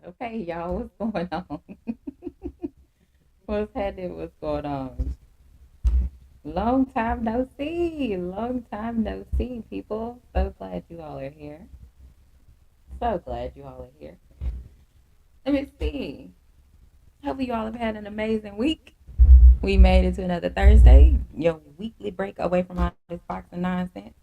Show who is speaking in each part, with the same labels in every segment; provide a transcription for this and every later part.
Speaker 1: Okay, y'all, what's going on? What's happening? What's going on? Long time no see. Long time no see, people. So glad you all are here. So glad you all are here. Let me see. Hope you all have had an amazing week. We made it to another Thursday. Your weekly break away from all this boxing nonsense.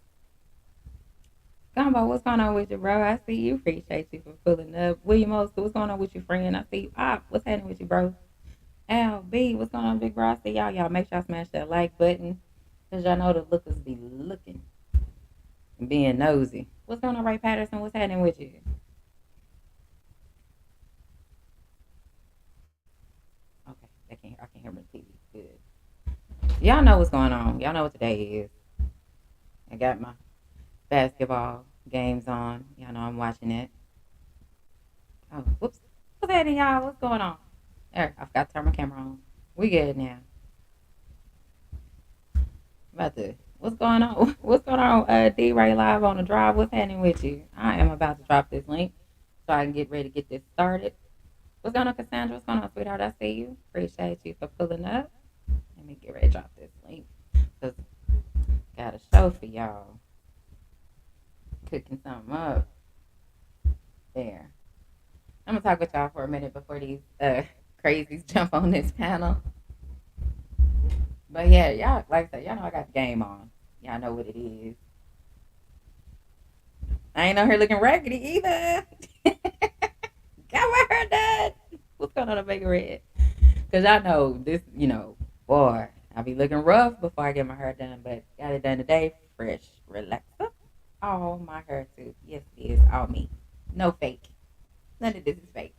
Speaker 1: Gumbo, what's going on with you, bro? I see you. Appreciate you for pulling up. William Oscar, what's going on with your friend? I see you. What's happening with you, bro? Al B, what's going on, big bro? I see y'all. Y'all make sure y'all smash that like button. Because y'all know the lookers be looking and being nosy. What's going on, Ray Patterson? What's happening with you? Okay, I can't hear my TV. Good. Y'all know what's going on. Y'all know what today is. I got my basketball games on. Y'all know I'm watching it. Oh, whoops. What's happening, y'all? What's going on? There, I forgot to turn my camera on. We good now. About to. What's going on? What's going on? D Ray live on the drive. What's happening with you? I am about to drop this link so I can get ready to get this started. What's going on, Cassandra? What's going on, sweetheart? I see you. Appreciate you for pulling up. Let me get ready to drop this link because got a show for y'all. Cooking something up there. I'm gonna talk with y'all for a minute before these crazies jump on this panel. But yeah, y'all like I said, y'all know I got the game on. Y'all know what it is. I ain't on here looking raggedy either. Got my hair done. What's going on, Omega Red? Because I know this, boy, I be looking rough before I get my hair done, but got it done today. Fresh, relaxer. All my hair too. Yes, it is. All me. No fake. None of this is fake.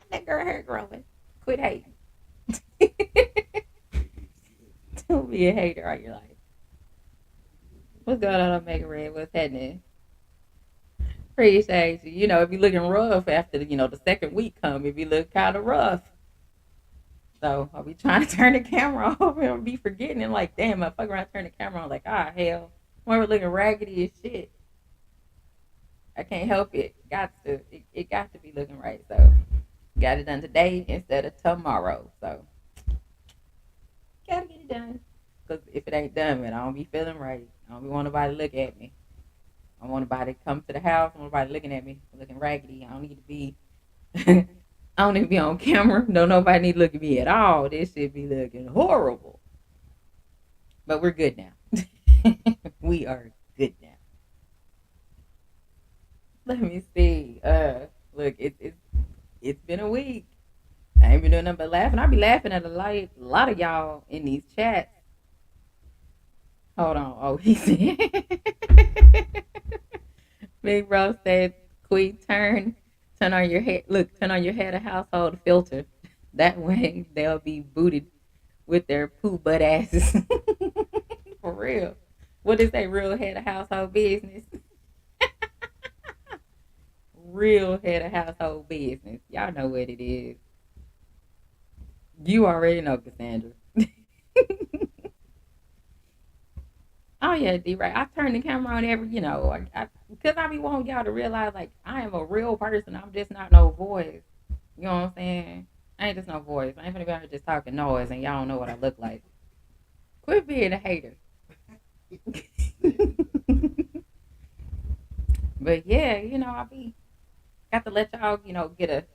Speaker 1: That girl hair growing. Quit hating. Don't be a hater all your life. What's going on, Omega Red? What's happening? Appreciate you. If you looking rough after the second week come, if you look kind of rough. So I'll be trying to turn the camera off and I'll be forgetting and like, damn, I fuck around, turn the camera on, like, hell, we're looking raggedy as shit. I can't help it. It got to be looking right. So got it done today instead of tomorrow. So gotta get it done. Cause if it ain't done, man, I don't be feeling right. I don't be want nobody to look at me. I don't want nobody to come to the house. I don't want nobody looking at me, looking raggedy. I don't need to be. I don't need to be on camera. No, nobody need to look at me at all. This should be looking horrible. But we're good now. We are good now. Let me see. Look, it's been a week. I ain't been doing nothing but laughing. I be laughing at a lot of y'all in these chats. Hold on. Oh, he said. Big Bro said, "Queen, turn on your head. Look, turn on your head a household filter. That way they'll be booted with their poo butt asses." For real. What is that real head of household business? Real head of household business. Y'all know what it is. You already know, Cassandra. Oh yeah, D right. I turn the camera on because I be wanting y'all to realize like I am a real person. I'm just not no voice. You know what I'm saying? I ain't just no voice. I ain't gonna be out here just talking noise and y'all don't know what I look like. Quit being a hater. But yeah, I be got to let y'all, get a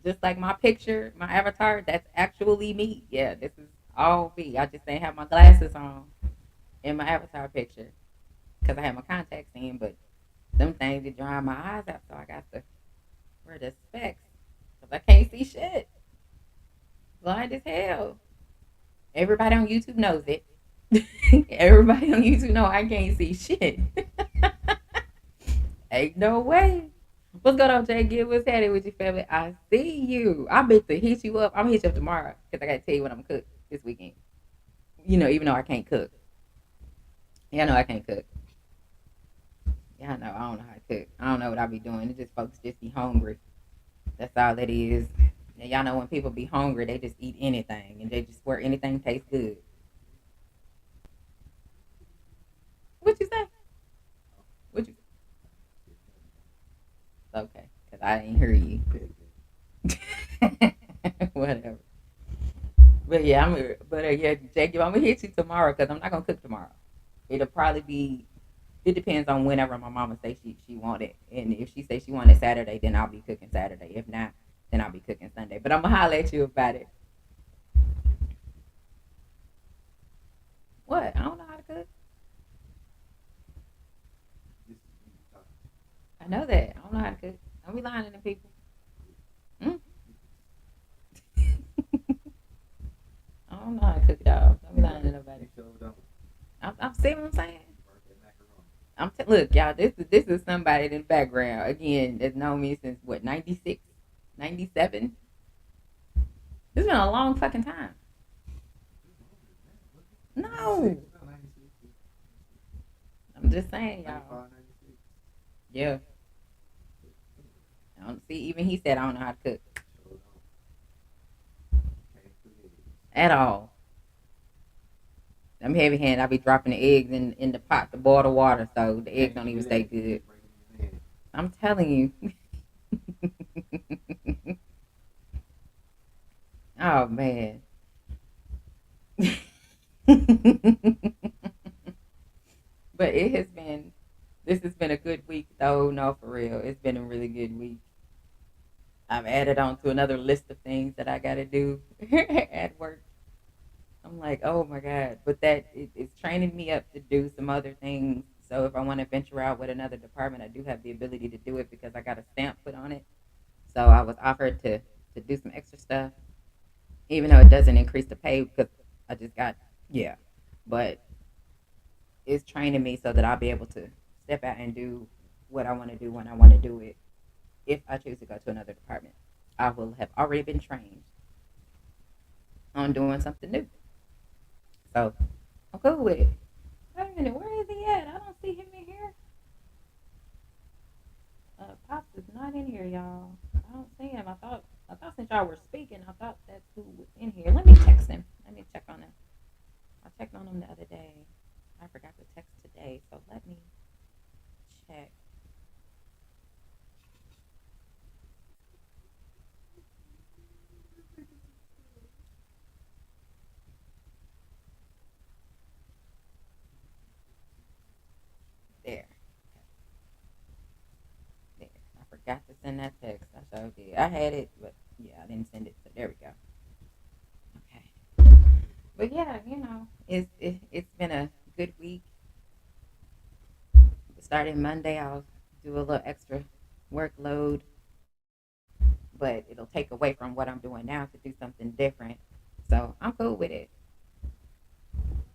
Speaker 1: just like my picture, my avatar, that's actually me. Yeah, this is all me. I just ain't have my glasses on in my avatar picture because I had my contacts in, but them things be drying my eyes out, so I got to wear the specs because I can't see shit. Blind as hell. Everybody on YouTube knows it. Everybody on YouTube know I can't see shit. Ain't no way. What's going on, Jay Gibb? What's happening with your family? I see you. I bet to hit you up. I'm gonna hit you up tomorrow because I gotta tell you what I'm gonna cook this weekend. Even though I can't cook. Yeah, I know I can't cook. Yeah, I know. I don't know how to cook. I don't know what I be doing. It just folks just be hungry. That's all it is. And y'all know when people be hungry, they just eat anything and they just swear anything tastes good. What you say? What you? Okay. because I didn't hear you. Whatever. But yeah, yeah, Jacob, I'm gonna hit you tomorrow because I'm not gonna cook tomorrow. It'll probably be. It depends on whenever my mama say she want it, and if she say she want it Saturday, then I'll be cooking Saturday. If not, then I'll be cooking Sunday. But I'm gonna holler at you about it. What? I don't know how to cook. I know that. I don't know how to cook. Don't be lying to them people. Mm? I don't know how to cook it all. Don't be lying to nobody. I'm seeing what I'm saying. Look, y'all. This is somebody in the background again that's known me since what 96, 97. This has been a long fucking time. No, I'm just saying, y'all. Yeah, I don't see. Even he said I don't know how to cook at all. I'm heavy handed. I be dropping the eggs in the pot to boil the water, so the eggs don't even stay good. I'm telling you. Oh man. But it has been. This has been a good week, though. No, for real, it's been a really good week. I've added on to another list of things that I got to do at work. I'm like, oh my god! But it's training me up to do some other things. So if I want to venture out with another department, I do have the ability to do it because I got a stamp put on it. So I was offered to do some extra stuff, even though it doesn't increase the pay because I just got yeah. But it's training me so that I'll be able to step out and do what I want to do when I want to do it. If I choose to go to another department, I will have already been trained on doing something new. So I'm cool with it. Wait a minute, where is he at? I don't see him in here. Pops is not in here, y'all. I don't see him. I thought since y'all were speaking, I thought that's who was in here. Let me text him. Let me check on him. I checked on him the other day. I forgot to text today, so let me check. There, there. I forgot to send that text. I sure did. I had it, but yeah, I didn't send it. So there we go. Okay. But yeah, it's been a good week. Starting Monday, I'll do a little extra workload, but it'll take away from what I'm doing now to do something different. So I'm cool with it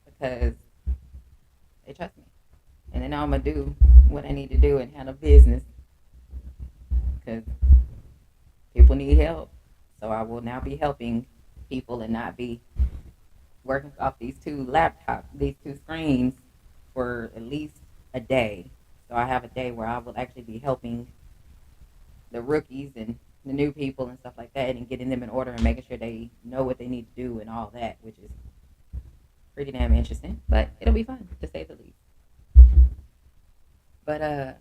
Speaker 1: because they trust me, and then I'm gonna do what I need to do and handle business because people need help. So I will now be helping people and not be working off these two laptops, these two screens for at least a day. So I have a day where I will actually be helping the rookies and the new people and stuff like that and getting them in order and making sure they know what they need to do and all that, which is pretty damn interesting. But it'll be fun to say the least. But I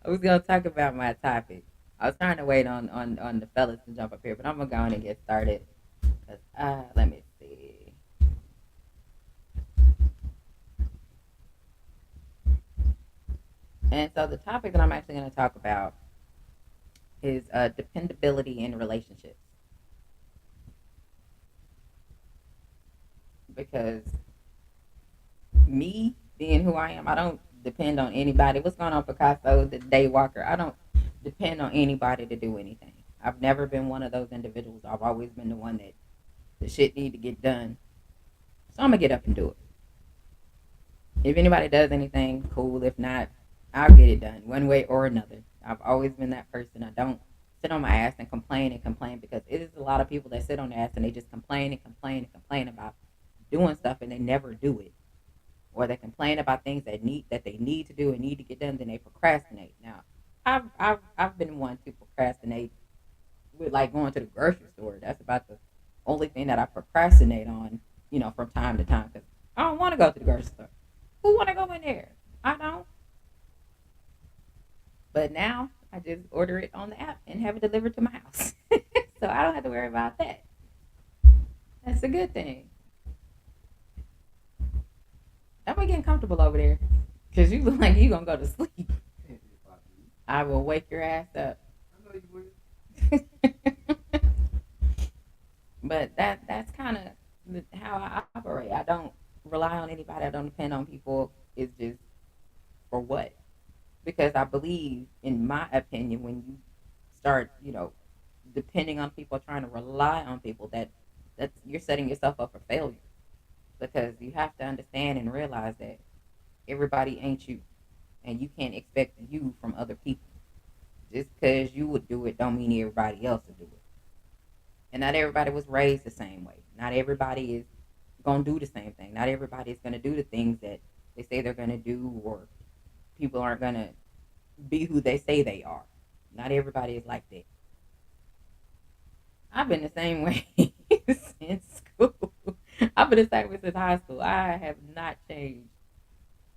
Speaker 1: was gonna talk about my topic. I was trying to wait on the fellas to jump up here, but I'm gonna go on and get started. Cause let me see. And so the topic that I'm actually gonna talk about is dependability in relationships because me being who I am, I don't depend on anybody. What's going on, Picasso, the day walker? I don't depend on anybody to do anything. I've never been one of those individuals. I've always been the one that the shit need to get done. So I'm gonna get up and do it. If anybody does anything, cool. If not, I'll get it done one way or another. I've always been that person. I don't sit on my ass and complain because it is a lot of people that sit on their ass and they just complain and complain and complain about doing stuff and they never do it. Or they complain about things that they need to do and need to get done, then they procrastinate. Now, I've been one to procrastinate with like going to the grocery store. That's about the only thing that I procrastinate on, from time to time because I don't want to go to the grocery store. Who want to go in there? I don't. But now I just order it on the app and have it delivered to my house. So I don't have to worry about that. That's a good thing. I'm getting comfortable over there. Cause you look like you gonna go to sleep. I will wake your ass up. But that's kind of how I operate. I don't rely on anybody. I don't depend on people. It's just for what? Because I believe, in my opinion, when you start, depending on people, trying to rely on people, that's you're setting yourself up for failure. Because you have to understand and realize that everybody ain't you, and you can't expect you from other people. Just because you would do it, don't mean everybody else will do it. And not everybody was raised the same way. Not everybody is gonna do the same thing. Not everybody is gonna do the things that they say they're gonna do, or people aren't gonna be who they say they are. Not everybody is like that. I've been the same way since school. I've been the same way since high school. I have not changed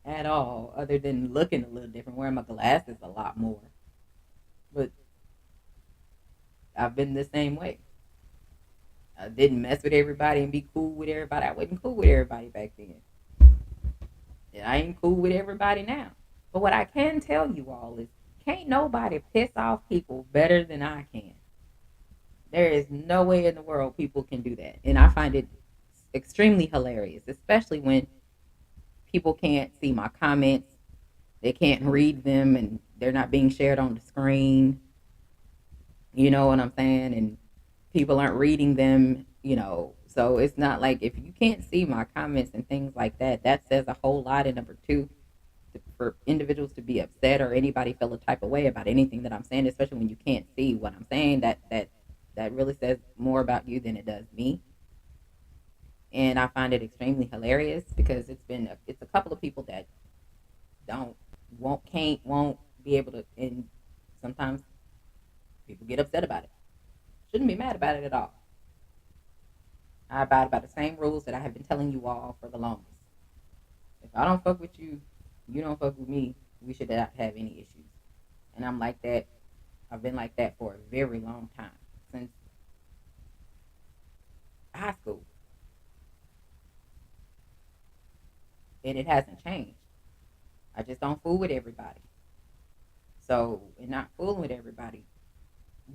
Speaker 1: at all, other than looking a little different, wearing my glasses a lot more. But I've been the same way. I didn't mess with everybody and be cool with everybody. I wasn't cool with everybody back then. And I ain't cool with everybody now. But what I can tell you all is, can't nobody piss off people better than I can. There is no way in the world people can do that. And I find it extremely hilarious, especially when people can't see my comments, they can't read them, and they're not being shared on the screen. You know what I'm saying? And people aren't reading them. So it's not like, if you can't see my comments and things like that, that says a whole lot. And number two, for individuals to be upset or anybody feel a type of way about anything that I'm saying, especially when you can't see what I'm saying, that really says more about you than it does me. And I find it extremely hilarious because it's a couple of people that don't won't can't won't be able to, and sometimes people get upset about it. Shouldn't be mad about it at all. I abide by the same rules that I have been telling you all for the longest. If I don't fuck with you, you don't fuck with me. We should not have any issues. And I'm like that. I've been like that for a very long time, since high school, and it hasn't changed. I just don't fool with everybody. So, in not fooling with everybody,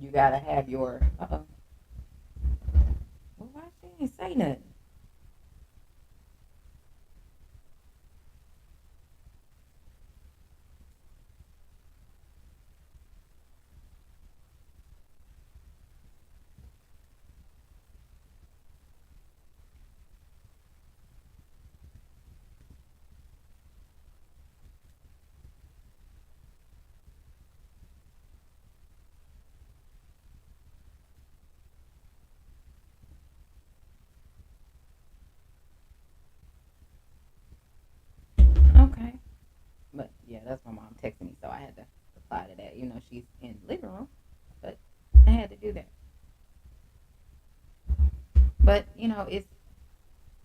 Speaker 1: you gotta have your. Uh oh. Well, why she didn't say nothing? Okay. But yeah, that's my mom texting me, so I had to reply to that. She's in the living room, but I had to do that. But it's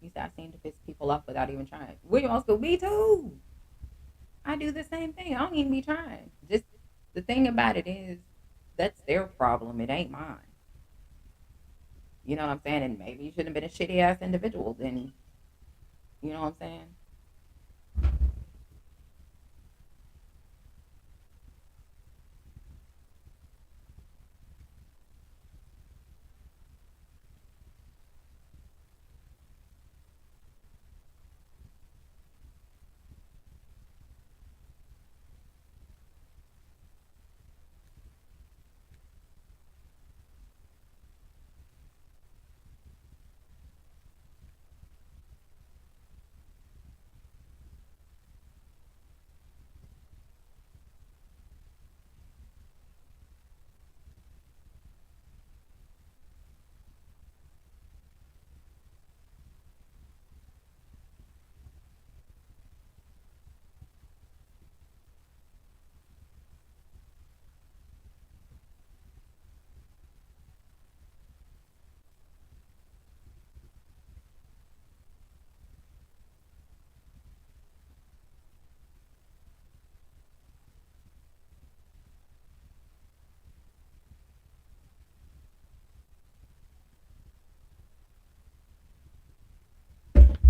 Speaker 1: you start seem to piss people off without even trying. We also me too. I do the same thing. I don't even be trying. Just the thing about it is, that's their problem. It ain't mine. You know what I'm saying? And maybe you shouldn't have been a shitty ass individual. Then you know what I'm saying?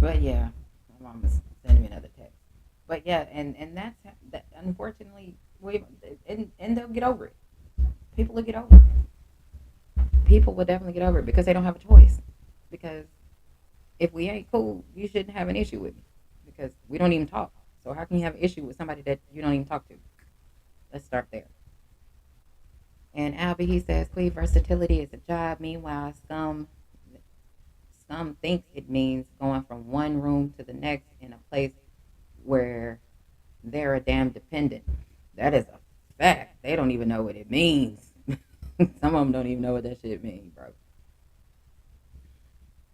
Speaker 1: But yeah, my mom was sending me another text. But yeah, and that's that. Unfortunately, we and they'll get over it. People will get over it. People will definitely get over it because they don't have a choice. Because if we ain't cool, you shouldn't have an issue with me because we don't even talk. So how can you have an issue with somebody that you don't even talk to? Let's start there. And Albie, he says, "Queen versatility is a job. Meanwhile, some thinks it means going from one room to the next in a place where they're a damn dependent." That is a fact. They don't even know what it means. Some of them don't even know what that shit means, bro.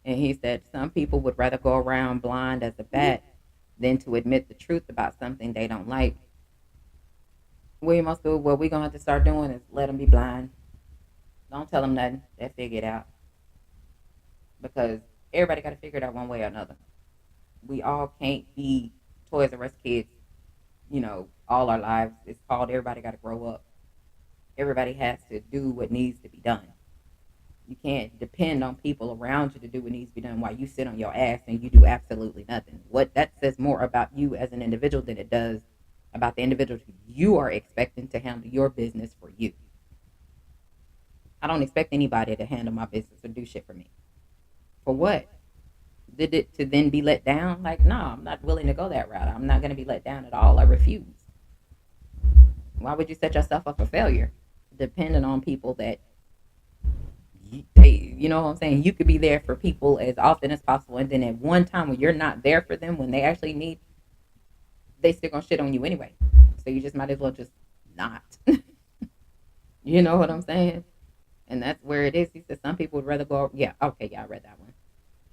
Speaker 1: And he said some people would rather go around blind as a bat than to admit the truth about something they don't like. We must do what we're gonna have to start doing is let them be blind. Don't tell them nothing. They figure it out because everybody got to figure it out one way or another. We all can't be Toys R Us kids, all our lives. It's called everybody got to grow up. Everybody has to do what needs to be done. You can't depend on people around you to do what needs to be done while you sit on your ass and you do absolutely nothing. What that says more about you as an individual than it does about the individuals you are expecting to handle your business for you. I don't expect anybody to handle my business or do shit for me. For what? Did it to then be let down? Like, no, I'm not willing to go that route. I'm not going to be let down at all. I refuse. Why would you set yourself up for failure? Depending on people that you know what I'm saying? You could be there for people as often as possible, and then at one time when you're not there for them, when they actually need, they still gonna shit on you anyway. So you just might as well just not. You know what I'm saying? And that's where it is. He said some people would rather go. Yeah, okay, yeah, I read that one.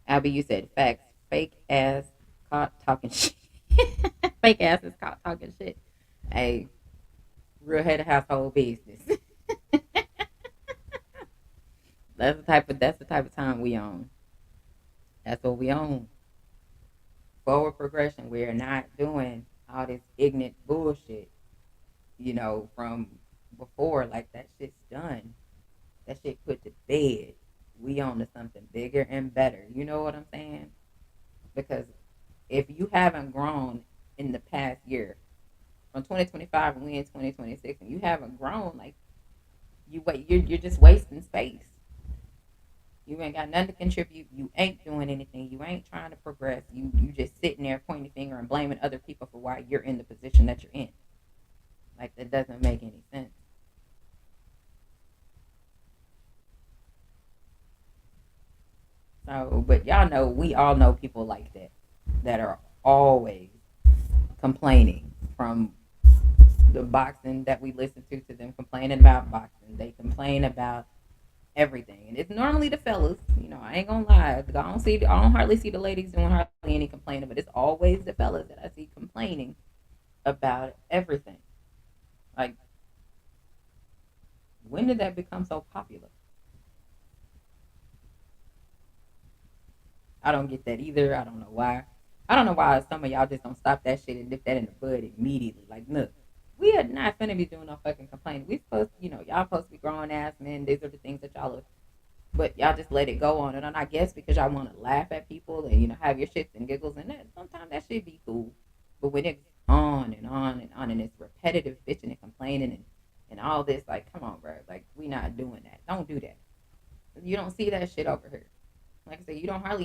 Speaker 1: Abby, you said facts. Fake ass caught talking shit. Fake ass is caught talking shit. Hey, real head of household business. That's the type of time we on. That's what we on. Forward progression. We are not doing all this ignorant bullshit, from before. Like that shit's done. That shit put to bed. We on to something bigger and better. You know what I'm saying? Because if you haven't grown in the past year, from 2025 and we in 2026, and you haven't grown, like you're just wasting space. You ain't got nothing to contribute. You ain't doing anything. You ain't trying to progress. You just sitting there pointing the finger and blaming other people for why you're in the position that you're in. Like that doesn't make any sense. So, but y'all know we all know people like that are always complaining from the boxing that we listen to them complaining about boxing. They complain about everything, and it's normally the fellas. I ain't gonna lie. I don't hardly see the ladies doing hardly any complaining, but it's always the fellas that I see complaining about everything. Like, when did that become so popular? I don't get that either. I don't know why. I don't know why some of y'all just don't stop that shit and nip that in the bud immediately. Like, look, we are not finna be doing no fucking complaining. We supposed, y'all supposed to be grown ass men. These are the things that y'all are, but y'all just let it go on. And I guess because y'all want to laugh at people and have your shits and giggles and that sometimes that should be cool. But when it's on and on and on and it's repetitive bitching and complaining and all this, like, come on, bro. Like, we not doing that. Don't do that. You don't see that shit over here. Like I said,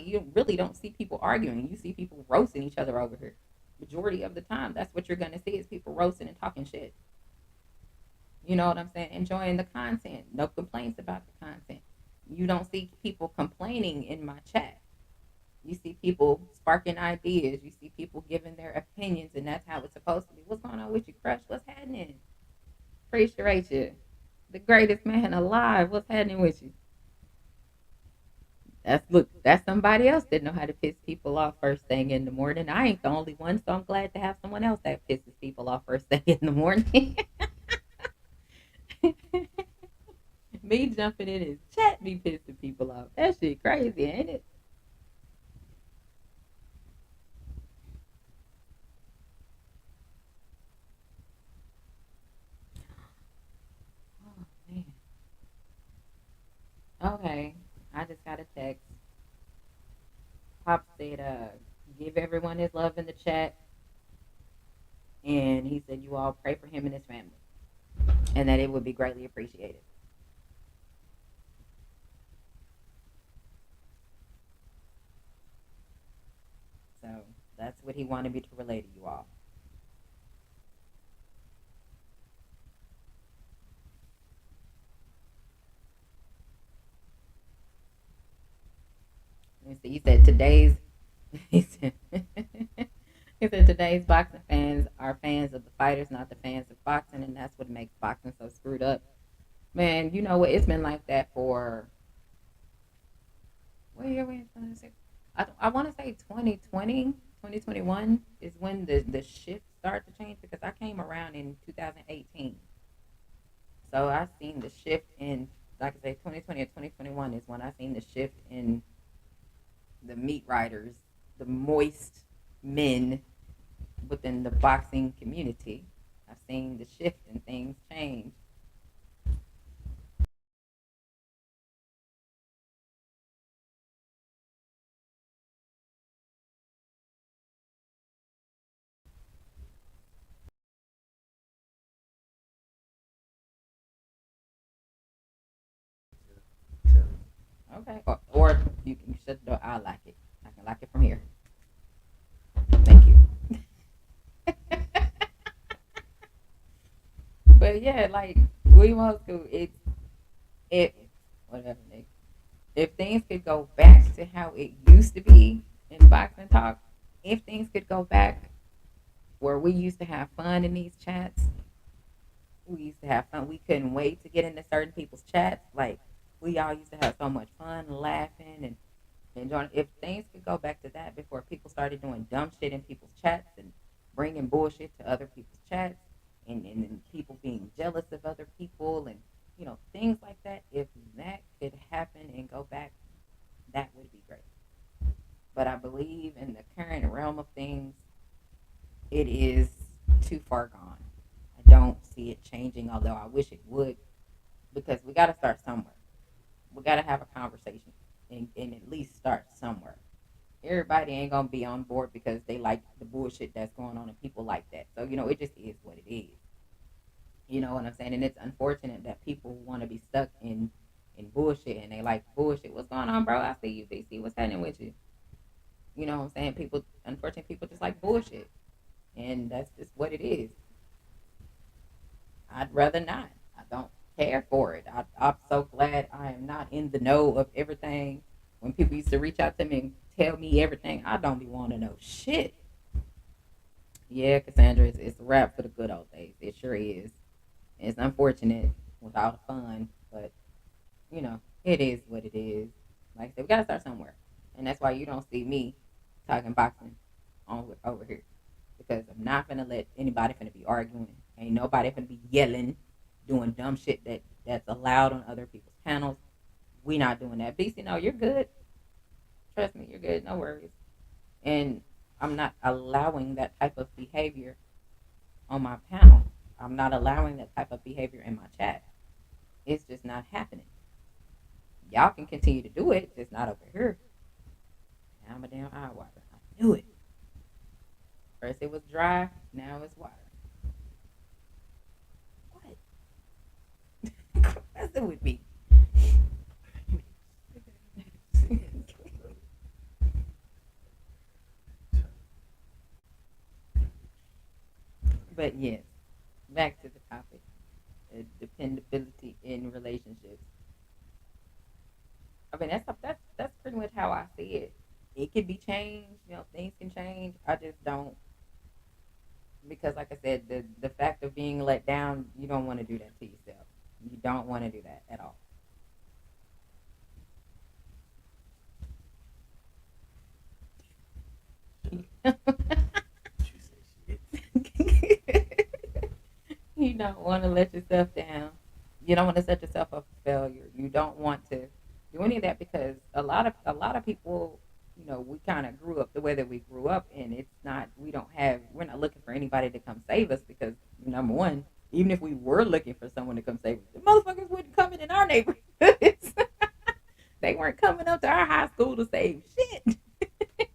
Speaker 1: you really don't see people arguing. You see people roasting each other over here. Majority of the time, that's what you're gonna see is people roasting and talking shit. You know what I'm saying? Enjoying the content. No complaints about the content. You don't see people complaining in my chat. You see people sparking ideas. You see people giving their opinions, and that's how it's supposed to be. What's going on with you, Crush? What's happening? Appreciate you. The greatest man alive. What's happening with you? That's somebody else that know how to piss people off first thing in the morning. I ain't the only one, so I'm glad to have someone else that pisses people off first thing in the morning. Me jumping in his chat be pissing people off. That shit crazy, ain't it? Oh man. Okay. I just got a text. Pop said, Give everyone his love in the chat. And he said you all pray for him and his family, and that it would be greatly appreciated. So that's what he wanted me to relay to you all. Let me see. He said today's he said, he said today's boxing fans are fans of the fighters, not the fans of boxing, and that's what makes boxing so screwed up. Man, you know what? It's been like that for what year we in? I want to say 2020, 2021 is when the shift started to change because I came around in 2018. So I seen the shift in, like I say, 2020 or 2021 is when I seen the shift in the meat riders, the moist men within the boxing community. I've seen the shift and things change. Okay, or you can shut the door. I like it. I can like it from here. Thank you. But yeah, like we want to. It whatever. Nick. If things could go back to how it used to be in boxing talk, if things could go back where we used to have fun in these chats, we used to have fun. We couldn't wait to get into certain people's chats. Like we all used to have so much fun, laughing and enjoying. If things could go back to that before people started doing dumb shit in people's chats and bringing bullshit to other people's chats, and people being jealous of other people and things like that. If that could happen and go back, that would be great. But I believe in the current realm of things, it is too far gone. I don't see it changing, although I wish it would, because we got to start somewhere. We got to have a conversation and at least start somewhere. Everybody ain't gonna be on board because they like the bullshit that's going on and people like that. So it just is what it is. You know what I'm saying? And it's unfortunate that people want to be stuck in bullshit and they like bullshit. What's going on, bro? I see you, BC. What's happening with you? You know what I'm saying? People, unfortunately, people just like bullshit, and that's just what it is. I'd rather not. I don't care for it. I'm so glad I am not in the know of everything. When people used to reach out to me and tell me everything, I don't be wanting to know shit. Yeah, Cassandra, it's a wrap for the good old days. It sure is. It's unfortunate with all the fun, but it is what it is. Like I said, we gotta start somewhere, and that's why you don't see me talking boxing on over here because I'm not gonna let anybody finna be arguing. Ain't nobody finna be yelling, doing dumb shit that's allowed on other people's panels. We not doing that. BC, no, you're good. Trust me, you're good. No worries. And I'm not allowing that type of behavior on my panel. I'm not allowing that type of behavior in my chat. It's just not happening. Y'all can continue to do it, just not over here. Now I'm a damn eye water. I knew it. First it was dry, now it's water. What? That's it with me. But yes, back to the topic. Dependability in relationships. I mean, that's pretty much how I see it. It can be changed. Things can change. I just don't because, like I said, the fact of being let down, you don't want to do that to yourself. You don't want to do that at all. You don't want to let yourself down. You don't want to set yourself up for failure. You don't want to do any of that because a lot of people, we kind of grew up the way that we grew up, and it's not. We're not looking for anybody to come save us because number one, even if we were looking for someone to come save us, the motherfuckers wouldn't come in our neighborhoods. They weren't coming up to our high school to save shit.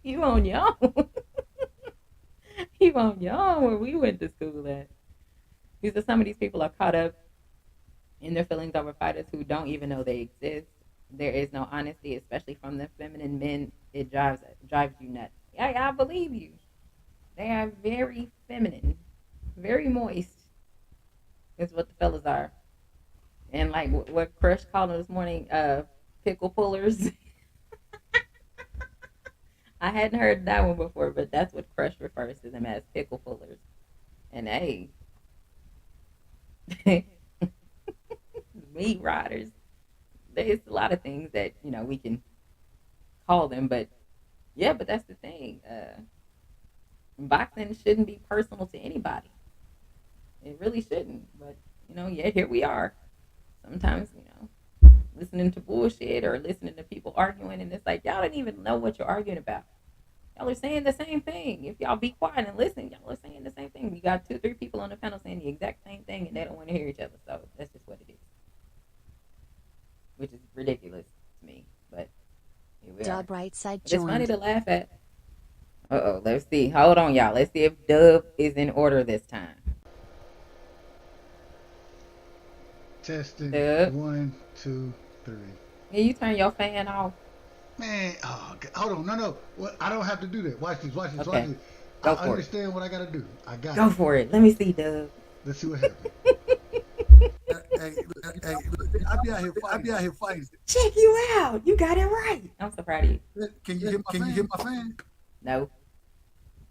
Speaker 1: You on your own. on young where we went to school at. These are some of these people are caught up in their feelings over fighters who don't even know they exist. There is no honesty, especially from the feminine men. It drives you nuts. I believe you. They are very feminine, very moist. Is what the fellas are. And like what Crush called them this morning, pickle pullers. I hadn't heard that one before, but that's what Crush refers to them as, pickle pullers. And hey, meat riders. There's a lot of things that we can call them, but yeah, but that's the thing. Boxing shouldn't be personal to anybody. It really shouldn't. But yeah, here we are. Sometimes listening to bullshit or listening to people arguing, and it's like y'all don't even know what you're arguing about. Y'all are saying the same thing. If y'all be quiet and listen, y'all are saying the same thing. You got 2, 3 people on the panel saying the exact same thing, and they don't want to hear each other. So that's just what it is, which is ridiculous to me. But here we are.
Speaker 2: Right side
Speaker 1: It's funny
Speaker 2: joined.
Speaker 1: to laugh at. Let's see. Hold on, y'all. Let's see if Dub is in order this time.
Speaker 3: Testing
Speaker 1: Dub,
Speaker 3: 1, 2, 3.
Speaker 1: can you turn your fan off?
Speaker 3: Man, hold on, no. Well, I don't have to do that. Watch this, watch
Speaker 1: Okay,
Speaker 3: this. I
Speaker 1: go for it.
Speaker 3: understand what I gotta do. I got
Speaker 1: Go
Speaker 3: it.
Speaker 1: for it. Let me see, Dub.
Speaker 3: Let's see what happens. Hey, I be out here
Speaker 4: I
Speaker 3: fighting.
Speaker 4: be out here fighting.
Speaker 1: Check you out. You got it right. I'm so proud of you.
Speaker 4: Can you hear my fan?
Speaker 1: No,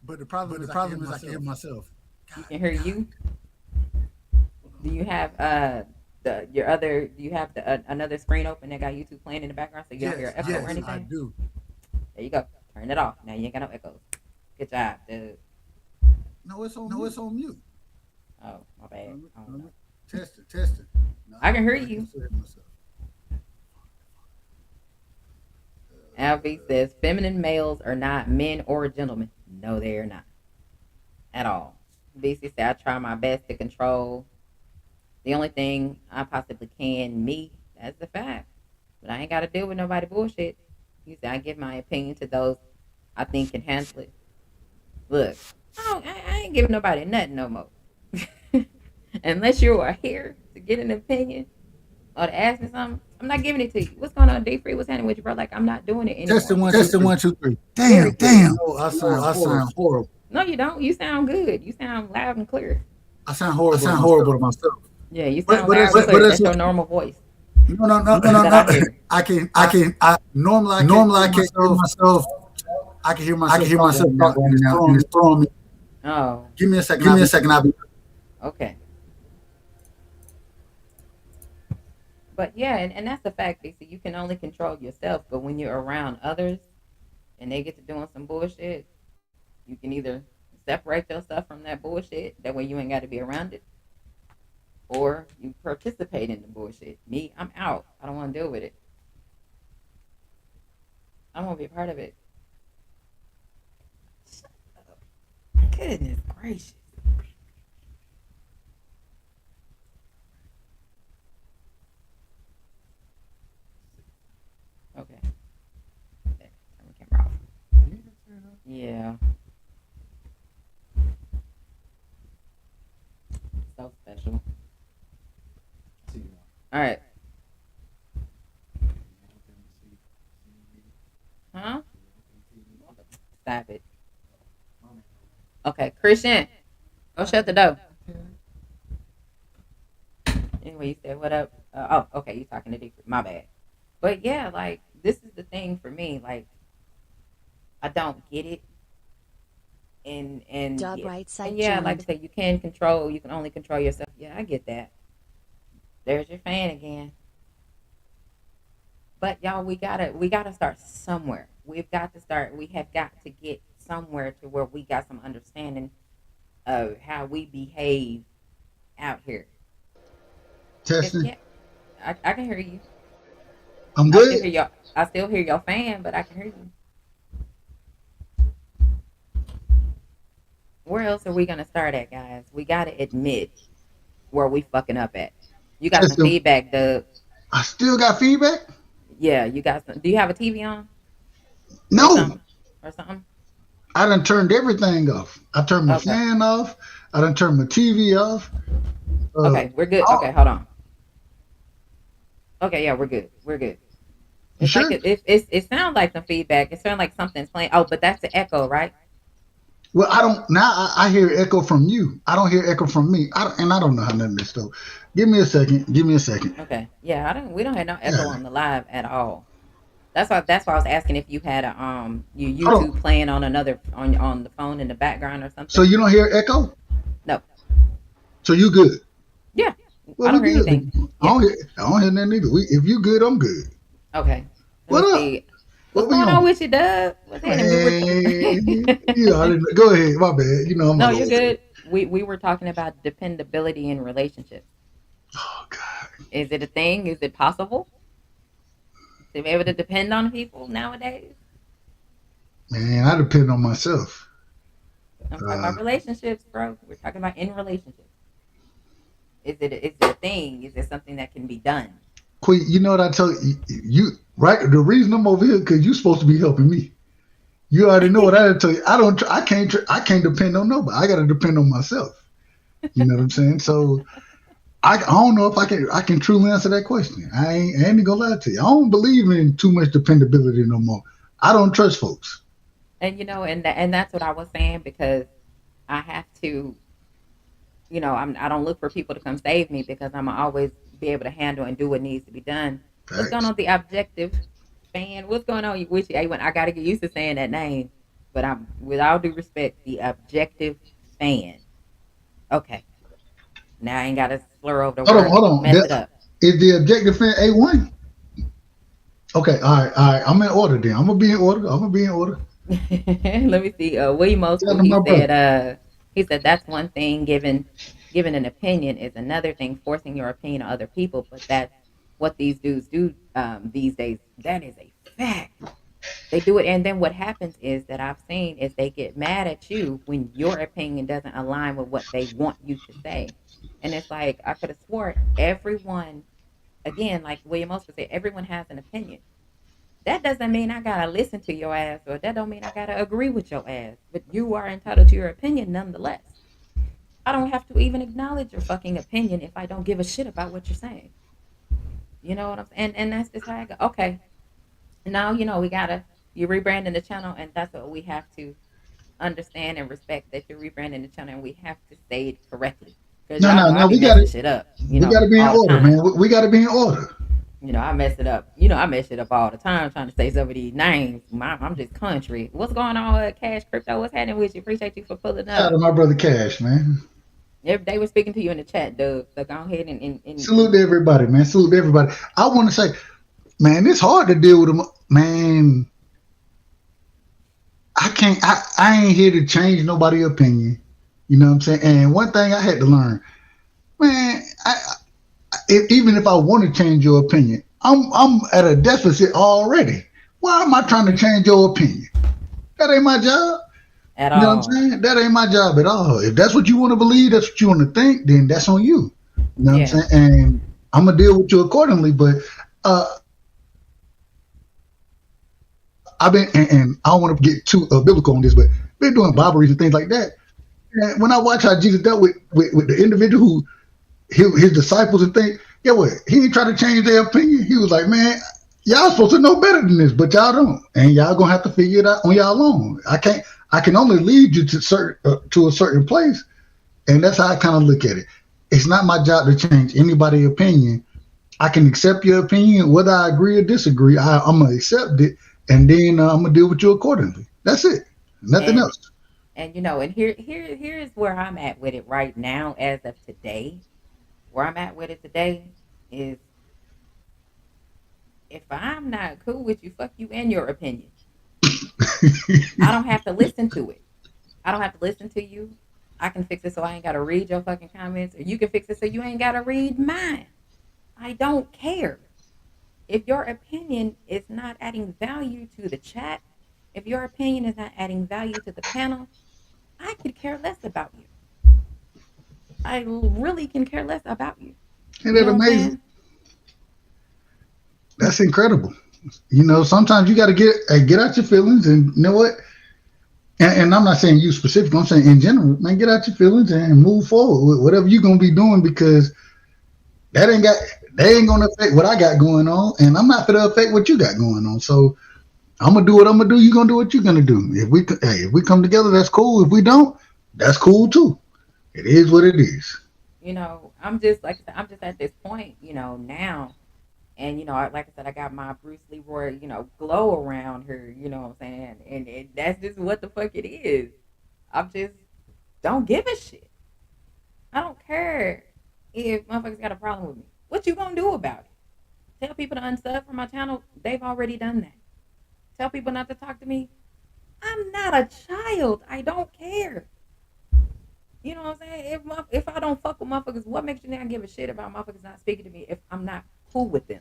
Speaker 4: But the problem is I can hear myself.
Speaker 1: you can hear you. Do you have do you have another screen open that got YouTube playing in the background so you don't hear echo or
Speaker 4: Yes, I
Speaker 1: anything?
Speaker 4: do.
Speaker 1: There you go. Turn it off. Now you ain't got no echoes. Good job, dude.
Speaker 4: No, it's on mute.
Speaker 1: Oh, my bad. I don't know.
Speaker 4: Test it. No,
Speaker 1: I can hear
Speaker 4: but I
Speaker 1: you.
Speaker 4: can still hear myself.
Speaker 1: Alfie says feminine males are not men or gentlemen. No, they are not at all. BC said I try my best to control the only thing I possibly can. Me, that's the fact. But I ain't got to deal with nobody bullshit. He said I give my opinion to those I think can handle it. Look, I ain't giving nobody nothing no more. Unless you are here to get an opinion or to ask me something, I'm not giving it to you. What's going on, D Free? What's happening with you, bro? Like, I'm not doing it anymore.
Speaker 4: Testing 1, 2, 3.
Speaker 1: Very clear.
Speaker 4: Damn. Oh, I sound horrible.
Speaker 1: No, you don't. You sound good. You sound loud and clear.
Speaker 4: I sound horrible to myself.
Speaker 1: Yeah, you sound
Speaker 4: But
Speaker 1: loud and clear. That's your normal voice
Speaker 4: no.
Speaker 1: that I hear.
Speaker 4: I normally I can't hear myself. I can hear myself talking and it's throwing me.
Speaker 1: Oh,
Speaker 4: Give me a second. I'll be.
Speaker 1: okay. But yeah, and that's the fact, BC. You can only control yourself, but when you're around others and they get to doing some bullshit, you can either separate yourself from that bullshit. That way you ain't got to be around it, or you participate in the bullshit. Me, I'm out. I don't want to deal with it. I don't want to be a part of it. Shut up. Goodness gracious. Okay. There, turn the camera off. Yeah. So special. All right. Huh? Stop it. Okay, Christian, go shut the door. Anyway, you said what up? Okay, you talking to Dick. My bad. But yeah, like this is the thing for me. Like I don't get it, and
Speaker 2: Job
Speaker 1: yeah,
Speaker 2: right side
Speaker 1: and yeah, like I
Speaker 2: joined.
Speaker 1: said, you can only control yourself. Yeah, I get that. There's your fan again. But y'all, we gotta start somewhere. We've got to start. We have got to get somewhere to where we got some understanding of how we behave out here. Cause
Speaker 3: Testing.
Speaker 1: yeah, I can hear you.
Speaker 3: I'm
Speaker 1: I still hear
Speaker 3: good.
Speaker 1: your I still hear your fan, but I can hear you. Where else are we gonna start at, guys? We gotta admit where we fucking up at. You got some
Speaker 3: Testing.
Speaker 1: feedback, Dub.
Speaker 3: I still got feedback?
Speaker 1: Yeah, you got some. Do you have a TV on or
Speaker 3: No.
Speaker 1: something? Or something?
Speaker 3: I done turned everything off. I turned my
Speaker 1: Okay.
Speaker 3: fan off. I done turned my TV off. Uh,
Speaker 1: Okay, we're good. Okay,
Speaker 3: all,
Speaker 1: hold on. Okay, yeah, we're good. We're good.
Speaker 3: you
Speaker 1: It's like
Speaker 3: sure?
Speaker 1: it sounds like some feedback. It sounds like something's playing. Oh, but that's the echo, right?
Speaker 3: Well, I don't now. I hear echo from you. I don't hear echo from me. And I don't know how none of this stuff. Give me a second. Give me a second.
Speaker 1: Okay. Yeah, I don't. We don't have no echo
Speaker 3: Yeah.
Speaker 1: on the live at all. That's why I was asking if you had a your
Speaker 3: Hold
Speaker 1: YouTube
Speaker 3: on.
Speaker 1: playing on another on the phone in the background or
Speaker 3: So
Speaker 1: something.
Speaker 3: you don't hear echo?
Speaker 1: No.
Speaker 3: So you good?
Speaker 1: Yeah.
Speaker 3: Well,
Speaker 1: I
Speaker 3: we
Speaker 1: don't hear
Speaker 3: good.
Speaker 1: anything.
Speaker 3: I
Speaker 1: Yeah.
Speaker 3: don't hear. I don't hear nothing either. If you good, I'm good.
Speaker 1: Okay. Let me
Speaker 3: What up?
Speaker 1: see. What's
Speaker 3: What we
Speaker 1: going on
Speaker 3: on?
Speaker 1: with you, Doug? What's happening? We were.
Speaker 3: Man, you already know. Go ahead. My bad. You know I'm a
Speaker 1: No,
Speaker 3: little.
Speaker 1: you're good. We were talking about dependability in relationships.
Speaker 3: Oh God,
Speaker 1: Is it a thing? Is it possible to be able to depend on people nowadays?
Speaker 3: man, I depend on myself.
Speaker 1: I'm talking
Speaker 3: Uh,
Speaker 1: about relationships, bro. We're talking about in relationships. Is it a thing? Is it something that can be done?
Speaker 3: Queen, you know what I tell you? You right? The reason I'm over here because you're supposed to be helping me. You already know what I tell you. I don't. I can't. I can't depend on nobody. I got to depend on myself. You know what I'm saying? So I don't know if I can truly answer that question. I ain't gonna lie to you. I don't believe in too much dependability no more. I don't trust folks.
Speaker 1: And and that's what I was saying because I have to, I don't look for people to come save me because I'm always be able to handle and do what needs to be done. What's going
Speaker 3: Facts.
Speaker 1: on with the objective fan? What's going on with you? I got to get used to saying that name, but I'm with all due respect, the objective fan. Okay, now I ain't got to slur over the
Speaker 3: Hold on,
Speaker 1: word,
Speaker 3: hold on.
Speaker 1: mess it up.
Speaker 3: Is the objective fan A1? Okay, all right. I'm in order then. I'm gonna be in order. I'm gonna be in order.
Speaker 1: Let me see. William Old
Speaker 3: Yeah,
Speaker 1: School.
Speaker 3: to my brother.
Speaker 1: He said that's one thing. Given an opinion is another thing. Forcing your opinion on other people, but that's what these dudes do these days. That is a fact. They do it, and then what happens is that I've seen is they get mad at you when your opinion doesn't align with what they want you to say, and it's like I could have swore everyone. Again, like William Oscar said, everyone has an opinion. That doesn't mean I gotta listen to your ass, or that don't mean I gotta agree with your ass. But you are entitled to your opinion nonetheless. I don't have to even acknowledge your fucking opinion if I don't give a shit about what you're saying. You know what I'm saying? And that's just how I go. Okay, now we gotta you're rebranding the channel, and that's what we have to understand and respect that you're rebranding the channel, and we have to say it correctly. Because
Speaker 3: No,
Speaker 1: y'all
Speaker 3: no,
Speaker 1: know I
Speaker 3: no.
Speaker 1: be messing shit up,
Speaker 3: We got to be in
Speaker 1: all the
Speaker 3: order,
Speaker 1: time.
Speaker 3: man. We got to be in order.
Speaker 1: I mess it up. I mess it up all the time trying to say some of these names. I'm just country. What's going on, Cash Crypto? What's happening with you? Appreciate you for pulling
Speaker 3: Shout out to
Speaker 1: up.
Speaker 3: my brother Cash, man.
Speaker 1: They were speaking to you in the chat, Doug. So go ahead
Speaker 3: Salute to everybody, man. Salute to everybody. I want to say, man, it's hard to deal with them. Man, I can't. I ain't here to change nobody's opinion. You know what I'm saying? And one thing I had to learn, man, even if I want to change your opinion, I'm at a deficit already. Why am I trying to
Speaker 1: mm-hmm,
Speaker 3: change your opinion? That ain't my job.
Speaker 1: at
Speaker 3: You know what I'm
Speaker 1: all.
Speaker 3: saying? That ain't my job at all. If that's what you want to believe, that's what you want to think, then that's on you. You know what I'm
Speaker 1: Yeah.
Speaker 3: saying? And I'm gonna deal with you accordingly. But I've been, and I don't want to get too biblical on this, but been doing
Speaker 1: Mm-hmm.
Speaker 3: robberies and things like that. And when I watch how Jesus dealt with the individual who his disciples and things, yeah, what he didn't try to change their opinion. He was like, man, y'all supposed to know better than this, but y'all don't, and y'all gonna have to figure it out on y'all own. I can't. I can only lead you to a certain place, and that's how I kind of look at it. It's not my job to change anybody's opinion. I can accept your opinion, whether I agree or disagree. I'm gonna accept it, and then I'm gonna deal with you accordingly. That's it. Nothing
Speaker 1: And
Speaker 3: else.
Speaker 1: and here is where I'm at with it right now as of today. Where I'm at with it today is if I'm not cool with you, fuck you and your opinion. I don't have to listen to it. I don't have to listen to you. I can fix it so I ain't gotta read your fucking comments, or you can fix it so you ain't gotta read mine. I don't care. If your opinion is not adding value to the chat, if your opinion is not adding value to the panel, I could care less about you. I really can care less about you.
Speaker 3: Isn't
Speaker 1: You
Speaker 3: that
Speaker 1: know what I'm
Speaker 3: amazing?
Speaker 1: saying?
Speaker 3: That's incredible. Sometimes you got to get out your feelings, and you know what? And I'm not saying you specifically. I'm saying in general, man, get out your feelings and move forward with whatever you're gonna be doing because that ain't got they ain't gonna affect what I got going on, and I'm not gonna affect what you got going on. So I'm gonna do what I'm gonna do. You gonna do what you're gonna do. If we come together, that's cool. If we don't, that's cool too. It is what it is.
Speaker 1: I'm just like I said, I'm just at this point, now. And like I said, I got my Bruce Leroy, glow around her. You know what I'm saying? And that's just what the fuck it is. I'm just don't give a shit. I don't care if motherfuckers got a problem with me. What you gonna do about it? Tell people to unsub from my channel. They've already done that. Tell people not to talk to me. I'm not a child. I don't care. You know what I'm saying? If I don't fuck with motherfuckers, what makes you think I give a shit about motherfuckers not speaking to me if I'm not cool with them?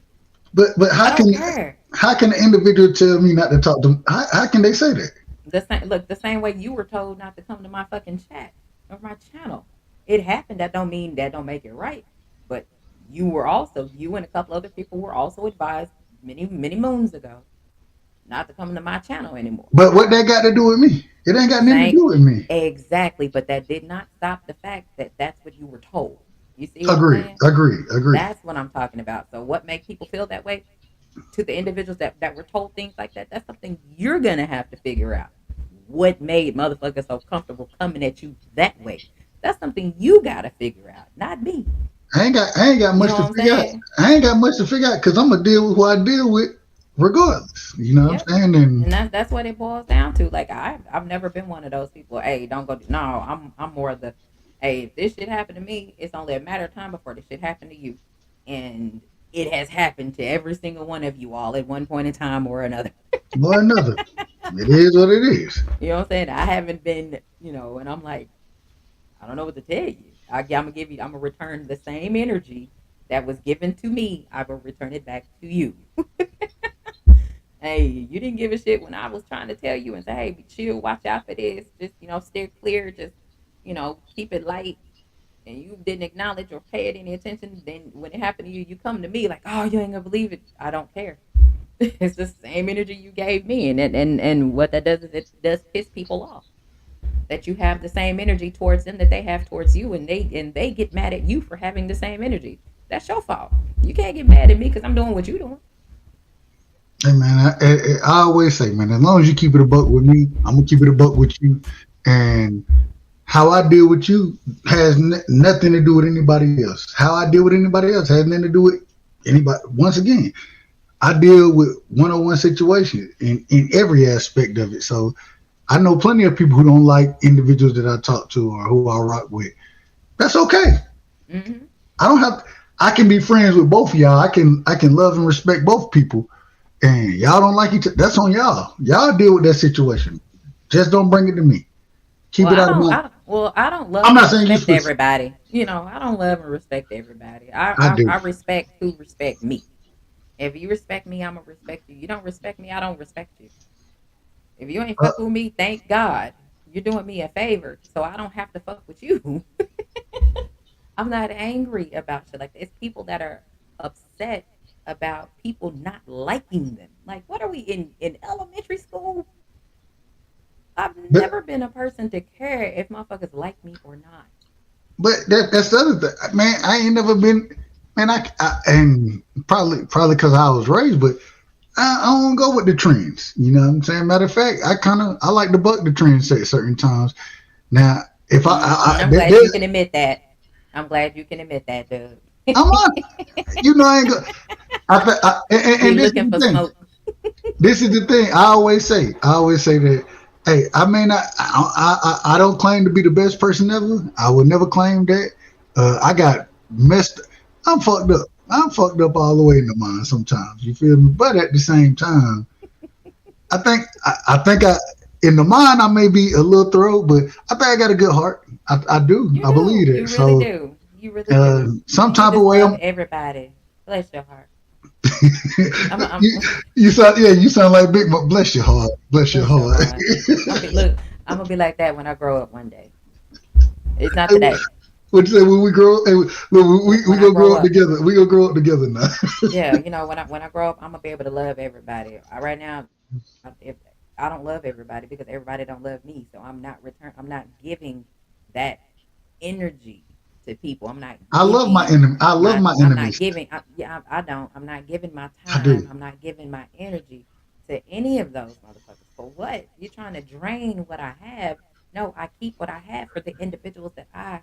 Speaker 3: But
Speaker 1: I don't care.
Speaker 3: how can an individual tell me not to talk to them? How can they say that?
Speaker 1: The same way you were told not to come to my fucking chat or my channel. It happened. That don't mean that don't make it right. But you and a couple other people were also advised many moons ago not to come to my channel anymore.
Speaker 3: But what that got to do with me? It ain't got nothing to
Speaker 1: Same,
Speaker 3: do with me.
Speaker 1: exactly. But that did not stop the fact that that's what you were told. You see what I'm
Speaker 3: Agree,
Speaker 1: saying?
Speaker 3: agree, agree.
Speaker 1: That's what I'm talking about. So what makes people feel that way? To the individuals that were told things like that, that's something you're gonna have to figure out. What made motherfuckers so comfortable coming at you that way? That's something you gotta figure out, not me.
Speaker 3: I ain't got
Speaker 1: You
Speaker 3: much
Speaker 1: know
Speaker 3: to
Speaker 1: what I'm
Speaker 3: figure out.
Speaker 1: saying?
Speaker 3: I ain't got much to figure out because I'm gonna deal with who I deal with, regardless. You know what
Speaker 1: Yep.
Speaker 3: I'm saying? And
Speaker 1: And that's what it boils down to. Like I've never been one of those people. Hey, don't go. No, I'm more of the. Hey, if this shit happened to me, it's only a matter of time before this shit happened to you, and it has happened to every single one of you all at one point in time or another.
Speaker 3: or another, it is what it is.
Speaker 1: You know what I'm saying? I haven't been, and I'm like, I don't know what to tell you. I'm gonna return the same energy that was given to me. I will return it back to you. Hey, you didn't give a shit when I was trying to tell you and say, hey, be chill, watch out for this. Just, steer clear. Just, keep it light. And you didn't acknowledge or pay it any attention. Then when it happened to you, you come to me like, oh, you ain't gonna believe it. I don't care. It's the same energy you gave me, and what that does is it does piss people off that you have the same energy towards them that they have towards you, and they get mad at you for having the same energy. That's your fault. You can't get mad at me because I'm doing what you're doing.
Speaker 3: Hey man, I always say, man, as long as you keep it a buck with me, I'm gonna keep it a buck with you. And how I deal with you has nothing to do with anybody else. How I deal with anybody else has nothing to do with anybody. Once again, I deal with one-on-one situations in every aspect of it. So I know plenty of people who don't like individuals that I talk to or who I rock with. That's okay.
Speaker 1: Hmm.
Speaker 3: I don't have. I can be friends with both of y'all. I can love and respect both people. And y'all don't like each other. That's on y'all. Y'all deal with that situation. Just don't bring it to me. Keep
Speaker 1: Well,
Speaker 3: it out of my.
Speaker 1: I don't
Speaker 3: I'm
Speaker 1: love and
Speaker 3: not saying you
Speaker 1: respect
Speaker 3: specific.
Speaker 1: everybody. I don't love and respect everybody. I,
Speaker 3: I
Speaker 1: I,
Speaker 3: do.
Speaker 1: I respect who respect me. If you respect me, I'm gonna respect you. You don't respect me, I don't respect you. If you ain't
Speaker 3: Uh,
Speaker 1: fuck with me, thank God. You're doing me a favor, so I don't have to fuck with you. I'm not angry about shit like that. It's people that are upset about people not liking them. Like, what are we in elementary school? I've
Speaker 3: but
Speaker 1: never been a person to care if motherfuckers like me or not.
Speaker 3: that's the other thing, man. I ain't never been, man. And probably because I was raised, but I don't go with the trends. You know what I'm saying? Matter of fact, I like to buck the trends at certain times. Now, if
Speaker 1: I'm
Speaker 3: there,
Speaker 1: glad you can admit that. I'm glad you can admit that, dude.
Speaker 3: I'm on. You know, I ain't go.
Speaker 1: We
Speaker 3: And this is
Speaker 1: looking
Speaker 3: the
Speaker 1: for
Speaker 3: thing.
Speaker 1: smoke.
Speaker 3: This is the thing. I always say that. Hey, I may not. I don't claim to be the best person ever. I would never claim that. I got messed. I'm fucked up. I'm fucked up all the way in the mind sometimes. You feel me? But at the same time, I think in the mind I may be a little thorough, but I think I got a good heart. I do.
Speaker 1: You
Speaker 3: I believe
Speaker 1: do.
Speaker 3: that.
Speaker 1: You really
Speaker 3: So
Speaker 1: do. You really do.
Speaker 3: some
Speaker 1: And you
Speaker 3: type of
Speaker 1: just
Speaker 3: way,
Speaker 1: love
Speaker 3: I'm.
Speaker 1: everybody. Bless your heart. I'm
Speaker 3: you, you sound, yeah, you sound like Big Mo. Bless your heart. Bless your
Speaker 1: bless your
Speaker 3: heart.
Speaker 1: heart. Look, I'm gonna be like that when I grow up one day. It's not today.
Speaker 3: What you say when we grow? Hey, look, we
Speaker 1: When I
Speaker 3: gonna
Speaker 1: grow
Speaker 3: grow up
Speaker 1: up.
Speaker 3: together. We gonna grow up together now.
Speaker 1: Yeah, when I grow up, I'm gonna be able to love everybody. Right now, if I don't love everybody because everybody don't love me. So I'm not giving that energy to people. I'm not
Speaker 3: I love my
Speaker 1: giving
Speaker 3: enemy. I love my
Speaker 1: I'm not
Speaker 3: enemies.
Speaker 1: giving I don't. I'm not giving my
Speaker 3: I do.
Speaker 1: time. I'm not giving my energy to any of those motherfuckers. For what? You're trying to drain what I have. No, I keep what I have for the individuals that I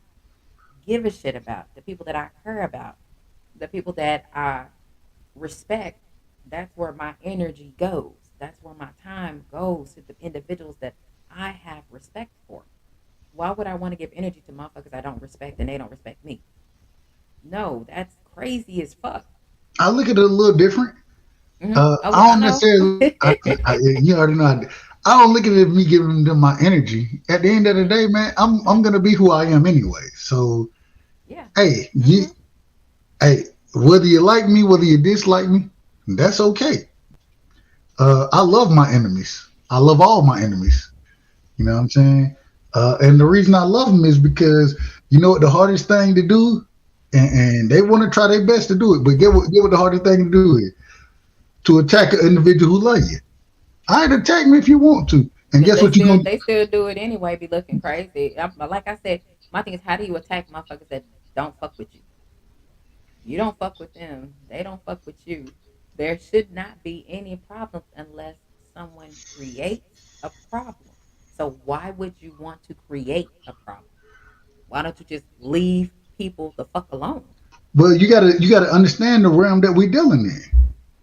Speaker 1: give a shit about, the people that I care about, the people that I respect. That's where my energy goes. That's where my time goes, to the individuals that I have respect for. Why would I want to give energy to motherfuckers I don't respect and they don't respect me? No, that's crazy as fuck.
Speaker 3: I look at it a little different.
Speaker 1: Oh,
Speaker 3: I
Speaker 1: I
Speaker 3: don't
Speaker 1: know.
Speaker 3: necessarily. You already know. I don't look at it as me giving them my energy. At the end of the
Speaker 1: Mm-hmm.
Speaker 3: day, man, I'm gonna be who I am anyway. So
Speaker 1: Yeah.
Speaker 3: hey,
Speaker 1: Mm-hmm.
Speaker 3: hey, whether you like me, whether you dislike me, that's okay. I love my enemies. I love all my enemies. You know what I'm saying? And the reason I love them is because you know what the hardest thing to do, and they want to try their best to do it. But get what the hardest thing to do is to attack an individual who love you. I'd attack me if you want to, and
Speaker 1: Because
Speaker 3: guess what you gonna?
Speaker 1: they still do it anyway, be looking crazy. Like I said, my thing is, how do you attack motherfuckers that don't fuck with you? You don't fuck with them. They don't fuck with you. There should not be any problems unless someone creates a problem. So why would you want to create a problem? Why don't you just leave people the fuck alone?
Speaker 3: Well, you gotta understand the realm that we dealing in.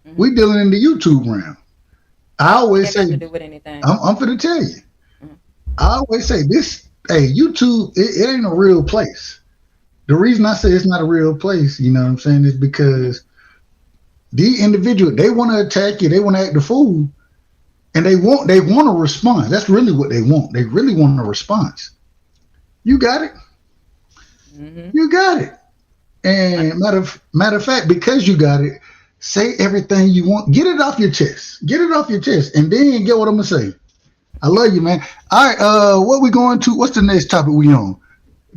Speaker 1: Mm-hmm.
Speaker 3: We dealing in the YouTube realm. I
Speaker 1: What
Speaker 3: always
Speaker 1: that
Speaker 3: say,
Speaker 1: got to do with anything?
Speaker 3: I'm finna tell you.
Speaker 1: Mm-hmm.
Speaker 3: I always say this. Hey, YouTube, it ain't a real place. The reason I say it's not a real place, you know what I'm saying, is
Speaker 1: Mm-hmm.
Speaker 3: because the individual they want to attack you, they want to act the fool, and they want a response. That's really what they want. They really want a response. You got it.
Speaker 1: Mm-hmm.
Speaker 3: You got it.
Speaker 1: I,
Speaker 3: And matter of fact, because you got it, say everything you want. Get it off your chest. Get it off your chest, and then get what I'm gonna say. I love you, man. All right, what we going to? What's the next topic we on?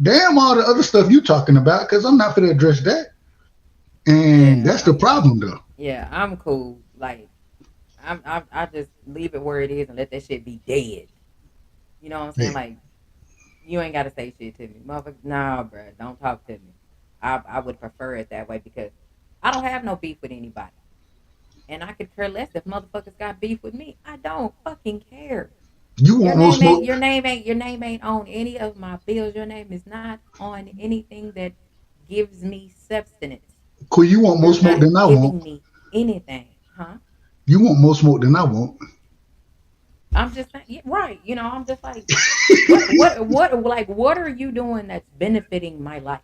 Speaker 3: Damn all the other stuff you talking about, because I'm not gonna address that. And
Speaker 1: yeah,
Speaker 3: that's the problem, though.
Speaker 1: yeah, I'm cool. Like I just leave it where it is and let that shit be dead. You know what I'm saying?
Speaker 3: Hey,
Speaker 1: Like you ain't gotta say shit to me, motherfucker. Nah, bro, don't talk to me. I would prefer it that way because I don't have no beef with anybody, and I could care less if motherfuckers got beef with me. I don't fucking care.
Speaker 3: you want more smoke?
Speaker 1: Your name ain't on any of my bills. Your name is not on anything that gives me substance.
Speaker 3: Cool, you want more
Speaker 1: You're
Speaker 3: smoke
Speaker 1: not
Speaker 3: than I want.
Speaker 1: giving me anything, huh?
Speaker 3: You want more smoke than I want.
Speaker 1: I'm just saying, yeah, right. You know, I'm just like, what are you doing that's benefiting my life?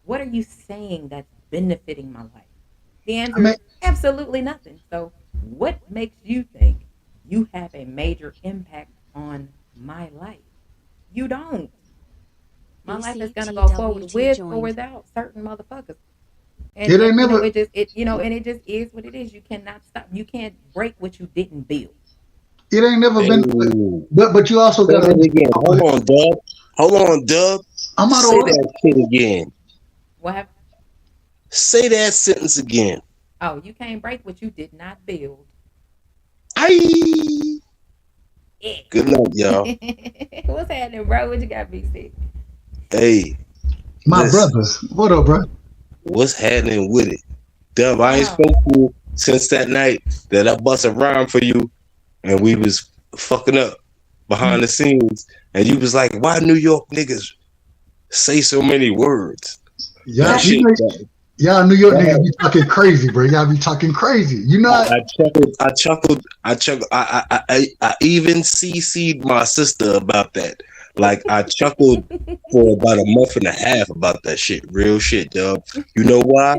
Speaker 1: What are you saying that's benefiting my life? The
Speaker 3: I
Speaker 1: answer
Speaker 3: mean,
Speaker 1: is absolutely nothing. So, what makes you think you have a major impact on my life? You don't. My life is gonna go forward
Speaker 2: BCGWT
Speaker 1: with or
Speaker 2: joined.
Speaker 1: without certain motherfuckers.
Speaker 3: it ain't
Speaker 1: And you know,
Speaker 3: never.
Speaker 1: and it just is what it is. You cannot stop. You can't break what you didn't build.
Speaker 3: It ain't never
Speaker 5: Hey,
Speaker 3: been. But you also
Speaker 5: say
Speaker 3: got to
Speaker 5: that
Speaker 3: understand.
Speaker 5: again. Hold on, Dub. Hold on, Dub.
Speaker 3: I'm out of
Speaker 5: Say
Speaker 3: order.
Speaker 5: that shit again.
Speaker 1: What happened?
Speaker 5: Say that sentence again.
Speaker 1: Oh, you can't break what you did not build.
Speaker 5: Aye.
Speaker 1: Yeah.
Speaker 5: Good night, y'all.
Speaker 1: What's happening, bro? What you got, BC?
Speaker 5: Hey,
Speaker 3: My
Speaker 5: listen.
Speaker 3: brother. What up, bro?
Speaker 5: What's happening with it? Dub, I ain't
Speaker 1: Oh,
Speaker 5: spoke to you since that night that I bust a rhyme for you and we was fucking up behind the scenes. And you was like, why New York niggas say so many words? That
Speaker 3: Y'all,
Speaker 1: I
Speaker 3: you
Speaker 5: shit,
Speaker 3: know, y'all New York niggas
Speaker 5: that,
Speaker 3: be talking crazy, bro. Y'all be talking crazy. You know,
Speaker 5: I chuckled. I even CC'd my sister about that. Like I chuckled for about a month and a half about that shit. Real shit, dog. You know why?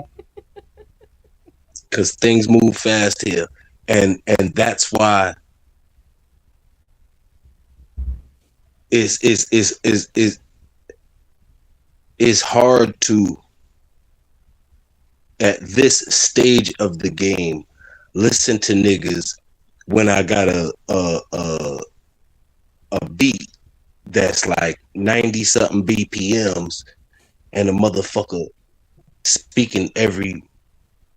Speaker 5: Because things move fast here, and that's why it's it's hard to at this stage of the game listen to niggas when I got a beat that's like 90 something BPMs and a motherfucker speaking every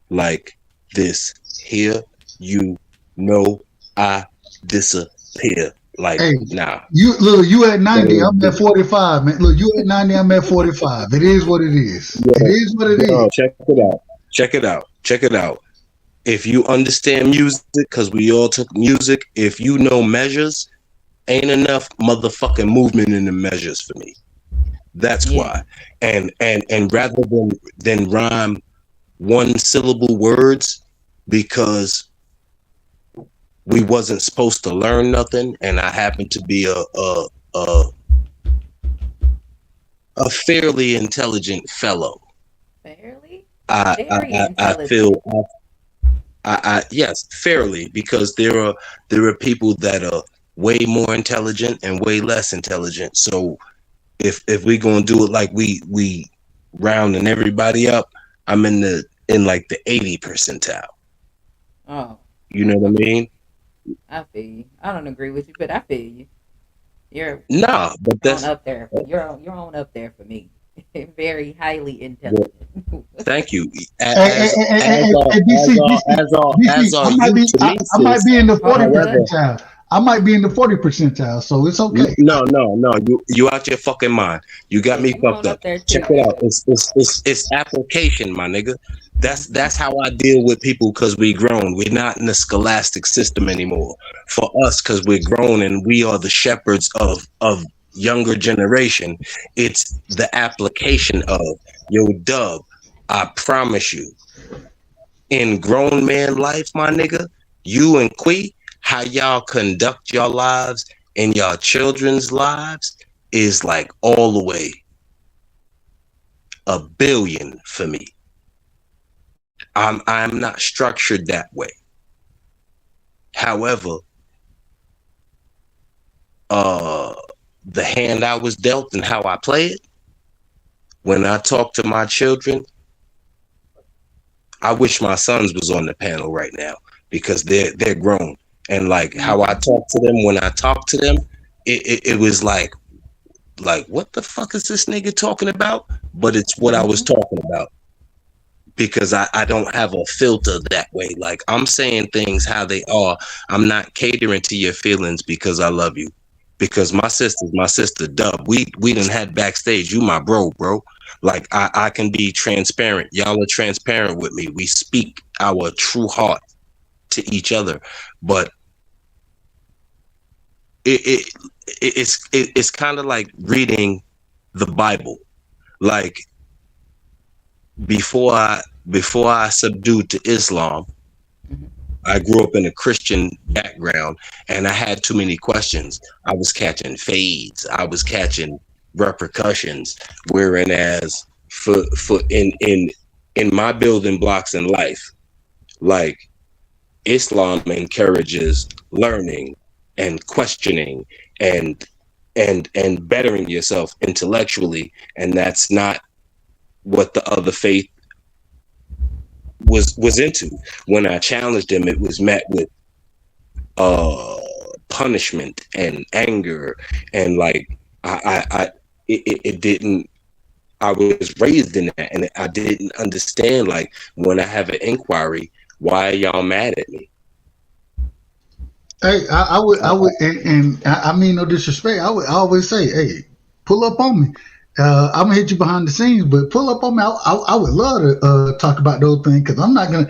Speaker 5: like this here, you know, I disappear. here. Like,
Speaker 3: Hey,
Speaker 5: nah.
Speaker 3: you at 90, I'm at 45, man. Look, you at 90, I'm at 45. It is what it is. It
Speaker 5: Yo,
Speaker 3: is what it is.
Speaker 5: yo, check it out. Check it out. Check it out. If you understand music, because we all took music, if you know measures, ain't enough motherfucking movement in the measures for me. That's
Speaker 1: Yeah.
Speaker 5: why. And rather than rhyme one syllable words because we wasn't supposed to learn nothing, and I happen to be a a fairly intelligent fellow.
Speaker 1: Fairly? Very
Speaker 5: I
Speaker 1: intelligent.
Speaker 5: feel yes, fairly, because there are people that are way more intelligent and way less intelligent. So if we gonna do it like we rounding everybody up, I'm in like the 80 percentile.
Speaker 1: Oh,
Speaker 5: You know what I
Speaker 1: okay.
Speaker 5: mean?
Speaker 1: I feel you. I don't agree with you, but I feel you. You're
Speaker 5: Nah, but
Speaker 1: on
Speaker 5: that's
Speaker 1: up there. You're on up there for me. Very highly
Speaker 5: well,
Speaker 1: intelligent.
Speaker 5: thank you.
Speaker 3: Hey, hey, hey, hey, hey, hey, DC,
Speaker 5: As are you to me,
Speaker 3: I might
Speaker 5: sis.
Speaker 3: be in the 40
Speaker 5: However,
Speaker 3: percentile. I might be in the 40 percentile, so it's okay.
Speaker 5: no. You out your fucking mind. You got
Speaker 1: Yeah,
Speaker 5: me
Speaker 1: you
Speaker 5: fucked
Speaker 1: on
Speaker 5: up.
Speaker 1: up there
Speaker 5: Check
Speaker 1: too.
Speaker 5: it out. It's application, my nigga.
Speaker 1: Hmm.
Speaker 5: That's how I deal with people because we grown. We're not in the scholastic system anymore. For us, because we're grown and we are the shepherds of younger generation. It's the application of yo dub. I promise you, in grown man life, my nigga, you and Quee, how y'all conduct your lives and y'all children's lives is like all the way a billion for me. I'm not structured that way. However, uh the hand I was dealt and how I play it, when I talk to my children, I wish my sons was on the panel right now because they're grown. And like how I
Speaker 1: Hmm.
Speaker 5: talk to them when I talk to them, it was like what the fuck is this nigga talking about? But it's what I was
Speaker 1: Hmm.
Speaker 5: talking about because I don't have a filter that way. Like I'm saying things how they are. I'm not catering to your feelings because I love you. Because my sister's my sister Dub. We done had backstage. You my bro. Like I can be transparent. Y'all are transparent with me. We speak our true heart to each other. But it, it's kind of like reading the Bible. Like before I before I subdued to Islam,
Speaker 1: Hmm.
Speaker 5: I grew up in a Christian background and I had too many questions. I was catching fades, I was catching repercussions. Whereas for in my building blocks in life, like Islam encourages learning and questioning and and bettering yourself intellectually, and that's not what the other faith was into. When I challenged him, it was met with uh punishment and anger and like I it didn't. I was raised in that, and I didn't understand. Like when I have an inquiry, why are y'all mad at me?
Speaker 3: Hey,
Speaker 5: I,
Speaker 3: I would, and I mean no disrespect. I would always say, hey, pull up on me. I'm gonna hit you behind the scenes, but pull up on me. I would love to talk about those things because I'm not gonna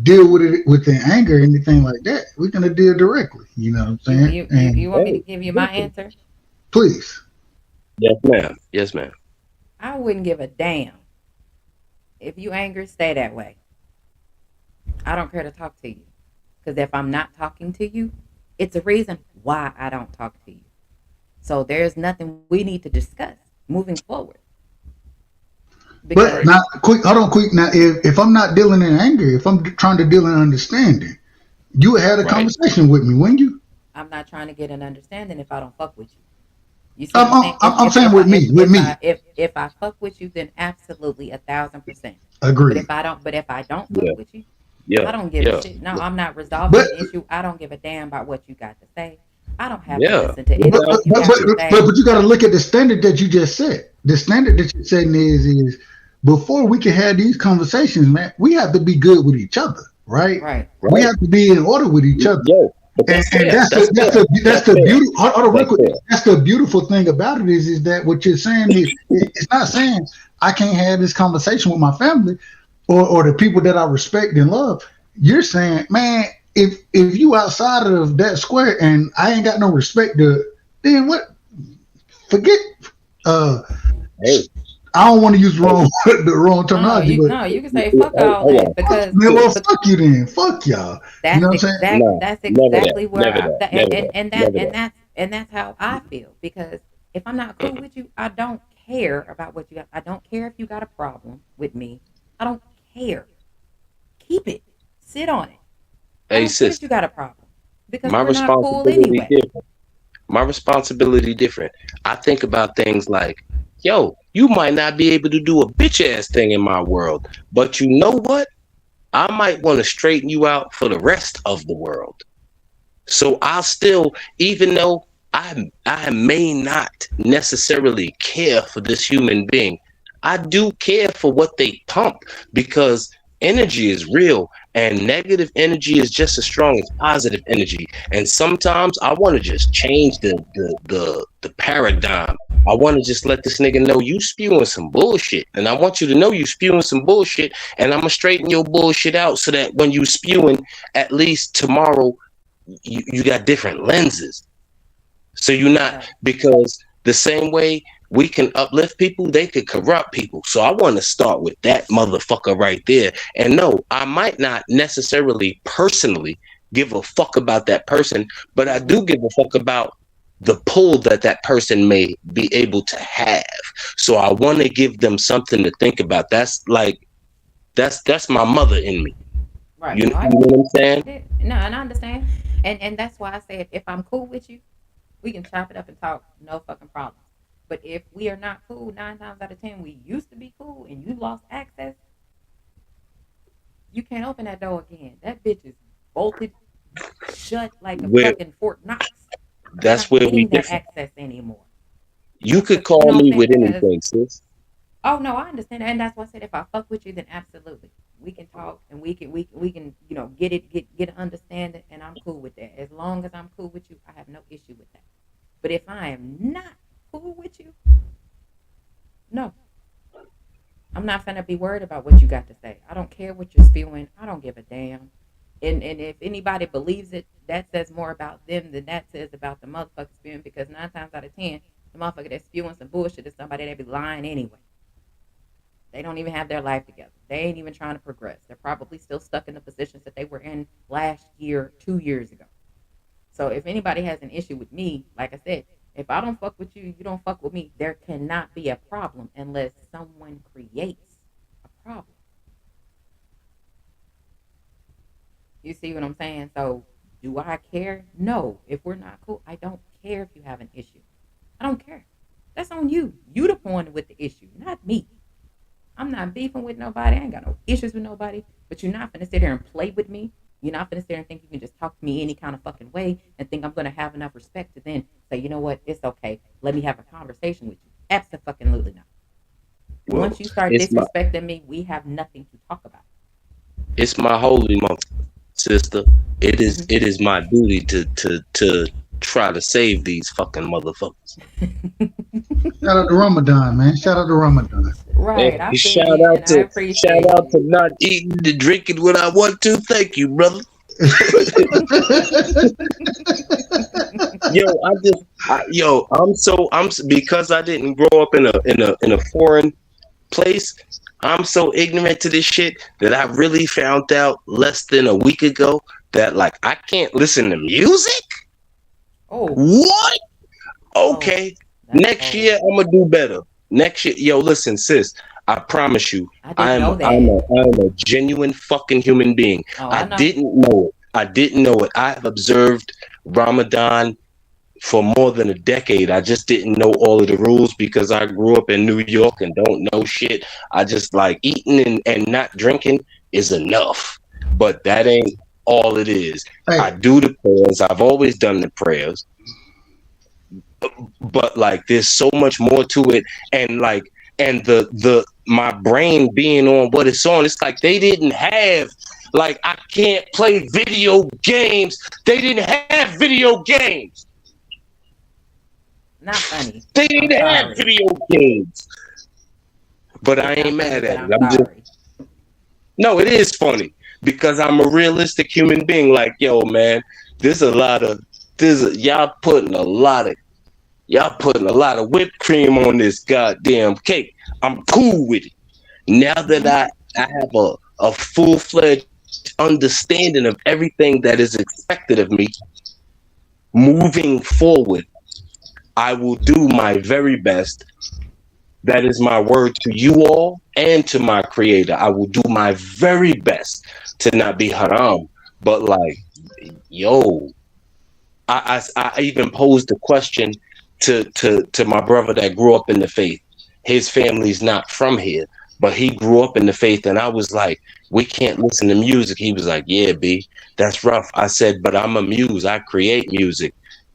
Speaker 3: deal with it with the anger or anything like that. We're gonna deal directly. You know what I'm
Speaker 1: You
Speaker 3: saying?
Speaker 1: you you
Speaker 3: And
Speaker 1: you want me to
Speaker 5: hey,
Speaker 1: give you my answer?
Speaker 3: please,
Speaker 5: yes, ma'am. Yes, ma'am.
Speaker 1: I wouldn't give a damn if you angry. Stay that way. I don't care to talk to you because if I'm not talking to you, it's a reason why I don't talk to you. So there's nothing we need to discuss moving forward
Speaker 3: but
Speaker 1: because
Speaker 3: not quick. Hold on, quick. Now, if I'm not dealing in anger, if I'm trying to deal in understanding, you would have a
Speaker 5: Right.
Speaker 3: conversation with me, wouldn't you?
Speaker 1: I'm not trying to get an understanding if I don't fuck with you. You see what I'm saying?
Speaker 3: I'm saying with me, with me.
Speaker 1: If I fuck with you, then absolutely 1,000%.
Speaker 3: Agreed.
Speaker 1: But if I don't fuck
Speaker 5: Yeah.
Speaker 1: with you,
Speaker 5: Yeah.
Speaker 1: I don't give a
Speaker 5: Yeah.
Speaker 1: shit. No, I'm not resolving
Speaker 3: But
Speaker 1: the issue. I don't give a damn about what you got to say. I don't have to
Speaker 5: Yeah.
Speaker 1: listen to
Speaker 5: What
Speaker 3: but
Speaker 1: anything
Speaker 5: else
Speaker 1: you
Speaker 3: but
Speaker 5: not
Speaker 1: have
Speaker 3: but,
Speaker 1: to
Speaker 5: to?
Speaker 3: but,
Speaker 1: say.
Speaker 3: but you got to look at the standard that you just set. The standard that you're setting is before we can have these conversations, man. We have to be good with each other, right?
Speaker 1: Right.
Speaker 3: We
Speaker 5: Right.
Speaker 3: have to be in order with each other.
Speaker 5: Yo. But that's
Speaker 3: And
Speaker 5: fair. That's fair.
Speaker 3: that's
Speaker 5: That's
Speaker 3: the
Speaker 5: fair.
Speaker 3: beauty. Hold on, real
Speaker 5: That's
Speaker 3: quick.
Speaker 5: fair.
Speaker 3: That's the beautiful thing about it is that what you're saying is it's not saying I can't have this conversation with my family or the people that I respect and love. You're saying, man, if you outside of that square and I ain't got no respect to, then what? Forget. Uh,
Speaker 5: Hey,
Speaker 3: I don't want to use the
Speaker 5: hey,
Speaker 3: wrong the wrong
Speaker 1: No,
Speaker 3: terminology,
Speaker 1: you
Speaker 3: but
Speaker 1: no, you can say fuck
Speaker 5: hey,
Speaker 1: all
Speaker 5: hold
Speaker 1: that
Speaker 5: on.
Speaker 3: fuck,
Speaker 1: because
Speaker 3: man, well,
Speaker 1: but
Speaker 3: fuck you then. Fuck y'all. You know what I'm saying?
Speaker 5: Nah,
Speaker 1: that's
Speaker 5: never that.
Speaker 1: exactly where
Speaker 5: Never
Speaker 1: I
Speaker 5: that.
Speaker 1: that,
Speaker 5: Never that. Never that.
Speaker 1: and that's how I feel because if I'm not cool with you, I don't care about what you got. I don't care if you got a problem with me. I don't care. Keep it. Sit on it. I
Speaker 5: Hey,
Speaker 1: don't care
Speaker 5: sis,
Speaker 1: if you got a problem because
Speaker 5: my
Speaker 1: we're not cool
Speaker 5: responsibility
Speaker 1: anyway.
Speaker 5: different. My responsibility different. I think about things like, yo, you might not be able to do a bitch ass thing in my world, but you know what? I might want to straighten you out for the rest of the world. So I'll still, even though I may not necessarily care for this human being, I do care for what they pump because energy is real and negative energy is just as strong as positive energy. And sometimes I want to just change the paradigm. I want to just let this nigga know you spewing some bullshit. And I want you to know you spewing some bullshit. And I'm gonna straighten your bullshit out so that when you spewing, at least tomorrow you got different lenses. So you're not
Speaker 1: Right.
Speaker 5: because the same way we can uplift people, they could corrupt people. So I want to start with that motherfucker right there. And no, I might not necessarily personally give a fuck about that person, but I
Speaker 1: Mm-hmm.
Speaker 5: do give a fuck about the pull that that person may be able to have. So I want to give them something to think about. That's like that's my mother in me.
Speaker 1: Right.
Speaker 5: You
Speaker 1: No,
Speaker 5: know
Speaker 1: I
Speaker 5: what I'm saying?
Speaker 1: no, and I understand. And that's why I said if I'm cool with you, we can chop it up and talk, no fucking problems. But if we are not cool, 9 times out of 10, we used to be cool, and you lost access, you can't open that door again. That bitch is bolted shut like a
Speaker 5: Where
Speaker 1: fucking Fort Knox. You're
Speaker 5: that's
Speaker 1: not
Speaker 5: where we
Speaker 1: getting that
Speaker 5: differ.
Speaker 1: access anymore.
Speaker 5: You could
Speaker 1: You
Speaker 5: call
Speaker 1: know what I'm
Speaker 5: me
Speaker 1: saying?
Speaker 5: with
Speaker 1: Because
Speaker 5: anything, sis.
Speaker 1: oh no, I understand, and that's why I said if I fuck with you, then absolutely we can talk and we can get an understanding, and I'm cool with that. As long as I'm cool with you, I have no issue with that. But if I am not cool with you, no, I'm not gonna be worried about what you got to say. I don't care what you're spewing. I don't give a damn. And if anybody believes it, that says more about them than that says about the motherfucker spewing. Because 9 times out of 10, the motherfucker that's spewing some bullshit is somebody that be lying anyway. They don't even have their life together. They ain't even trying to progress. They're probably still stuck in the positions that they were in last year, 2 years ago. So if anybody has an issue with me, like I said, if I don't fuck with you, you don't fuck with me. There cannot be a problem unless someone creates a problem. You see what I'm saying? So do I care? No. If we're not cool, I don't care if you have an issue. I don't care. That's on you. You the one with the issue, not me. I'm not beefing with nobody. I ain't got no issues with nobody. But you're not gonna sit here and play with me. You're not gonna sit here and think you can just talk to me any kind of fucking way and think I'm gonna have enough respect to then say, you know what, it's okay. Let me have a conversation with you. Absolutely not.
Speaker 5: Well,
Speaker 1: Once you start
Speaker 5: it's my
Speaker 1: disrespecting me, we have nothing to talk about.
Speaker 5: it's my holy month, sister.
Speaker 1: Mm-hmm.
Speaker 5: It is my duty to try to save these fucking motherfuckers.
Speaker 3: Shout out to Ramadan, man. Shout out to Ramadan.
Speaker 5: Hey,
Speaker 1: Right. I feel you and I
Speaker 5: shout
Speaker 1: appreciate
Speaker 5: out to
Speaker 1: you.
Speaker 5: not eating and drinking when I want to. Thank you, brother. Yo, because I didn't grow up in a foreign place. I'm so ignorant to this shit that I really found out less than a week ago that like I can't listen to music.
Speaker 1: Oh,
Speaker 5: What?
Speaker 1: oh,
Speaker 5: Okay.
Speaker 1: that's
Speaker 5: Next
Speaker 1: cold.
Speaker 5: year I'm gonna do better. Next year, yo, listen, sis. I promise you,
Speaker 1: I didn't know
Speaker 5: I'm
Speaker 1: that.
Speaker 5: a genuine fucking human being.
Speaker 1: Oh,
Speaker 5: I
Speaker 1: I know.
Speaker 5: didn't know it. I didn't know it. I've observed Ramadan for more than a decade. I just didn't know all of the rules because I grew up in New York and don't know shit. I just like eating and not drinking is enough. But that ain't all it is. I
Speaker 3: Hey,
Speaker 5: do the prayers. I've always done the prayers, but like there's so much more to it. And like and the my brain being on what it's on, it's like they didn't have Like, I can't play video games. They didn't have video games.
Speaker 1: Not funny.
Speaker 5: They
Speaker 1: I'm
Speaker 5: didn't have
Speaker 1: sorry.
Speaker 5: video games. But I
Speaker 1: It's
Speaker 5: ain't
Speaker 1: not funny,
Speaker 5: mad
Speaker 1: but
Speaker 5: at it.
Speaker 1: I'm sorry.
Speaker 5: No, it is funny because I'm a realistic human being. Like, yo, man, there's a lot of y'all putting a lot of whipped cream on this goddamn cake. I'm cool with it. Now that I have a full-fledged understanding of everything that is expected of me moving forward, I will do my very best. That is my word to you all and to my creator. I will do my very best to not be haram. But like, yo, I even posed a question to my brother that grew up in the faith. His family's not from here, but he grew up in the faith, and I was like, we can't listen to music. He was like, yeah, B, that's rough. I said, but I'm a muse. I create music.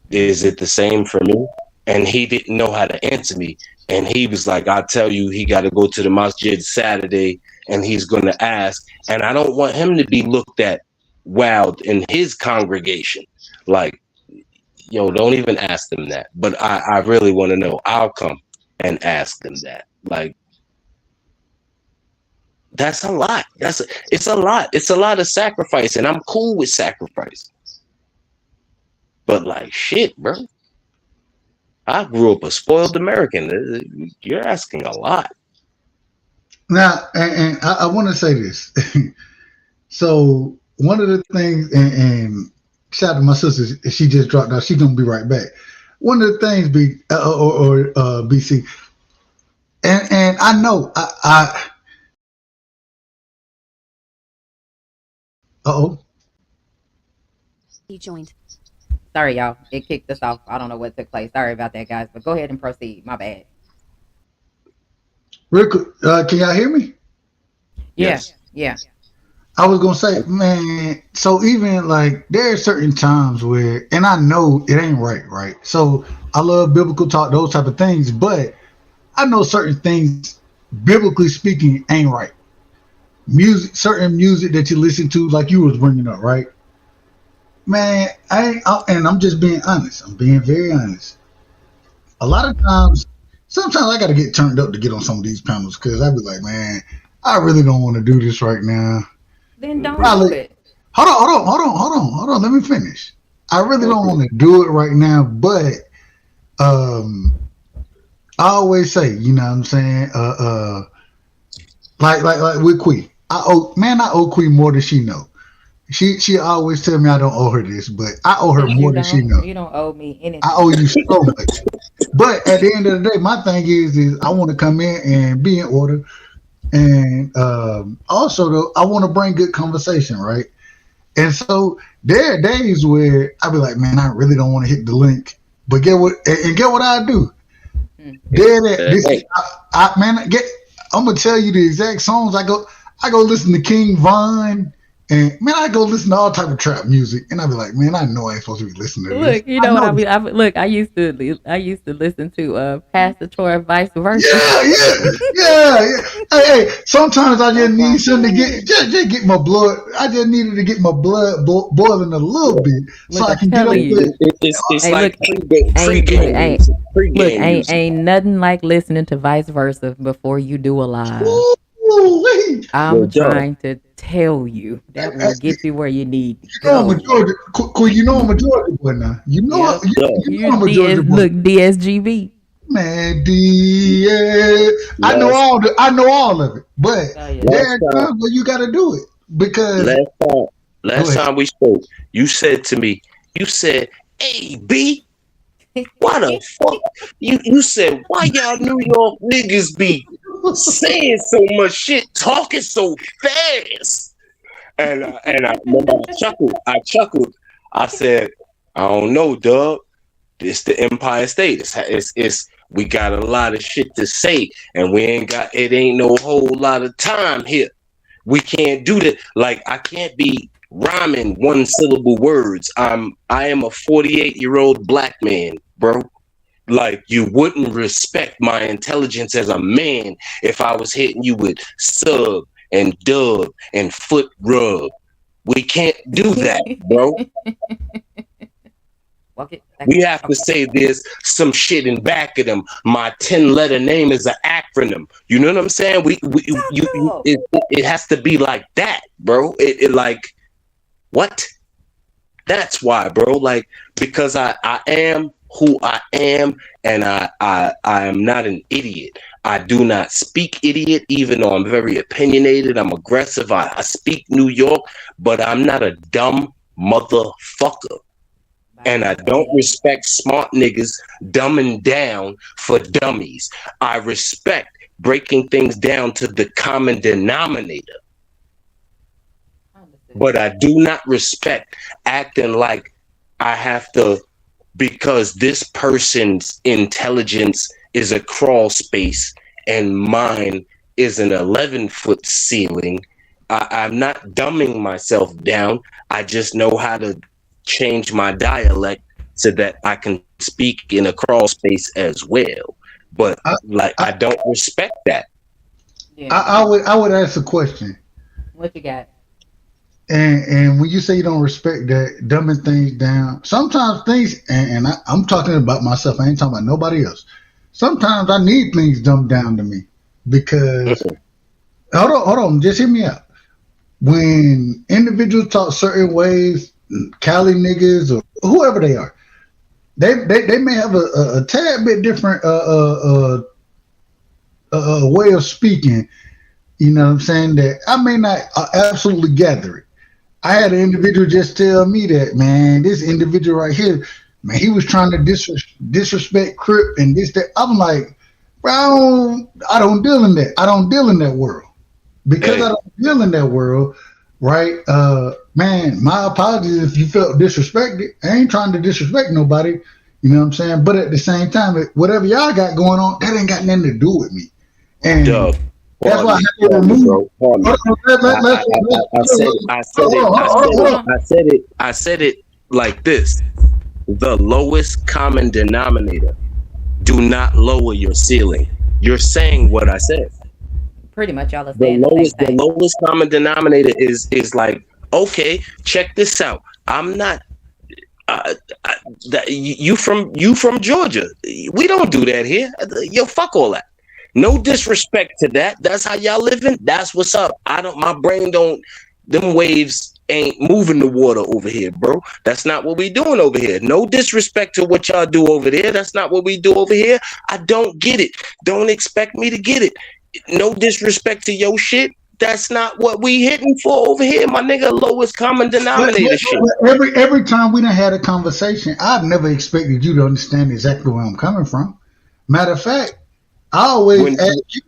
Speaker 5: Is
Speaker 1: Mm-hmm.
Speaker 5: it the same for me? And he didn't know how to answer me. And he was like, I tell you, he got to go to the masjid Saturday and he's going to ask. And I don't want him to be looked at wild in his congregation. Like, yo, don't even ask them that. But I really want to know. I'll come and ask them that. Like, that's a lot. It's a lot. It's a lot of sacrifice. And I'm cool with sacrifice. But like, shit, bro. I grew up a spoiled American. You're asking a lot.
Speaker 3: Now, and I want to say this. So one of the things, and shout out to my sister, she just dropped out. She's gonna be right back. One of the things, BC, and I know oh,
Speaker 1: He joined. Sorry, y'all. It kicked us off. I don't know what took place. Sorry about that, guys. But go ahead and proceed. My bad.
Speaker 3: real quick, can y'all hear me?
Speaker 1: Yeah.
Speaker 5: Yes.
Speaker 1: Yeah.
Speaker 3: I was gonna say, man. So even like there are certain times where, and I know it ain't right, right? So I love biblical talk, those type of things, but I know certain things, biblically speaking, ain't right. Music, certain music that you listen to, like you was bringing up, right? Man, and I'm just being honest. I'm being very honest. A lot of times, sometimes I got to get turned up to get on some of these panels because I be like, man, I really don't want to do this right now.
Speaker 1: Then don't do
Speaker 3: Probably,
Speaker 1: it.
Speaker 3: hold on. Let me finish. I really don't want to do it right now, but um, I always say, you know what I'm saying? Like with Quee. I owe Quee more than she know. She always tell me I don't owe her this, but I owe her
Speaker 1: Cause you
Speaker 3: more than she
Speaker 1: don't.
Speaker 3: know.
Speaker 1: You don't owe me
Speaker 3: I owe
Speaker 1: anything.
Speaker 3: you so much. But at the end of the day, my thing is I want to come in and be in order, and also though I want to bring good conversation, right? And so there are days where I be like, man, I really don't want to hit the link, but get what and get what I do.
Speaker 1: Hmm.
Speaker 3: There, that this
Speaker 5: Hey,
Speaker 3: man, get. I'm gonna tell you the exact songs I go listen to King Von, and man, I go listen to all type of trap music, and I be like, man, I know I ain't supposed to be listening to this.
Speaker 1: Look, you
Speaker 3: I
Speaker 1: know what
Speaker 3: know.
Speaker 1: I mean. Look. I used to listen to Pastor Troy, vice versa.
Speaker 3: Yeah. Hey, sometimes I just
Speaker 1: That's my
Speaker 3: need something to
Speaker 1: shit.
Speaker 3: just get my blood. I just needed to get my blood boiling a little bit so
Speaker 1: Look,
Speaker 3: I
Speaker 1: I'm
Speaker 3: can get up
Speaker 1: telling you.
Speaker 3: with.
Speaker 5: it's
Speaker 1: Hey,
Speaker 5: like
Speaker 1: look, ain't look,
Speaker 5: pre-game
Speaker 1: ain't
Speaker 5: music. Pre-game music.
Speaker 1: ain't nothing like listening to vice versa before you do a live.
Speaker 3: Ooh, wait.
Speaker 5: Yo,
Speaker 1: I'm
Speaker 5: John,
Speaker 1: trying to tell you that will get you where you need to
Speaker 3: You know I'm a
Speaker 1: go.
Speaker 3: Georgia. You know I'm a Georgia boy now.
Speaker 1: Yep.
Speaker 5: yo,
Speaker 3: You know
Speaker 1: You
Speaker 3: I'm a Georgia
Speaker 1: DS
Speaker 3: boy.
Speaker 1: look DSGB.
Speaker 3: Man, yeah,
Speaker 5: last
Speaker 3: I know all of it, but
Speaker 1: Oh yeah.
Speaker 3: there
Speaker 5: last
Speaker 3: are
Speaker 5: time
Speaker 3: times where you got to do it because
Speaker 5: last time
Speaker 3: go
Speaker 5: last
Speaker 3: ahead.
Speaker 5: time we spoke, you said to me, you said, "Hey B, why the fuck?" You said, "Why y'all New York niggas be saying so much shit, talking so fast?" And I remember I chuckled. I said, "I don't know, Dub. It's the Empire State. It's we got a lot of shit to say, and we ain't got it. Ain't no whole lot of time here. We can't do that. Like I can't be rhyming one syllable words. I am a 48-year-old black man, bro. Like you wouldn't respect my intelligence as a man if I was hitting you with sub and dub and foot rub. We can't do that, bro.
Speaker 1: Walk it back.
Speaker 5: We have to say there's some shit in back of them. My 10-letter name is an acronym. You know what I'm saying?
Speaker 1: So cool.
Speaker 5: It has to be like that, bro. It like what? That's why, bro. Like because I am who I am, and I am not an idiot. I do not speak idiot, even though I'm very opinionated. I'm aggressive. I speak New York, but I'm not a dumb motherfucker.
Speaker 1: By
Speaker 5: And I
Speaker 1: no
Speaker 5: don't
Speaker 1: means.
Speaker 5: respect smart niggas dumbing down for dummies. I respect breaking things down to the common denominator,
Speaker 1: Understood.
Speaker 5: but I do not respect acting like I have to, because this person's intelligence is a crawl space and mine is an 11-foot ceiling. I'm not dumbing myself down. I just know how to change my dialect so that I can speak in a crawl space as well. But
Speaker 3: I,
Speaker 5: like,
Speaker 3: I,
Speaker 5: I don't respect that.
Speaker 1: Yeah.
Speaker 3: I would ask a question.
Speaker 1: What you got?
Speaker 3: And when you say you don't respect that, dumbing things down, sometimes things, I'm talking about myself, I ain't talking about nobody else. Sometimes I need things dumbed down to me because,
Speaker 5: Mm-mm.
Speaker 3: hold on, just hear me out. When individuals talk certain ways, Cali niggas or whoever they are, they may have a tad bit different way of speaking. You know what I'm saying? That I may not absolutely gather it. I had an individual just tell me that, man, this individual right here, man, he was trying to disrespect Crip and this, that. I'm like, bro, I don't deal in that. I don't deal in that world. Because I
Speaker 5: Hey,
Speaker 3: don't deal in that world, right? Man, my apologies if you felt disrespected. I ain't trying to disrespect nobody. You know what I'm saying? But at the same time, whatever y'all got going on, that ain't got nothing to do with me.
Speaker 1: Right.
Speaker 3: And
Speaker 5: Doug,
Speaker 3: that's why I had to
Speaker 5: pardon me,
Speaker 3: remove.
Speaker 5: bro. Pardon me.
Speaker 3: Hold on,
Speaker 5: I said it. I said
Speaker 3: hold
Speaker 5: it.
Speaker 3: on,
Speaker 5: I
Speaker 3: hold
Speaker 5: said
Speaker 3: on,
Speaker 1: Hold
Speaker 3: hold
Speaker 5: it.
Speaker 3: on.
Speaker 1: on.
Speaker 5: I said it. I said it like this: the lowest common denominator. Do not lower your ceiling. You're saying what I said.
Speaker 1: Pretty much y'all are saying the same
Speaker 5: The
Speaker 1: thing.
Speaker 5: lowest common denominator is like, okay, check this out. I'm not. Uh, uh, you from Georgia. We don't do that here. Yo, fuck all that. No disrespect to that. That's how y'all living. That's what's up. I don't. My brain don't. Them waves ain't moving the water over here, bro. That's not what we doing over here. No disrespect to what y'all do over there. That's not what we do over here. I don't get it. Don't expect me to get it. No disrespect to your shit. That's not what we hitting for over here, my nigga. Lowest common denominator shit.
Speaker 3: Every time we done had a conversation, I've never expected you to understand exactly where I'm coming from. Matter of fact, I always
Speaker 5: When
Speaker 3: ask you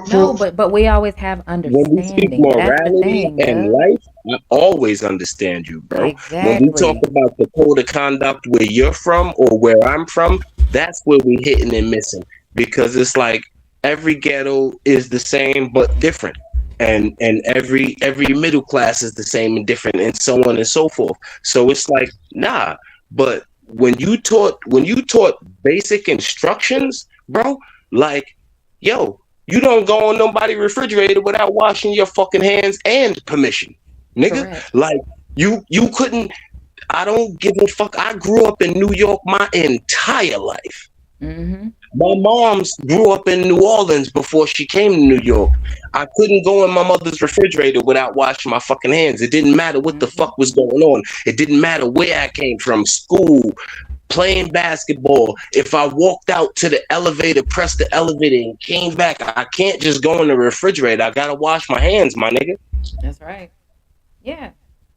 Speaker 1: No,
Speaker 3: for
Speaker 1: but we always have
Speaker 5: when we speak
Speaker 1: understanding. That's the
Speaker 5: morality
Speaker 1: thing,
Speaker 5: and
Speaker 1: Doug.
Speaker 5: life, I always understand you, bro. When we talk
Speaker 1: Exactly.
Speaker 5: about the code of conduct where you're from or where I'm from, that's where we hitting and missing, because it's like every ghetto is the same but different, and every middle class is the same and different, and so on and so forth. So it's like nah, but when you taught basic instructions, bro, like yo, you don't go on nobody's refrigerator without washing your fucking hands and permission, nigga.
Speaker 1: Correct.
Speaker 5: Like you couldn't. I don't give a fuck. I grew up in New York my entire life.
Speaker 1: Mm-hmm.
Speaker 5: My mom's grew up in New Orleans before she came to New York. I couldn't go in my mother's refrigerator without washing my fucking hands. It didn't matter what the
Speaker 1: Mm-hmm.
Speaker 5: fuck was going on. It didn't matter where I came from, school, playing basketball. If I walked out to the elevator, pressed the elevator, and came back, I can't just go in the refrigerator. I gotta wash my hands, my nigga.
Speaker 1: That's right. Yeah.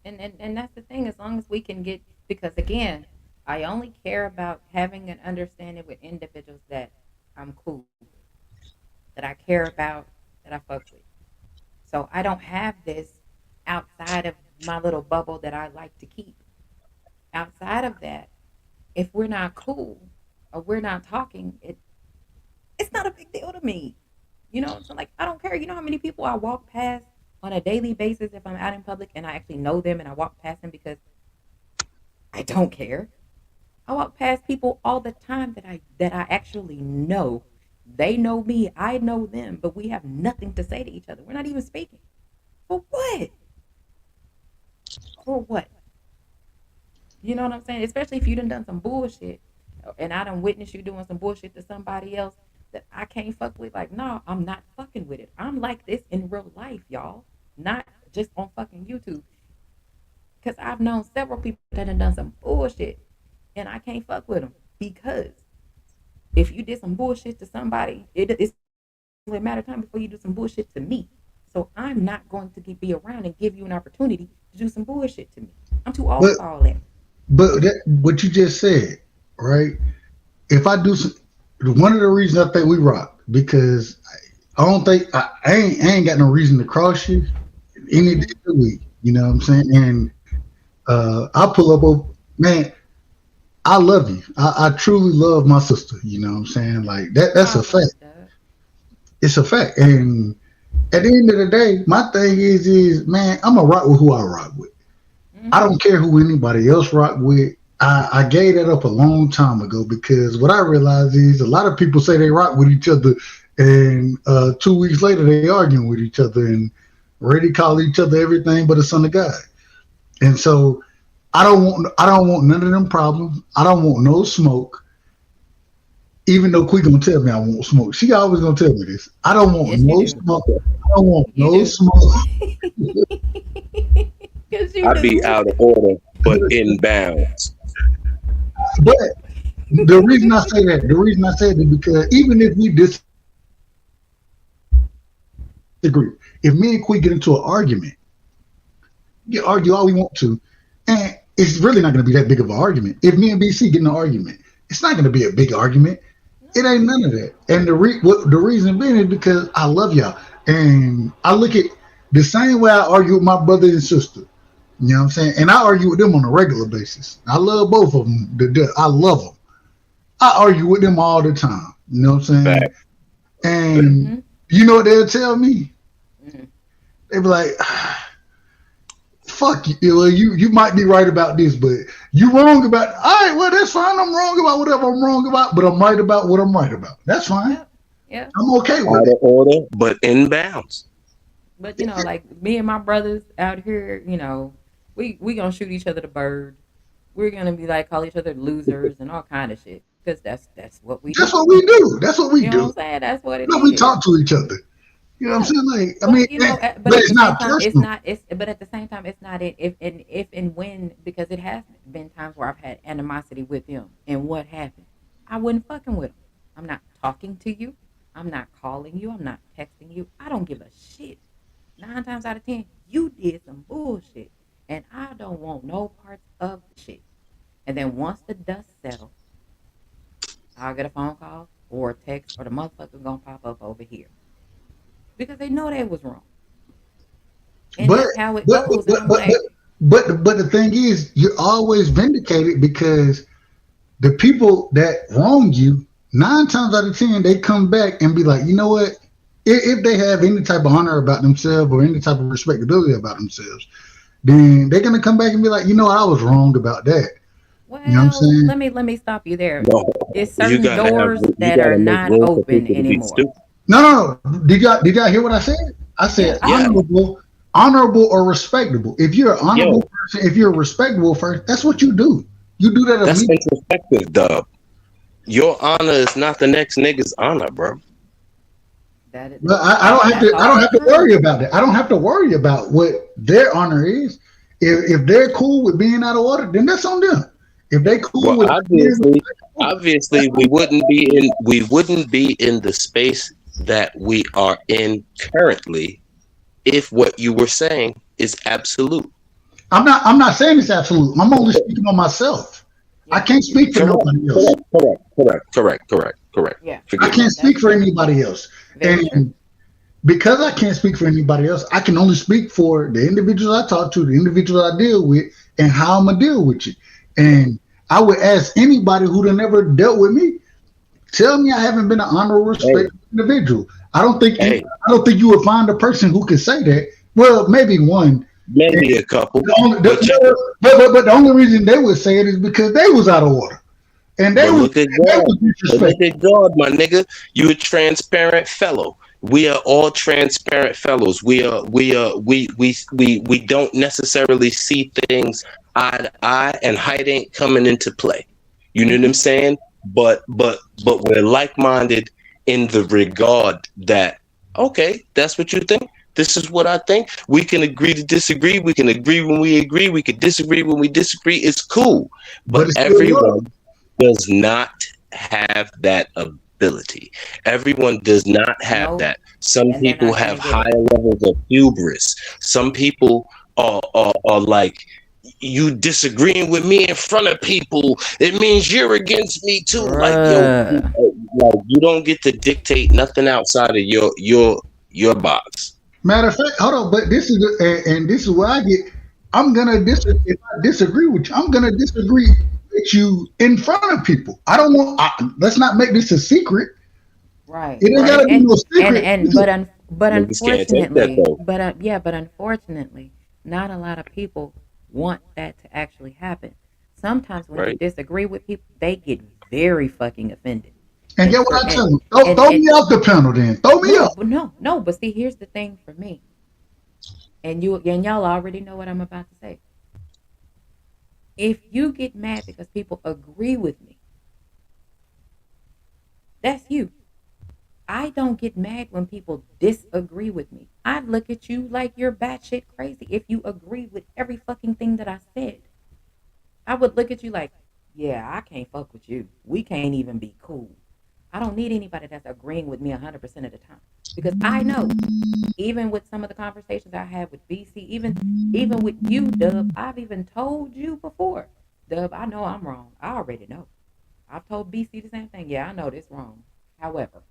Speaker 1: And that's the thing, as long as we can get, because again, I only care about having an understanding with individuals that I'm cool with, that I care about, that I fuck with. So I don't have this outside of my little bubble that I like to keep. Outside of that, if we're not cool or we're not talking, it's not a big deal to me. You know, so like I don't care. You know how many people I walk past on a daily basis if I'm out in public and I actually know them and I walk past them because I don't care. I walk past people all the time that I actually know. They know me, I know them, but we have nothing to say to each other. We're not even speaking. For what? For what? You know what I'm saying? Especially if you done some bullshit, and I done witnessed you doing some bullshit to somebody else that I can't fuck with. Like, no, I'm not fucking with it. I'm like this in real life, y'all, not just on fucking YouTube. Because I've known several people that done some bullshit, and I can't fuck with them because if you did some bullshit to somebody, it's only a matter of time before you do some bullshit to me. So I'm not going to be around and give you an opportunity to do some bullshit to me. I'm too old
Speaker 3: But
Speaker 1: for all that.
Speaker 3: what you just said, right? If I do some, one of the reasons I think we rock because I don't think I ain't got no reason to cross you any day
Speaker 1: Mm-hmm.
Speaker 3: of the week. You know what I'm saying? And I pull up over, man. I love you. I truly love my sister. You know what I'm saying? Like that. That's a
Speaker 1: Oh,
Speaker 3: fact.
Speaker 1: thanks, Doug.
Speaker 3: It's a fact. And at the end of the day, my thing is, man, I'm a rock with who I rock with. I
Speaker 1: Mm-hmm.
Speaker 3: don't care who anybody else rock with. I gave that up a long time ago because what I realized is a lot of people say they rock with each other, and 2 weeks later they arguing with each other and ready to call each other everything but a son of God. And so I don't want none of them problems. I don't want no smoke. Even though Queen gonna tell me I won't smoke, she always gonna tell me this. I don't want
Speaker 1: Yes, you
Speaker 3: no
Speaker 1: do.
Speaker 3: smoke. I don't want
Speaker 1: You
Speaker 3: no
Speaker 1: do.
Speaker 3: smoke.
Speaker 1: Yes, you
Speaker 5: I'd be
Speaker 1: do.
Speaker 5: out of order, but in bounds.
Speaker 3: But the reason I say that is because even if we disagree, if me and Queen get into an argument, we can argue all we want to, and it's really not going to be that big of an argument. If me and BC get in an argument, it's not going to be a big argument. It
Speaker 1: No.
Speaker 3: ain't none of that. And the reason being is because I love y'all, and I look at the same way I argue with my brother and sister. You know what I'm saying? And I argue with them on a regular basis. I love both of them. I love them. I argue with them all the time. You know what I'm saying?
Speaker 5: Fact.
Speaker 3: And
Speaker 1: Mm-hmm.
Speaker 3: you know what they'll tell me?
Speaker 1: Mm-hmm.
Speaker 3: They be like, "Fuck you. Well, you might be right about this, but you wrong about. All right, well that's fine. I'm wrong about whatever I'm wrong about, but I'm right about what I'm right about. That's fine.
Speaker 1: Yep. Yeah.
Speaker 3: I'm okay with
Speaker 5: Out
Speaker 3: it.
Speaker 5: of order, but in bounds.
Speaker 1: But like me and my brothers out here, we gonna shoot each other the bird. We're gonna be like call each other losers and all kind of shit because that's what we
Speaker 3: That's
Speaker 1: do.
Speaker 3: what we do. That's what we
Speaker 1: You know what
Speaker 3: do.
Speaker 1: I'm saying? That's what it
Speaker 3: You know, we
Speaker 1: is.
Speaker 3: talk to each other. You know what I'm
Speaker 1: Yeah.
Speaker 3: saying? Like, I mean,
Speaker 1: But but
Speaker 3: but
Speaker 1: at
Speaker 3: it's
Speaker 1: the same
Speaker 3: not
Speaker 1: time, it's
Speaker 3: personal.
Speaker 1: not. It's but at the same time, it's not. If and when because it has been times where I've had animosity with him, and what happened? I wasn't fucking with him. I'm not talking to you. I'm not calling you. I'm not texting you. I don't give a shit. 9 times out of 10, you did some bullshit, and I don't want no parts of the shit. And then once the dust settles, I'll get a phone call or a text, or the motherfucker gonna pop up over here because they know they was wrong, and
Speaker 3: But
Speaker 1: that's how it
Speaker 3: but
Speaker 1: goes. And
Speaker 3: but
Speaker 1: I'm
Speaker 3: but
Speaker 1: like,
Speaker 3: but the thing is, you're always vindicated because the people that wronged you, 9 times out of 10, they come back and be like, you know what? If they have any type of honor about themselves or any type of respectability about themselves, then they're gonna come back and be like, you know what? I was wrong about that. You know what I'm
Speaker 1: well,
Speaker 3: saying?
Speaker 1: let me stop you there.
Speaker 5: No,
Speaker 1: It's
Speaker 5: you
Speaker 1: certain
Speaker 5: gotta have
Speaker 1: doors
Speaker 5: you
Speaker 1: that are
Speaker 5: gotta make
Speaker 1: not
Speaker 5: room for
Speaker 1: open
Speaker 5: people to be
Speaker 1: anymore.
Speaker 5: stupid.
Speaker 3: No. Did y'all hear what I said? I
Speaker 1: Yeah,
Speaker 3: said
Speaker 1: I
Speaker 5: Yeah,
Speaker 1: did.
Speaker 3: honorable or respectable. If you're an honorable
Speaker 5: yo,
Speaker 3: person, if you're a respectable person, that's what you do. You do that
Speaker 5: that's
Speaker 3: immediately.
Speaker 5: introspective, dub. Your honor is not the next nigga's honor, bro.
Speaker 1: That is
Speaker 3: But I
Speaker 1: that
Speaker 3: don't have
Speaker 1: that's
Speaker 3: to. I don't
Speaker 1: also
Speaker 3: have to
Speaker 1: true.
Speaker 3: worry about it. I don't have to worry about what their honor is. If they're cool with being out of order, then that's on them. If they
Speaker 1: Yeah.
Speaker 3: cool
Speaker 5: Well,
Speaker 3: with being
Speaker 5: obviously, we wouldn't be in the space that we are in currently if what you were saying is absolute.
Speaker 3: I'm not saying it's absolute. I'm only speaking on myself. I
Speaker 1: Yeah.
Speaker 3: can't speak for
Speaker 5: Correct,
Speaker 3: nobody else.
Speaker 5: correct.
Speaker 1: Yeah.
Speaker 3: I
Speaker 5: Forgive me.
Speaker 3: can't speak
Speaker 1: That's
Speaker 3: for
Speaker 1: true.
Speaker 3: anybody else.
Speaker 1: Very true.
Speaker 3: And because I can't speak for anybody else, I can only speak for the individuals I talk to, the individuals I deal with, and how I'm gonna deal with you.
Speaker 1: Yeah.
Speaker 3: And I would ask anybody who done never dealt with me, tell me I haven't been an honorable,
Speaker 5: Hey,
Speaker 3: respectfable individual. I don't think
Speaker 5: hey,
Speaker 3: I don't think you would find a person who could say that. Well, maybe one. And
Speaker 5: maybe a couple,
Speaker 3: the only,
Speaker 5: but check it.
Speaker 3: but the only reason they would say it is because they was out of order and
Speaker 5: But look at
Speaker 3: they
Speaker 5: God.
Speaker 3: was
Speaker 5: But look
Speaker 3: disrespectful.
Speaker 5: at God, my nigga. You a transparent fellow. We are all transparent fellows. We don't necessarily see things eye to eye, and height ain't coming into play. You know what I'm
Speaker 1: Mm-hmm.
Speaker 5: saying? But we're like minded in the regard that, okay, that's what you think. This is what I think. We can agree to disagree. We can agree when we agree. We can disagree when we disagree. It's cool.
Speaker 3: But
Speaker 5: But
Speaker 3: it's still love.
Speaker 5: everyone does not have that ability. Everyone does not have
Speaker 1: No,
Speaker 5: that. Some
Speaker 1: and they're
Speaker 5: people
Speaker 1: not
Speaker 5: have
Speaker 1: gonna get it.
Speaker 5: higher levels of hubris. Some people are like, you disagreeing with me in front of people, it means you're against me too. Like, yo,
Speaker 1: Bruh.
Speaker 5: like you don't get to dictate nothing outside of your box.
Speaker 3: Matter of fact, hold on. But this is and this is where I get. If I disagree with you, I'm gonna disagree with you in front of people. I don't want. Let's not make this a secret.
Speaker 1: Right.
Speaker 3: It ain't
Speaker 1: And
Speaker 3: gotta be
Speaker 1: and
Speaker 3: no
Speaker 1: and
Speaker 3: secret.
Speaker 1: and but but
Speaker 5: Niggas can't take that
Speaker 1: unfortunately,
Speaker 5: though,
Speaker 1: but unfortunately, not a lot of people want that to actually happen. Sometimes when you
Speaker 5: right?
Speaker 1: disagree with people, they get very fucking offended.
Speaker 3: And
Speaker 1: And
Speaker 3: get
Speaker 1: for
Speaker 3: what I tell them? Throw
Speaker 1: and
Speaker 3: me off the panel, then. Throw me
Speaker 1: no,
Speaker 3: off.
Speaker 1: but no, no, but see, here's the thing for me. And y'all already know what I'm about to say. If you get mad because people agree with me, that's you. I don't get mad when people disagree with me. I look at you like you're batshit crazy if you agree with every fucking thing that I said. I would look at you like, yeah, I can't fuck with you. We can't even be cool. I don't need anybody that's agreeing with me 100% of the time. Because I know, even with some of the conversations I had with BC, even with you, Dub, I've even told you before. Dub, I know I'm wrong. I already know. I've told BC the same thing. Yeah, I know this wrong. However,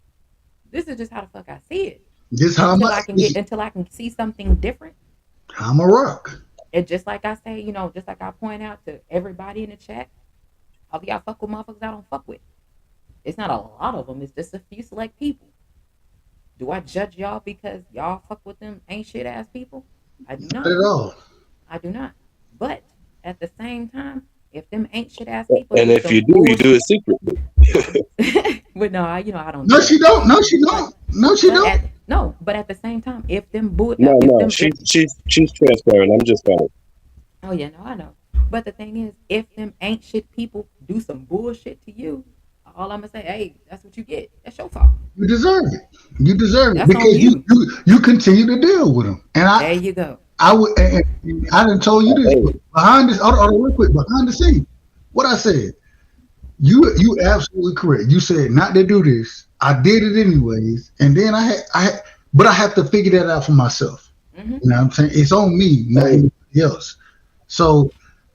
Speaker 1: this is just how the fuck I see it.
Speaker 3: This how much.
Speaker 1: Until I can see something different.
Speaker 3: I'm a rock.
Speaker 1: And just like I say, just like I point out to everybody in the chat, all y'all fuck with motherfuckers I don't fuck with. It's not a lot of them. It's just a few select people. Do I judge y'all because y'all fuck with them ain't shit ass people? I do
Speaker 3: Not
Speaker 1: not.
Speaker 3: at all.
Speaker 1: I do not. But at the same time, if them ain't shit ass people
Speaker 5: And
Speaker 1: do
Speaker 5: if
Speaker 1: some
Speaker 5: you do, you do it
Speaker 1: bullshit,
Speaker 5: secretly.
Speaker 1: but no, I don't
Speaker 3: No,
Speaker 1: do
Speaker 3: she
Speaker 1: that.
Speaker 3: don't. No, she
Speaker 1: But
Speaker 3: don't. No, she don't.
Speaker 1: but at the same time,
Speaker 5: No,
Speaker 1: if
Speaker 5: no,
Speaker 1: them if
Speaker 5: she's transparent. I'm just saying.
Speaker 1: oh yeah, no, I know. But the thing is, if them ain't shit people do some bullshit to you, all I'm gonna say, hey, that's what you get. That's your fault.
Speaker 3: You deserve it. You deserve it
Speaker 1: That's on
Speaker 3: because
Speaker 1: you.
Speaker 3: you continue to deal with them. And
Speaker 1: There you go.
Speaker 3: I would. And I didn't told you this, but
Speaker 5: Hey,
Speaker 3: behind this, real quick, behind the scene, what I said. You absolutely correct. You said not to do this. I did it anyways, and then but I have to figure that out for myself.
Speaker 1: Hmm.
Speaker 3: You know what I'm saying? It's on me, not
Speaker 5: hey,
Speaker 3: anybody else. So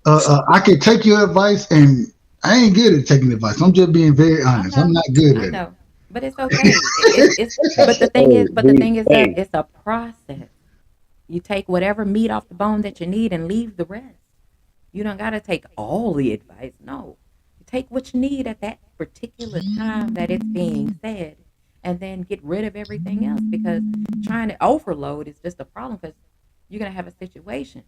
Speaker 3: I can take your advice, and I ain't good at taking advice. I'm just being very
Speaker 1: I
Speaker 3: honest. I'm
Speaker 1: know,
Speaker 3: not good
Speaker 1: I
Speaker 3: at it.
Speaker 1: know, but it's okay. It's but the
Speaker 5: hey,
Speaker 1: thing is that
Speaker 5: hey,
Speaker 1: it's a process. You take whatever meat off the bone that you need and leave the rest. You don't gotta take all the advice. No, you take what you need at that particular time that it's being said, and then get rid of everything else because trying to overload is just a problem because you're gonna have a situation.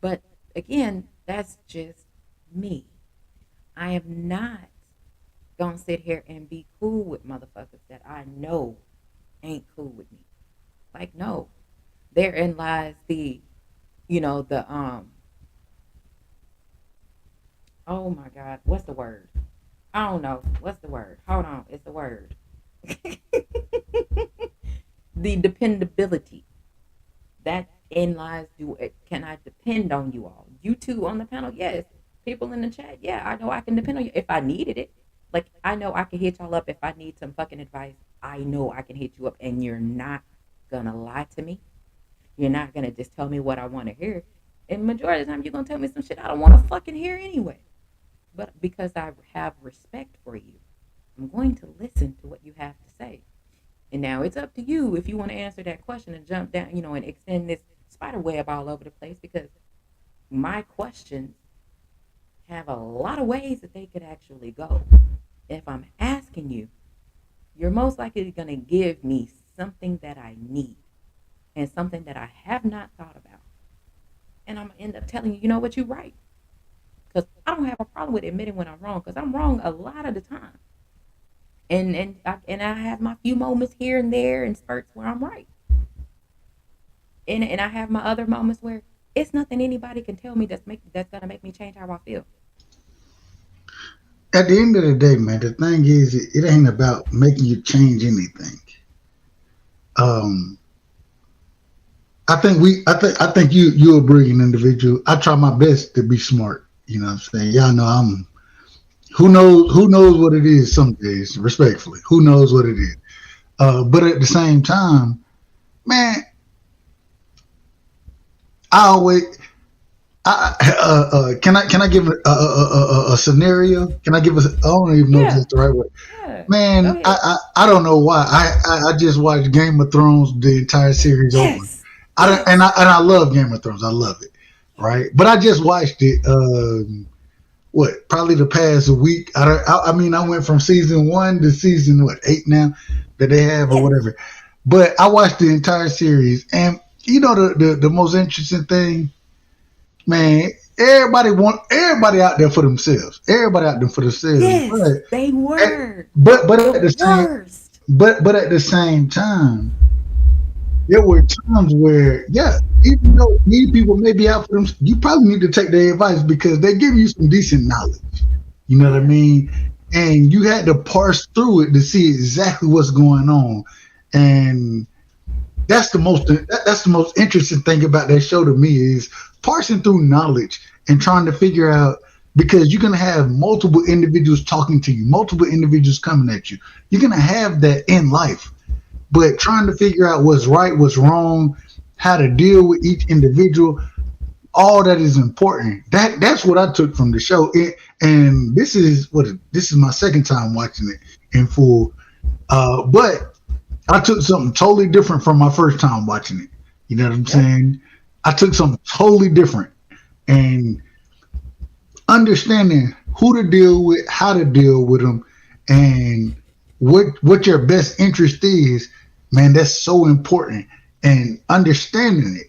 Speaker 1: But again, that's just me. I am not gonna sit here and be cool with motherfuckers that I know ain't cool with me. Like, no. Therein lies the oh my God, what's the word? I don't know. What's the word? Hold on, it's the word. The dependability. That in lies can I depend on you all? You two on the panel, yes. People in the chat, yeah, I know I can depend on you if I needed it. Like I know I can hit y'all up if I need some fucking advice. I know I can hit you up and you're not gonna lie to me. You're not gonna just tell me what I want to hear. And majority of the time you're gonna tell me some shit I don't want to fucking hear anyway. But because I have respect for you, I'm going to listen to what you have to say. And now it's up to you if you want to answer that question and jump down, and extend this spider web all over the place because my questions have a lot of ways that they could actually go. If I'm asking you, you're most likely going to give me something that I need and something that I have not thought about. And I'm going to end up telling you, you know what, you're right. Because I don't have a problem with admitting when I'm wrong because I'm wrong a lot of the time. and I have my few moments here and there and spurts where I'm right, and I have my other moments where it's nothing anybody can tell me that's gonna make me change how I feel.
Speaker 3: At the end of the day, man, the thing is, it ain't about making you change anything. Um, I think you're a brilliant individual. I try my best to be smart. You know what I'm saying? Y'all know I'm. Who knows what it is some days, respectfully. Who knows what it is? But at the same time, man, I always can I give a scenario? Can I give I don't even know if
Speaker 1: Yeah,
Speaker 3: it's the right way.
Speaker 1: yeah. Go
Speaker 3: Man,
Speaker 1: ahead.
Speaker 3: I don't know why. I just watched Game of Thrones the entire series over.
Speaker 1: Yes, yes,
Speaker 3: And I love Game of Thrones. I love it. Right, but I just watched it. What probably the past week. I mean, I went from season one to season what 8 now that they have or
Speaker 1: yes,
Speaker 3: whatever. But I watched the entire series, and you know the most interesting thing, man. Everybody out there for themselves. Everybody out there for themselves.
Speaker 1: yes. They were
Speaker 3: But
Speaker 1: the
Speaker 3: at the same
Speaker 1: worst.
Speaker 3: but at the same time, there were times where, yeah, even though these people may be out for them, you probably need to take their advice because they give you some decent knowledge. You know what I
Speaker 1: Yeah,
Speaker 3: mean? And you had to parse through it to see exactly what's going on. And that's the most interesting thing about that show to me is parsing through knowledge and trying to figure out because you're gonna have multiple individuals talking to you, multiple individuals coming at you. You're gonna have that in life, but trying to figure out what's right, what's wrong, how to deal with each individual, all that is important. That's what I took from the show. And this is my second time watching it in full. But I took something totally different from my first time watching it. You know what I'm
Speaker 1: yep,
Speaker 3: saying? I took something totally different and understanding who to deal with, how to deal with them, and what your best interest is. Man, that's so important. And understanding it,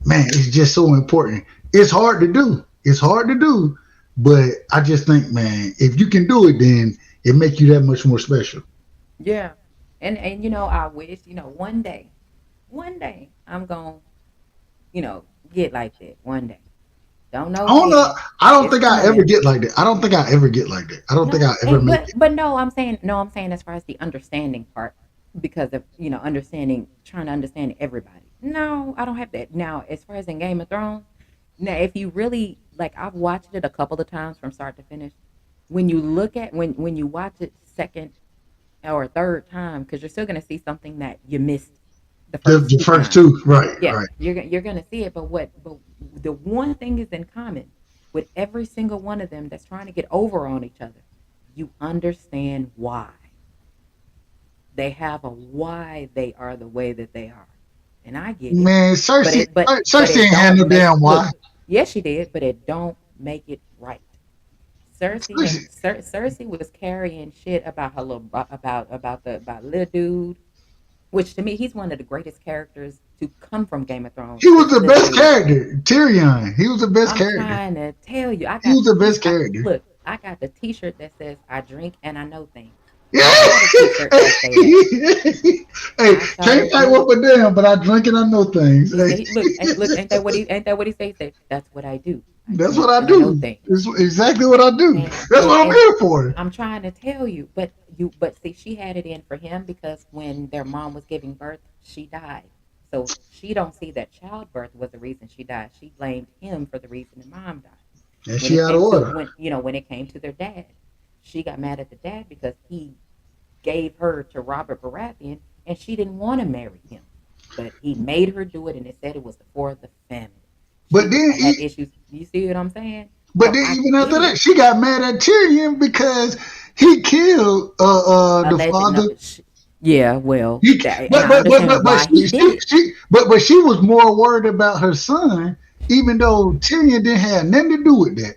Speaker 3: man, it's just so important. It's hard to do. It's hard to do, but I just think, man, if you can do it, then it make you that much more special.
Speaker 1: yeah. And I wish one day I'm gonna get like that one day. Don't know
Speaker 3: I don't know.
Speaker 1: when.
Speaker 3: I don't
Speaker 1: It's
Speaker 3: think I ever
Speaker 1: coming.
Speaker 3: get like that. I don't think I ever get like that. I don't think I
Speaker 1: No,
Speaker 3: ever make it.
Speaker 1: but no, I'm saying as far as the understanding part, because of understanding, trying to understand everybody. No, I don't have that. Now, as far as in Game of Thrones, now if you really like, I've watched it a couple of times from start to finish. When you look at when you watch it second or third time, because you're still gonna see something that you missed the first
Speaker 3: The
Speaker 1: two
Speaker 3: first
Speaker 1: times.
Speaker 3: two, right,
Speaker 1: Yeah,
Speaker 3: right.
Speaker 1: you're gonna see it. But the one thing is in common with every single one of them that's trying to get over on each other. You understand why they have a why they are the way that they are, and I get it.
Speaker 3: Man,
Speaker 1: But
Speaker 3: Cersei,
Speaker 1: but
Speaker 3: Cersei
Speaker 1: it
Speaker 3: ain't had
Speaker 1: don't
Speaker 3: no
Speaker 1: make
Speaker 3: damn
Speaker 1: look.
Speaker 3: why.
Speaker 1: Yes, she did, but it don't make it right.
Speaker 3: Cersei,
Speaker 1: Cersei was carrying shit about her little about little dude, which to me he's one of the greatest characters to come from Game of Thrones.
Speaker 3: he was
Speaker 1: Is
Speaker 3: the
Speaker 1: little
Speaker 3: best
Speaker 1: dude.
Speaker 3: character. Tyrion, he was the best
Speaker 1: I'm
Speaker 3: character.
Speaker 1: trying to tell you, I
Speaker 3: He
Speaker 1: got
Speaker 3: was
Speaker 1: the
Speaker 3: the
Speaker 1: t
Speaker 3: best character.
Speaker 1: look, I got the T-shirt that says "I drink and I know things."
Speaker 3: Yeah.
Speaker 1: I got a T-shirt that say that.
Speaker 3: Hey,
Speaker 1: I
Speaker 3: can't
Speaker 1: sure
Speaker 3: fight
Speaker 1: do.
Speaker 3: with a damn, but I drink and I know things.
Speaker 1: He said,
Speaker 3: Hey,
Speaker 1: look, ain't that what he say? He said, that's what I do. I
Speaker 3: that's what
Speaker 1: drink
Speaker 3: I
Speaker 1: and I know
Speaker 3: do.
Speaker 1: things.
Speaker 3: It's exactly what I do.
Speaker 1: And
Speaker 3: That's
Speaker 1: and
Speaker 3: what I'm
Speaker 1: and
Speaker 3: here for.
Speaker 1: I'm trying to tell you, but see, she had it in for him because when their mom was giving birth, she died. So she don't see that childbirth was the reason she died. She blamed him for the reason the mom died.
Speaker 3: And
Speaker 1: When
Speaker 3: she
Speaker 1: it
Speaker 3: out of
Speaker 1: came to
Speaker 3: order.
Speaker 1: when it came to their dad, she got mad at the dad because he gave her to Robert Baratheon and she didn't want to marry him. But he made her do it and it said it was for the family.
Speaker 3: But then,
Speaker 1: Had issues. You see what I'm saying?
Speaker 3: but
Speaker 1: So
Speaker 3: then
Speaker 1: I
Speaker 3: even
Speaker 1: get
Speaker 3: after that,
Speaker 1: it.
Speaker 3: she got mad at Tyrion because he killed the
Speaker 1: Alleged no
Speaker 3: father.
Speaker 1: yeah, well,
Speaker 3: He,
Speaker 1: and I understand
Speaker 3: but
Speaker 1: why he did it.
Speaker 3: but she was more worried about her son, even though Tyrion didn't have nothing to do with that.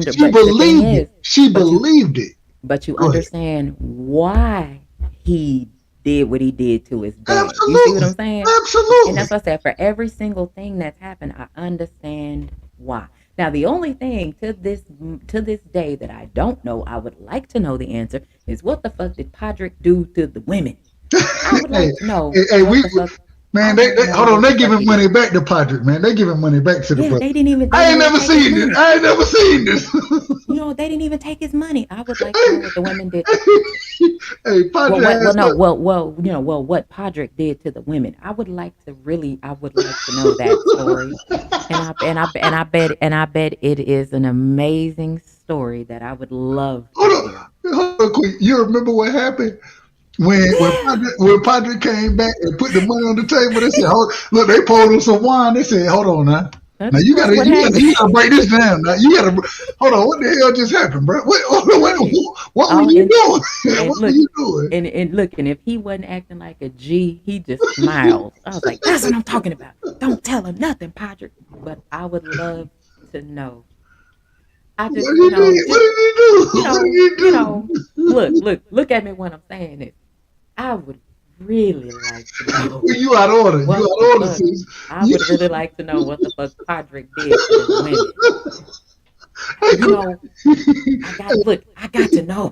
Speaker 3: She
Speaker 1: But the thing
Speaker 3: believed it.
Speaker 1: is,
Speaker 3: She
Speaker 1: but you
Speaker 3: believed it.
Speaker 1: but you
Speaker 3: Go ahead.
Speaker 1: understand why he did what he did to his dad. You see what
Speaker 3: Absolutely.
Speaker 1: I'm saying? And
Speaker 3: Absolutely.
Speaker 1: that's what I said. For every single thing that's happened, I understand why. Now, the only thing to this day that I don't know, I would like to know the answer is what the fuck did Podrick do to the women? I would
Speaker 3: Hey,
Speaker 1: like to know
Speaker 3: hey,
Speaker 1: what the fuck. I
Speaker 3: man,
Speaker 1: want to know
Speaker 3: hold on,
Speaker 1: what the
Speaker 3: they
Speaker 1: fuck
Speaker 3: giving
Speaker 1: he
Speaker 3: money
Speaker 1: did.
Speaker 3: back to Patrick, man. They giving money back to the
Speaker 1: Yeah,
Speaker 3: brother.
Speaker 1: they
Speaker 3: I ain't
Speaker 1: didn't even
Speaker 3: never
Speaker 1: take his
Speaker 3: seen this.
Speaker 1: money.
Speaker 3: I ain't never seen this.
Speaker 1: You know, they didn't even take his money. I would like to know what the women did to Patrick.
Speaker 3: Hey,
Speaker 1: Well,
Speaker 3: Patrick
Speaker 1: what? Well,
Speaker 3: ass
Speaker 1: no.
Speaker 3: up.
Speaker 1: What Podrick did to the women. I would like to know that story. And I bet it is an amazing story that I would love to hear.
Speaker 3: Hold on, quick. You remember what happened
Speaker 1: Yeah,
Speaker 3: when Patrick came back and put the money on the table? They said, "Hold, look, they poured him some wine." They said, "Hold on now."
Speaker 1: let
Speaker 3: Now
Speaker 1: me tell you what happened.
Speaker 3: you gotta break this down. Now you gotta hold on. What the hell just happened, bro?
Speaker 1: Right.
Speaker 3: What were
Speaker 1: Oh,
Speaker 3: you doing?
Speaker 1: and
Speaker 3: What were
Speaker 1: look,
Speaker 3: you doing?
Speaker 1: and look, and if he wasn't acting like a G, he just smiled. I was like, "That's what I'm talking about. Don't tell him nothing, Podrick." But I would love to know. I
Speaker 3: What
Speaker 1: just,
Speaker 3: did he do? What
Speaker 1: just
Speaker 3: did he do? What did he
Speaker 1: you
Speaker 3: do?
Speaker 1: know, look at me when I'm saying it. I would really like to know
Speaker 3: Well, you out of order. You
Speaker 1: what
Speaker 3: out
Speaker 1: the
Speaker 3: of order,
Speaker 1: fuck.
Speaker 3: sis.
Speaker 1: I
Speaker 3: You,
Speaker 1: would really like to know what the fuck Podrick did to them women. You know, I got to know.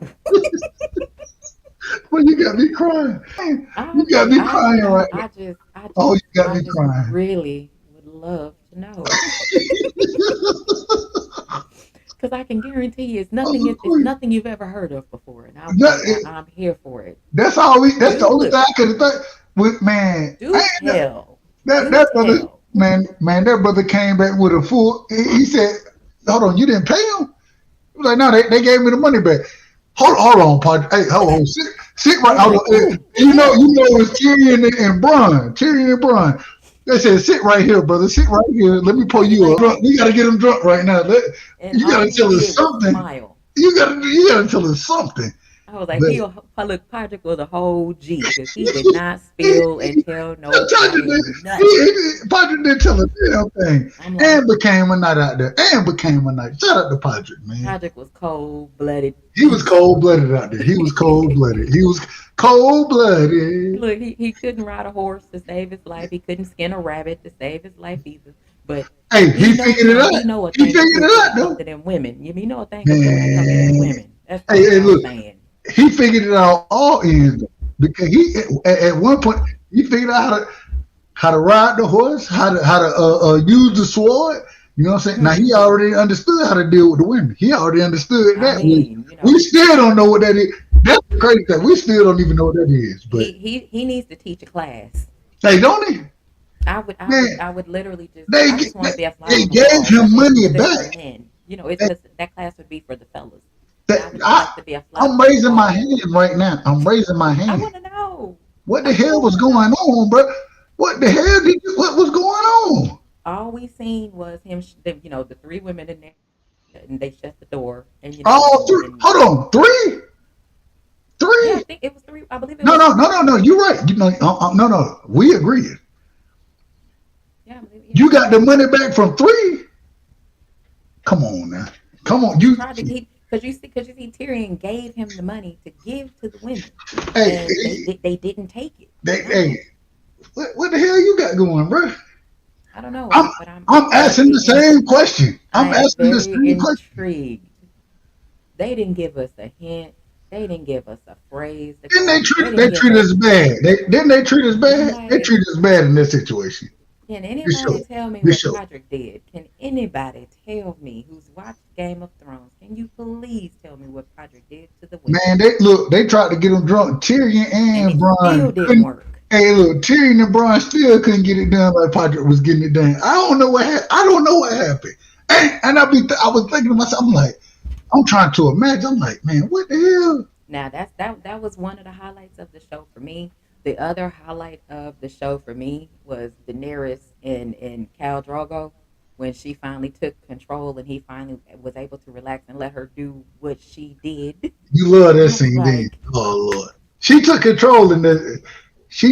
Speaker 3: well, you got me crying. You got me crying right now. Oh, you got
Speaker 1: I
Speaker 3: me
Speaker 1: just
Speaker 3: crying.
Speaker 1: really would love to know. Because I can guarantee you,
Speaker 3: Oh,
Speaker 1: it's
Speaker 3: quick.
Speaker 1: nothing you've ever heard of before, and
Speaker 3: That,
Speaker 1: I'm here for it.
Speaker 3: that's all we. That's the
Speaker 1: Do
Speaker 3: only
Speaker 1: look,
Speaker 3: thing I could think. With man, I
Speaker 1: do
Speaker 3: ain't,
Speaker 1: tell, do
Speaker 3: that brother,
Speaker 1: tell.
Speaker 3: man, that brother came back with a full. He said, "Hold on, you didn't pay him." He was like, "No, they gave me the money back." Hold on, Pod. Hey, hold on, sit right.
Speaker 1: They
Speaker 3: Hold
Speaker 1: like,
Speaker 3: on.
Speaker 1: oh
Speaker 3: You
Speaker 1: damn.
Speaker 3: know, it's Tyrion and Bron. They said, "Sit right here, brother. Sit right here. Let me pull
Speaker 1: Right,
Speaker 3: you up.
Speaker 1: like,
Speaker 3: We gotta get him drunk right now.
Speaker 1: and
Speaker 3: You
Speaker 1: all
Speaker 3: gotta
Speaker 1: he
Speaker 3: tell us
Speaker 1: did was
Speaker 3: something.
Speaker 1: smile.
Speaker 3: You gotta tell us something."
Speaker 1: I was like,
Speaker 3: But
Speaker 1: look, Patrick was a whole G because he did not spill and tell
Speaker 3: Patrick
Speaker 1: nobody
Speaker 3: did,
Speaker 1: nothing.
Speaker 3: Patrick didn't tell a damn thing,
Speaker 1: I'm like,
Speaker 3: and became a night out there, and became a night. Shout out to Patrick, man.
Speaker 1: Patrick was cold blooded
Speaker 3: He was
Speaker 1: beast.
Speaker 3: cold blooded out there. He was cold blooded. He was cold blooded.
Speaker 1: Look, he couldn't ride a horse to save his life. He couldn't skin a rabbit to save his life either. But
Speaker 3: Hey, he figured it
Speaker 1: he
Speaker 3: out.
Speaker 1: know a
Speaker 3: He
Speaker 1: thing or
Speaker 3: figured
Speaker 1: two
Speaker 3: it
Speaker 1: when
Speaker 3: out
Speaker 1: it comes
Speaker 3: though.
Speaker 1: to them women. You know a thing or two when it comes to them
Speaker 3: Man,
Speaker 1: women. That's all
Speaker 3: hey,
Speaker 1: I'm
Speaker 3: look,
Speaker 1: saying.
Speaker 3: he figured it out all ends because he at one point he figured out how to ride the horse, how to use the sword. You know what I'm saying? Now he
Speaker 1: Hmm.
Speaker 3: already understood how to deal with the women. He already understood
Speaker 1: I
Speaker 3: that.
Speaker 1: mean,
Speaker 3: We still don't know what that is. That's the crazy thing. We still don't even know what that is. But
Speaker 1: he needs to teach a class.
Speaker 3: hey, don't he? Man,
Speaker 1: I would literally
Speaker 3: they
Speaker 1: I just want to be a fly
Speaker 3: they
Speaker 1: on the
Speaker 3: gave
Speaker 1: wall
Speaker 3: him money
Speaker 1: because it's for
Speaker 3: back.
Speaker 1: men. It's
Speaker 3: They,
Speaker 1: because that class would be for the fellas, and I
Speaker 3: that,
Speaker 1: would just like to be a fly
Speaker 3: I'm
Speaker 1: on the
Speaker 3: raising my
Speaker 1: wall.
Speaker 3: hand right now. I'm raising my
Speaker 1: I
Speaker 3: hand.
Speaker 1: want to know.
Speaker 3: What the
Speaker 1: I
Speaker 3: hell
Speaker 1: want
Speaker 3: was
Speaker 1: to
Speaker 3: going
Speaker 1: know.
Speaker 3: on, bro? What the hell what was going on?
Speaker 1: All we seen was him, the three women in there, and they shut the door, and
Speaker 3: All three. Hold on, three,
Speaker 1: yeah, I
Speaker 3: three.
Speaker 1: think it was three. I believe it
Speaker 3: No,
Speaker 1: was
Speaker 3: no, no,
Speaker 1: three.
Speaker 3: no, no. You're right. No, no. We agree.
Speaker 1: Yeah, I believe, yeah,
Speaker 3: You
Speaker 1: it was
Speaker 3: got the
Speaker 1: three.
Speaker 3: money back from three. Come on now. Come on.
Speaker 1: He tried to he because you see Tyrion gave him the money to give to the women,
Speaker 3: Hey,
Speaker 1: and they didn't take it.
Speaker 3: hey. What the hell you got going, bro?
Speaker 1: I don't know,
Speaker 3: I'm
Speaker 1: but
Speaker 3: I'm asking the same question. I'm
Speaker 1: I am
Speaker 3: asking the
Speaker 1: very
Speaker 3: same question.
Speaker 1: intrigued. They didn't give us a hint. They didn't give us a phrase to
Speaker 3: Didn't
Speaker 1: go off. They
Speaker 3: they
Speaker 1: didn't give
Speaker 3: treat
Speaker 1: us
Speaker 3: us bad? Didn't they treat us bad? They
Speaker 1: like.
Speaker 3: treat us bad in this situation.
Speaker 1: Can
Speaker 3: This
Speaker 1: anybody
Speaker 3: show.
Speaker 1: tell me
Speaker 3: This
Speaker 1: what
Speaker 3: show.
Speaker 1: Patrick did? Can anybody tell me who's watched Game of Thrones? Can you please tell me what Patrick did to the women?
Speaker 3: Man, they tried to get him drunk. Tyrion
Speaker 1: And
Speaker 3: and
Speaker 1: it still
Speaker 3: Bron
Speaker 1: didn't
Speaker 3: couldn't.
Speaker 1: work.
Speaker 3: Hey, look, Tyrion and Bron still couldn't get it done like Patrick was getting it done. I don't know what happened. I don't know what happened. And I was thinking to myself, I'm like, I'm trying to imagine. I'm like, man, what the hell?
Speaker 1: Now that was one of the highlights of the show for me. The other highlight of the show for me was Daenerys and Khal Drogo when she finally took control and he finally was able to relax and let her do what she did.
Speaker 3: You love that
Speaker 1: I was
Speaker 3: scene, didn't you?
Speaker 1: like,
Speaker 3: Oh Lord, she took control in the. She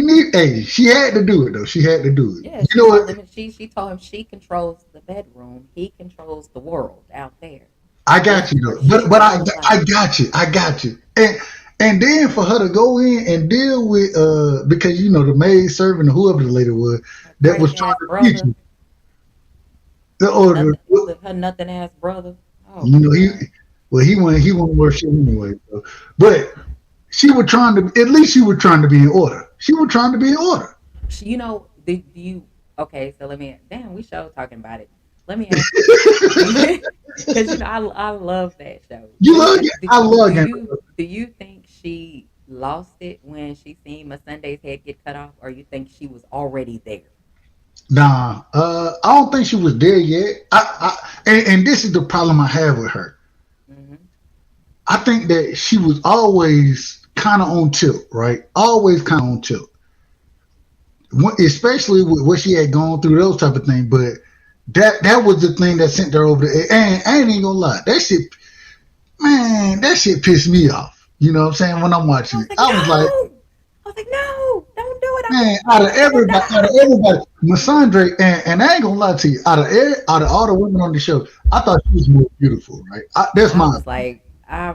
Speaker 3: had to do it though. She had to do it.
Speaker 1: yeah,
Speaker 3: You
Speaker 1: she
Speaker 3: know what?
Speaker 1: told him she told him she controls the bedroom, he controls the world out there.
Speaker 3: I got
Speaker 1: Let
Speaker 3: you
Speaker 1: her
Speaker 3: though, but
Speaker 1: shit. I was
Speaker 3: I
Speaker 1: like,
Speaker 3: got you, I got you, and then for her to go in and deal with because you know the maid servant or whoever the lady was
Speaker 1: her
Speaker 3: that was
Speaker 1: crazy
Speaker 3: trying
Speaker 1: ass
Speaker 3: to teach
Speaker 1: brother.
Speaker 3: you. The
Speaker 1: Her
Speaker 3: order,
Speaker 1: nothing, her nothing ass brother. Oh
Speaker 3: you
Speaker 1: my
Speaker 3: know,
Speaker 1: god.
Speaker 3: he won't work shit anyway. So. But she was trying to, at least she was trying to be in order. She was trying to be in order.
Speaker 1: You know, do you? Okay, so let me. Damn, we show talking about it. Let me ask you this, because you know I love that show.
Speaker 3: You love, I love Game of Thrones.
Speaker 1: Do you think she lost it when she seen Miss Sunday's head get cut off, or you think she was already there?
Speaker 3: Nah, I don't think she was there yet. And this is the problem I have with her.
Speaker 1: Hmm.
Speaker 3: I think that she was always kind of on tilt, right? Always kind of on tilt, especially with what she had gone through, those type of things. But that was the thing that sent her over the. And I ain't gonna lie, that shit, man, that shit pissed me off. You know what I'm saying? When I'm
Speaker 1: I
Speaker 3: watching
Speaker 1: was
Speaker 3: it,
Speaker 1: like,
Speaker 3: I was like,
Speaker 1: no. I was like, no, don't do it.
Speaker 3: man,
Speaker 1: I'm gonna
Speaker 3: out of
Speaker 1: die.
Speaker 3: everybody, Masandre, and I ain't gonna lie to you, out of all the women on the show, I thought she was more beautiful, right? That's
Speaker 1: I
Speaker 3: my
Speaker 1: was like, I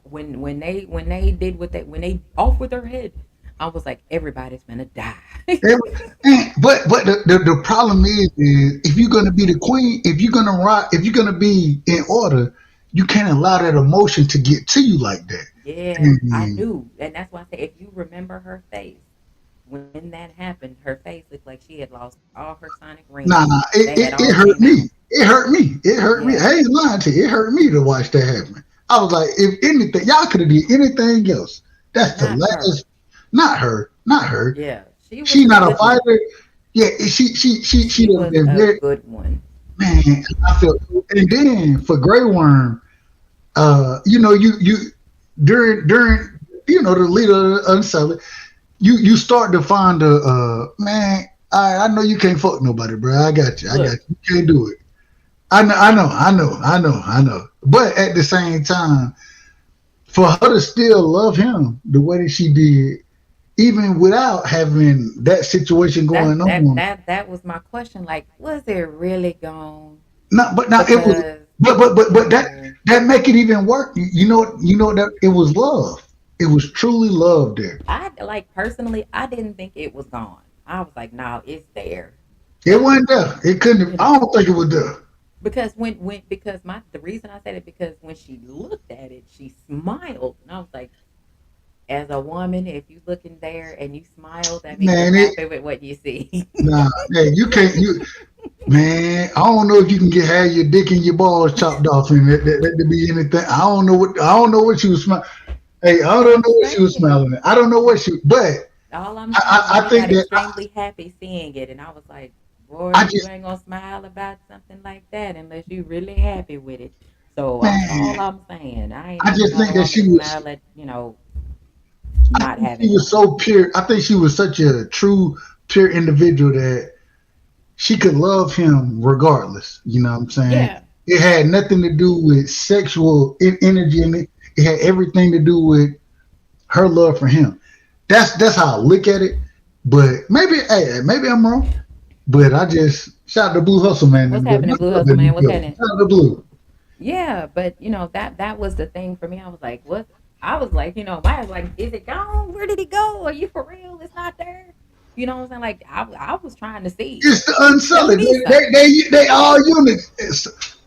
Speaker 1: when they did what they when they off with her head, I was like, everybody's gonna die.
Speaker 3: but the problem is if you're gonna be the queen, if you're gonna rock, if you're gonna be in order, you can't allow that emotion to get to you like that.
Speaker 1: Yeah, I
Speaker 3: And,
Speaker 1: knew, and that's why I said if you remember her face when that happened, her face looked like she had lost all her sonic
Speaker 3: nah,
Speaker 1: rings. They had
Speaker 3: it
Speaker 1: all
Speaker 3: hurt
Speaker 1: came out.
Speaker 3: me. It hurt me. It hurt me.
Speaker 1: Yeah,
Speaker 3: I ain't lying to you. It hurt me to watch that happen. I was like, if anything, y'all could have did anything else. That's the
Speaker 1: not her.
Speaker 3: last. Not her. Not her.
Speaker 1: Yeah, she was
Speaker 3: She
Speaker 1: a
Speaker 3: not a
Speaker 1: good one.
Speaker 3: fighter. Yeah, she
Speaker 1: She
Speaker 3: have
Speaker 1: was
Speaker 3: been
Speaker 1: a
Speaker 3: very,
Speaker 1: good one.
Speaker 3: man. I feel, and then for Grey Worm, you during the leader of Unsullied, you start to find a man. I know you can't fuck nobody, bro. I got you. I got
Speaker 1: Look,
Speaker 3: you. You can't do it. I know. But at the same time, for her to still love him the way that she did, even without having that situation going on,
Speaker 1: that was my question. Like, was it really gone?
Speaker 3: not but now it was,
Speaker 1: Because
Speaker 3: but
Speaker 1: no,
Speaker 3: that make it even work. You know that it was love. It was truly love there.
Speaker 1: I like personally, I didn't think it was gone. I was like, no, it's there.
Speaker 3: It
Speaker 1: But
Speaker 3: wasn't there. It couldn't.
Speaker 1: you
Speaker 3: I
Speaker 1: know,
Speaker 3: don't think it was there.
Speaker 1: because when because my the reason I said it because when she looked at it, she smiled, and I was like, as a woman, if you look in there and you smile, that means you're
Speaker 3: Man,
Speaker 1: happy with what you see.
Speaker 3: nah, man, you can't. Man, I don't know if you can have your dick and your balls chopped off and that to be anything. I don't know what she was smiling. Hey, I don't
Speaker 1: I'm
Speaker 3: know what she was
Speaker 1: saying.
Speaker 3: smiling at. I don't know what she. But
Speaker 1: All I'm saying is
Speaker 3: I
Speaker 1: she
Speaker 3: think
Speaker 1: got
Speaker 3: that
Speaker 1: extremely happy seeing it, and I was like, "Boy,
Speaker 3: I
Speaker 1: you
Speaker 3: just
Speaker 1: ain't gonna smile about something like that unless you really happy with it." So that's all
Speaker 3: man,
Speaker 1: I'm saying. I ain't
Speaker 3: I
Speaker 1: never
Speaker 3: just
Speaker 1: known
Speaker 3: think
Speaker 1: a
Speaker 3: that
Speaker 1: woman
Speaker 3: she
Speaker 1: to
Speaker 3: was.
Speaker 1: smile at
Speaker 3: I
Speaker 1: not
Speaker 3: think she
Speaker 1: having
Speaker 3: was
Speaker 1: one.
Speaker 3: so pure. I think she was such a true pure individual that she could love him regardless. You know what I'm saying?
Speaker 1: Yeah,
Speaker 3: It had nothing to do with sexual energy in it. It had everything to do with her love for him. That's how I look at it. But maybe I'm wrong. But I just shout out to Blue Hustle man.
Speaker 1: what's
Speaker 3: Them girls.
Speaker 1: happening, Blue
Speaker 3: Love
Speaker 1: Hustle
Speaker 3: that new
Speaker 1: man? What's
Speaker 3: girl.
Speaker 1: happening?
Speaker 3: Shout out to Blue.
Speaker 1: Yeah, but that was the thing for me. I was like, what? I was like, I was like, is it gone? Where did it go? Are you for real? It's not there. You know what I'm saying? Like I was trying to see.
Speaker 3: It's the
Speaker 1: Show
Speaker 3: unsullied.
Speaker 1: me something.
Speaker 3: They all units.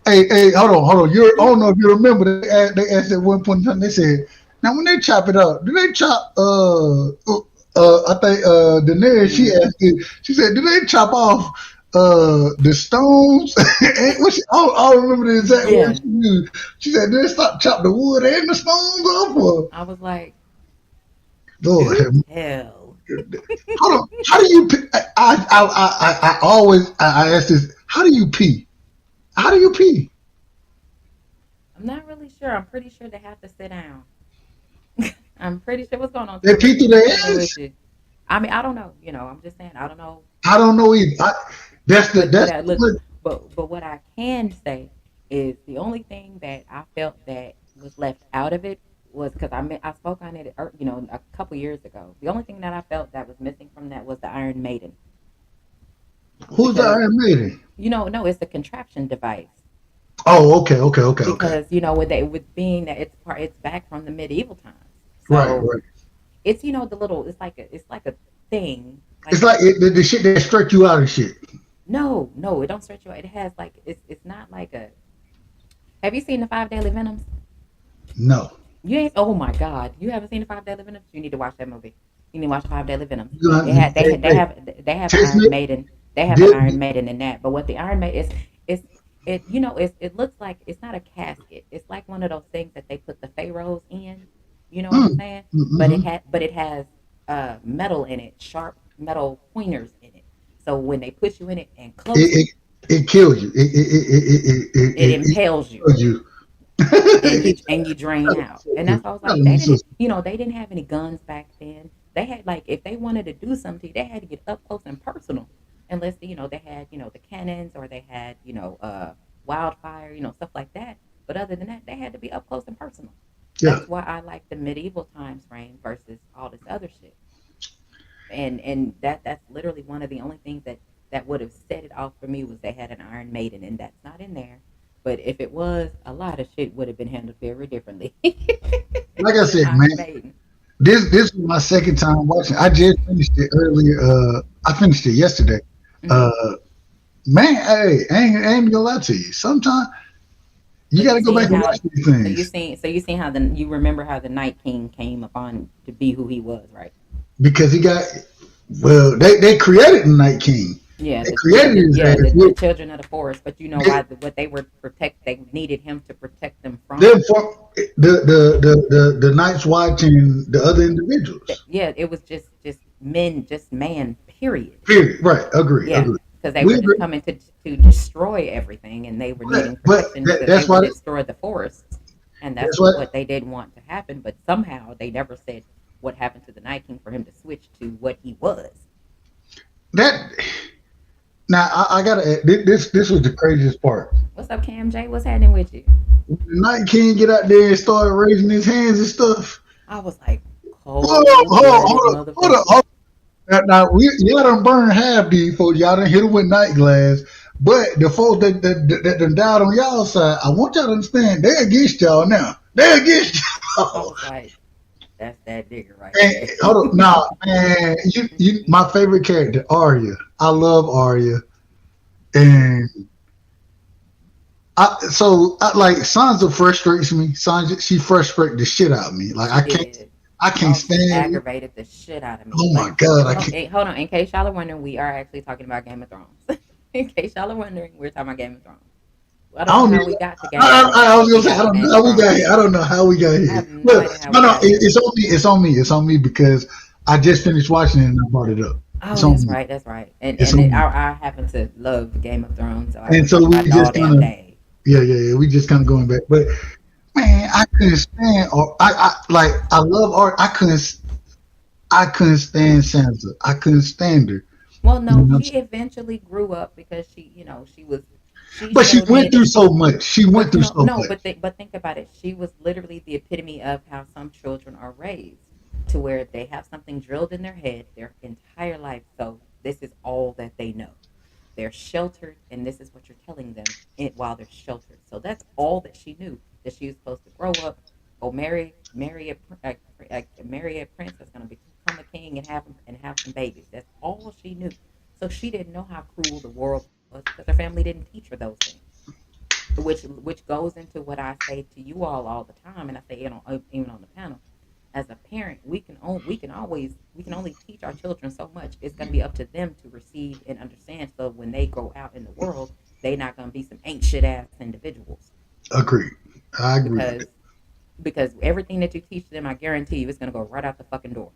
Speaker 3: Hey, hold on. I don't know if you remember. They asked at one point in time. They said, "Now when they chop it up, do they chop? I think Daenerys. She
Speaker 1: Mm-hmm.
Speaker 3: asked. She said, do they chop off the stones? And I don't remember the exact word
Speaker 1: Yeah,
Speaker 3: she used. She said, do they stop chop the wood and the stones off? Or
Speaker 1: I was like,
Speaker 3: Lord,
Speaker 1: do
Speaker 3: have mercy.
Speaker 1: tell.
Speaker 3: Hold on. How do you pee? I always I ask this. How do you pee? How do you pee?
Speaker 1: I'm not really sure. I'm pretty sure they have to sit down. I'm pretty sure what's going on,
Speaker 3: They
Speaker 1: Tori.
Speaker 3: pee through
Speaker 1: What's
Speaker 3: their
Speaker 1: happening with
Speaker 3: ass?
Speaker 1: you? I mean, I don't know. I'm just saying I don't know.
Speaker 3: I don't know either.
Speaker 1: But
Speaker 3: That's
Speaker 1: I look, but what I can say is the only thing that I felt that was left out of it was because I spoke on it, a couple years ago. The only thing that I felt that was missing from that was the Iron Maiden
Speaker 3: who's the
Speaker 1: because
Speaker 3: Iron Maiden?
Speaker 1: no, it's a contraption device
Speaker 3: Oh, okay.
Speaker 1: because with being that it's back from the medieval times,
Speaker 3: Right,
Speaker 1: so
Speaker 3: right.
Speaker 1: it's the little it's like a thing like
Speaker 3: It's like the shit that stretch you out and shit.
Speaker 1: No, no, it don't stretch you out. It has like it's not like a. Have you seen the Five Daily Venoms?
Speaker 3: No.
Speaker 1: You ain't. Oh my God, you haven't seen the Five Daily Venoms? You need to watch that movie. You need to watch Five Daily Venoms.
Speaker 3: You
Speaker 1: They
Speaker 3: know,
Speaker 1: had they they
Speaker 3: hey,
Speaker 1: have they have an
Speaker 3: text
Speaker 1: Iron
Speaker 3: me.
Speaker 1: Maiden. They have an
Speaker 3: Did,
Speaker 1: Iron Maiden in that. But what the Iron Maiden is it it looks like it's not a casket. It's like one of those things that they put the pharaohs in. You know what I'm saying?
Speaker 3: mm-hmm.
Speaker 1: But it has metal in it, sharp metal pointers in it. So when they put you in it and close it,
Speaker 3: it, it kills you.
Speaker 1: it impales you.
Speaker 3: Kills you.
Speaker 1: And you drain out. And that's why I was like, they didn't have any guns back then. They had like if they wanted to do something, they had to get up close and personal. Unless they had the cannons or they had wildfire, stuff like that. But other than that, they had to be up close and personal.
Speaker 3: Yeah.
Speaker 1: That's why I like the medieval times frame versus all this other shit. And that's literally one of the only things that would have set it off for me was they had an Iron Maiden, and that's not in there. But if it was, a lot of shit would have been handled very differently.
Speaker 3: Like I
Speaker 1: With an
Speaker 3: said,
Speaker 1: Iron
Speaker 3: man,
Speaker 1: Maiden.
Speaker 3: this was my second time watching. I just finished it earlier. I finished it yesterday.
Speaker 1: Hmm.
Speaker 3: Uh, man, hey, I ain't gonna lie to you. Sometimes
Speaker 1: So
Speaker 3: you got
Speaker 1: you
Speaker 3: to go
Speaker 1: seen
Speaker 3: back and
Speaker 1: how
Speaker 3: watch these things
Speaker 1: so you seen how you remember how the Night King came upon to be who he was, right?
Speaker 3: because he got. Well, they created the Night King.
Speaker 1: Yeah,
Speaker 3: They created his ass
Speaker 1: the
Speaker 3: with
Speaker 1: children of the forest. But you know
Speaker 3: they,
Speaker 1: why what they were protect they needed him to protect them
Speaker 3: them
Speaker 1: from.
Speaker 3: for the Night's Watch and the other individuals.
Speaker 1: Yeah, it was just men, just man, period.
Speaker 3: Period. Right. Agree.
Speaker 1: Yeah,
Speaker 3: Agree.
Speaker 1: because they
Speaker 3: We
Speaker 1: were just
Speaker 3: agree.
Speaker 1: coming to destroy everything, and they were needing
Speaker 3: But
Speaker 1: protection because they
Speaker 3: that's
Speaker 1: would
Speaker 3: why.
Speaker 1: destroy the forests, and that's
Speaker 3: That's why
Speaker 1: what they didn't want to happen. But somehow they never said what happened to the Night King for him to switch to what he was.
Speaker 3: that. Now I gotta. This was the craziest part.
Speaker 1: What's up, Cam J? What's happening with you?
Speaker 3: When the Night King get out there and start raising his hands and stuff.
Speaker 1: I was like,
Speaker 3: Hold up,
Speaker 1: cold blooded
Speaker 3: hold up,
Speaker 1: motherfucker.
Speaker 3: hold up. Now y'all done burned half these folks. Y'all done hit them with night glass. But the folks that done died on y'all side, I want y'all to understand, they against y'all now. They against
Speaker 1: I
Speaker 3: y'all.
Speaker 1: was like, that's that nigga right
Speaker 3: And
Speaker 1: there.
Speaker 3: hold up, now, man, my favorite character, Arya. I love Arya, and like Sansa frustrates me. Sansa, she frustrates the shit out of me. Like
Speaker 1: She did.
Speaker 3: I can't
Speaker 1: Oh, she
Speaker 3: stand it.
Speaker 1: aggravated the shit out of me.
Speaker 3: Oh my
Speaker 1: Like,
Speaker 3: god, I
Speaker 1: hold on,
Speaker 3: can't.
Speaker 1: hold on. In case y'all are wondering, we are actually talking about Game of Thrones. In case y'all are wondering, we're talking about Game of Thrones. I
Speaker 3: I
Speaker 1: don't know
Speaker 3: don't
Speaker 1: how
Speaker 3: even.
Speaker 1: we got to Game of Thrones,
Speaker 3: I was
Speaker 1: but
Speaker 3: gonna
Speaker 1: we
Speaker 3: say I
Speaker 1: got to
Speaker 3: don't know
Speaker 1: Game
Speaker 3: how
Speaker 1: of
Speaker 3: we got
Speaker 1: Thrones.
Speaker 3: here. I don't know how we got
Speaker 1: I
Speaker 3: here.
Speaker 1: have no
Speaker 3: Look,
Speaker 1: idea how we
Speaker 3: no,
Speaker 1: got here.
Speaker 3: it's on me. It's on me. It's on me because I just finished watching it and I brought it up. It's
Speaker 1: Oh,
Speaker 3: on
Speaker 1: that's
Speaker 3: me.
Speaker 1: right, that's right.
Speaker 3: It's on me.
Speaker 1: I happen to love Game of Thrones, so I
Speaker 3: And
Speaker 1: could
Speaker 3: so
Speaker 1: talk
Speaker 3: we
Speaker 1: about it all
Speaker 3: just kind
Speaker 1: damn
Speaker 3: of,
Speaker 1: day.
Speaker 3: yeah. We just kind of going back. But man, I couldn't stand. Or I love art. I couldn't stand Sansa. I couldn't stand her.
Speaker 1: Well,
Speaker 3: You
Speaker 1: no,
Speaker 3: know?
Speaker 1: she eventually grew up because she
Speaker 3: But she
Speaker 1: showed me
Speaker 3: went
Speaker 1: that
Speaker 3: through so much. She went
Speaker 1: but
Speaker 3: through so
Speaker 1: no,
Speaker 3: much.
Speaker 1: but think about it. She was literally the epitome of how some children are raised, to where they have something drilled in their head their entire life. So this is all that they know. They're sheltered, and this is what you're telling them while they're sheltered. So that's all that she knew, that she was supposed to grow up, go marry a prince that's going to become a king and have some babies. That's all she knew. So she didn't know how cruel the world was because her family didn't teach her those things. Which goes into what I say to you all the time, and I say it even on the panel. As a parent, we can only teach our children so much. It's going to be up to them to receive and understand. So when they go out in the world, they're not going to be some ain't shit ass individuals.
Speaker 3: Agreed. I agree with
Speaker 1: because
Speaker 3: it.
Speaker 1: because everything that you teach them, I guarantee you, it's going to go right out the fucking door.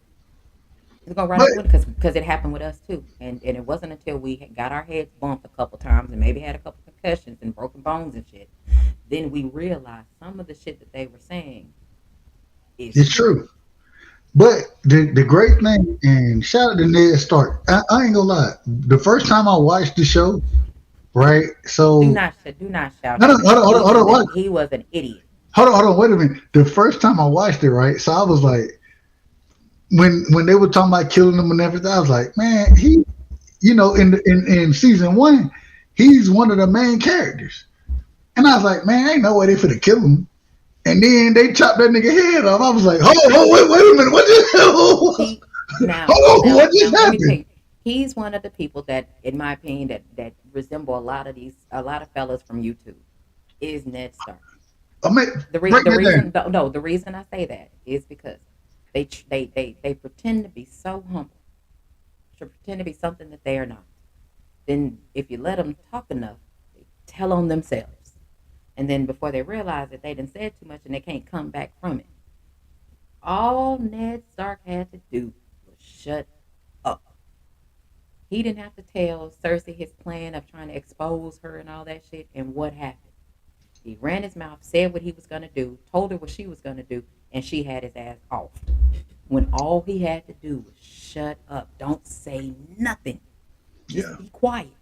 Speaker 1: It's going to go right
Speaker 3: But
Speaker 1: out the window because it happened with us too. And it wasn't until we got our heads bumped a couple times and maybe had a couple concussions and broken bones and shit, then we realized some of the shit that they were saying is
Speaker 3: it's
Speaker 1: true.
Speaker 3: true. But the great thing, and shout out to Ned Stark. I ain't gonna lie. The first time I watched the show, right? So
Speaker 1: Do not shout
Speaker 3: hold
Speaker 1: him
Speaker 3: on, hold
Speaker 1: out.
Speaker 3: on, hold on, hold on, what?
Speaker 1: He was an idiot.
Speaker 3: Hold on, wait a minute. The first time I watched it, right? So I was like, when they were talking about killing him and everything, I was like, man, in season one, he's one of the main characters, and I was like, man, ain't no way they finna kill him. And then they chopped that nigga head off. I was like, wait a minute, what just
Speaker 1: He
Speaker 3: hold on, what just
Speaker 1: now let me tell
Speaker 3: happened?
Speaker 1: you. He's one of the people that, in my opinion, that resemble a lot of fellas from YouTube. Is Ned Stark.
Speaker 3: I mean, break
Speaker 1: The
Speaker 3: that
Speaker 1: reason
Speaker 3: down.
Speaker 1: no, the reason I say that is because they pretend to be so humble, to pretend to be something that they are not. Then if you let them talk enough, they tell on themselves, and then before they realize that they done said too much and they can't come back from it. All Ned Stark had to do was shut up. He didn't have to tell Cersei his plan of trying to expose her and all that shit. And what happened? He ran his mouth, said what he was going to do, told her what she was going to do, and she had his ass off. When all he had to do was shut up, don't say nothing,
Speaker 3: Yeah.
Speaker 1: just be quiet.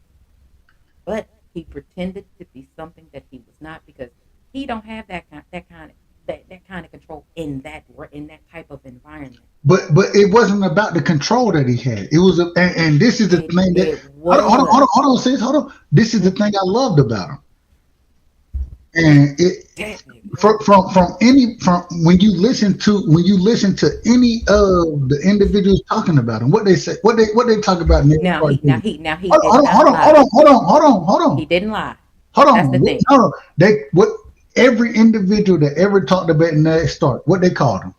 Speaker 1: But he pretended to be something that he was not because he don't have that kind of control in that type of environment.
Speaker 3: But it wasn't about the control that he had. It was, and this is the thing that
Speaker 1: It was
Speaker 3: sis, hold on. This is the thing I loved about him, and
Speaker 1: technically.
Speaker 3: from when you listen to any of the individuals talking about him, what they say, what they talk about. Ned Stark doing.
Speaker 1: Now he did not lie. He didn't lie.
Speaker 3: Hold
Speaker 1: That's the
Speaker 3: on,
Speaker 1: thing.
Speaker 3: hold on. They what every individual that ever talked about Ned Stark, what they called him,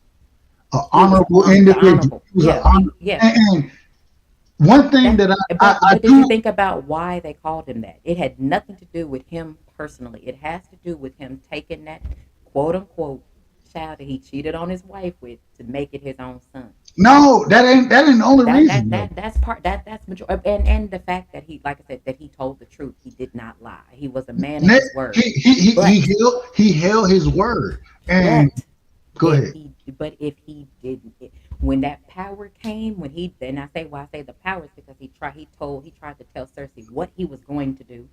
Speaker 3: an
Speaker 1: He was
Speaker 3: honorable
Speaker 1: the
Speaker 3: individual.
Speaker 1: honorable.
Speaker 3: He was an
Speaker 1: Yeah,
Speaker 3: honor.
Speaker 1: yeah.
Speaker 3: And one thing
Speaker 1: That,
Speaker 3: that I
Speaker 1: but did you
Speaker 3: do,
Speaker 1: think about why they called him that? It had nothing to do with him personally. It has to do with him taking that quote unquote child that he cheated on his wife with to make it his own son.
Speaker 3: no, that ain't the only reason though.
Speaker 1: That's part that's major and the fact that he, like I said, that he told the truth. He did not lie. He was a man of
Speaker 3: Ned,
Speaker 1: his word.
Speaker 3: he
Speaker 1: But
Speaker 3: he held his word. And
Speaker 1: but
Speaker 3: go ahead.
Speaker 1: if he didn't, when that power came, when he, and I say why I say the power is because he tried to tell Cersei what he was going to do,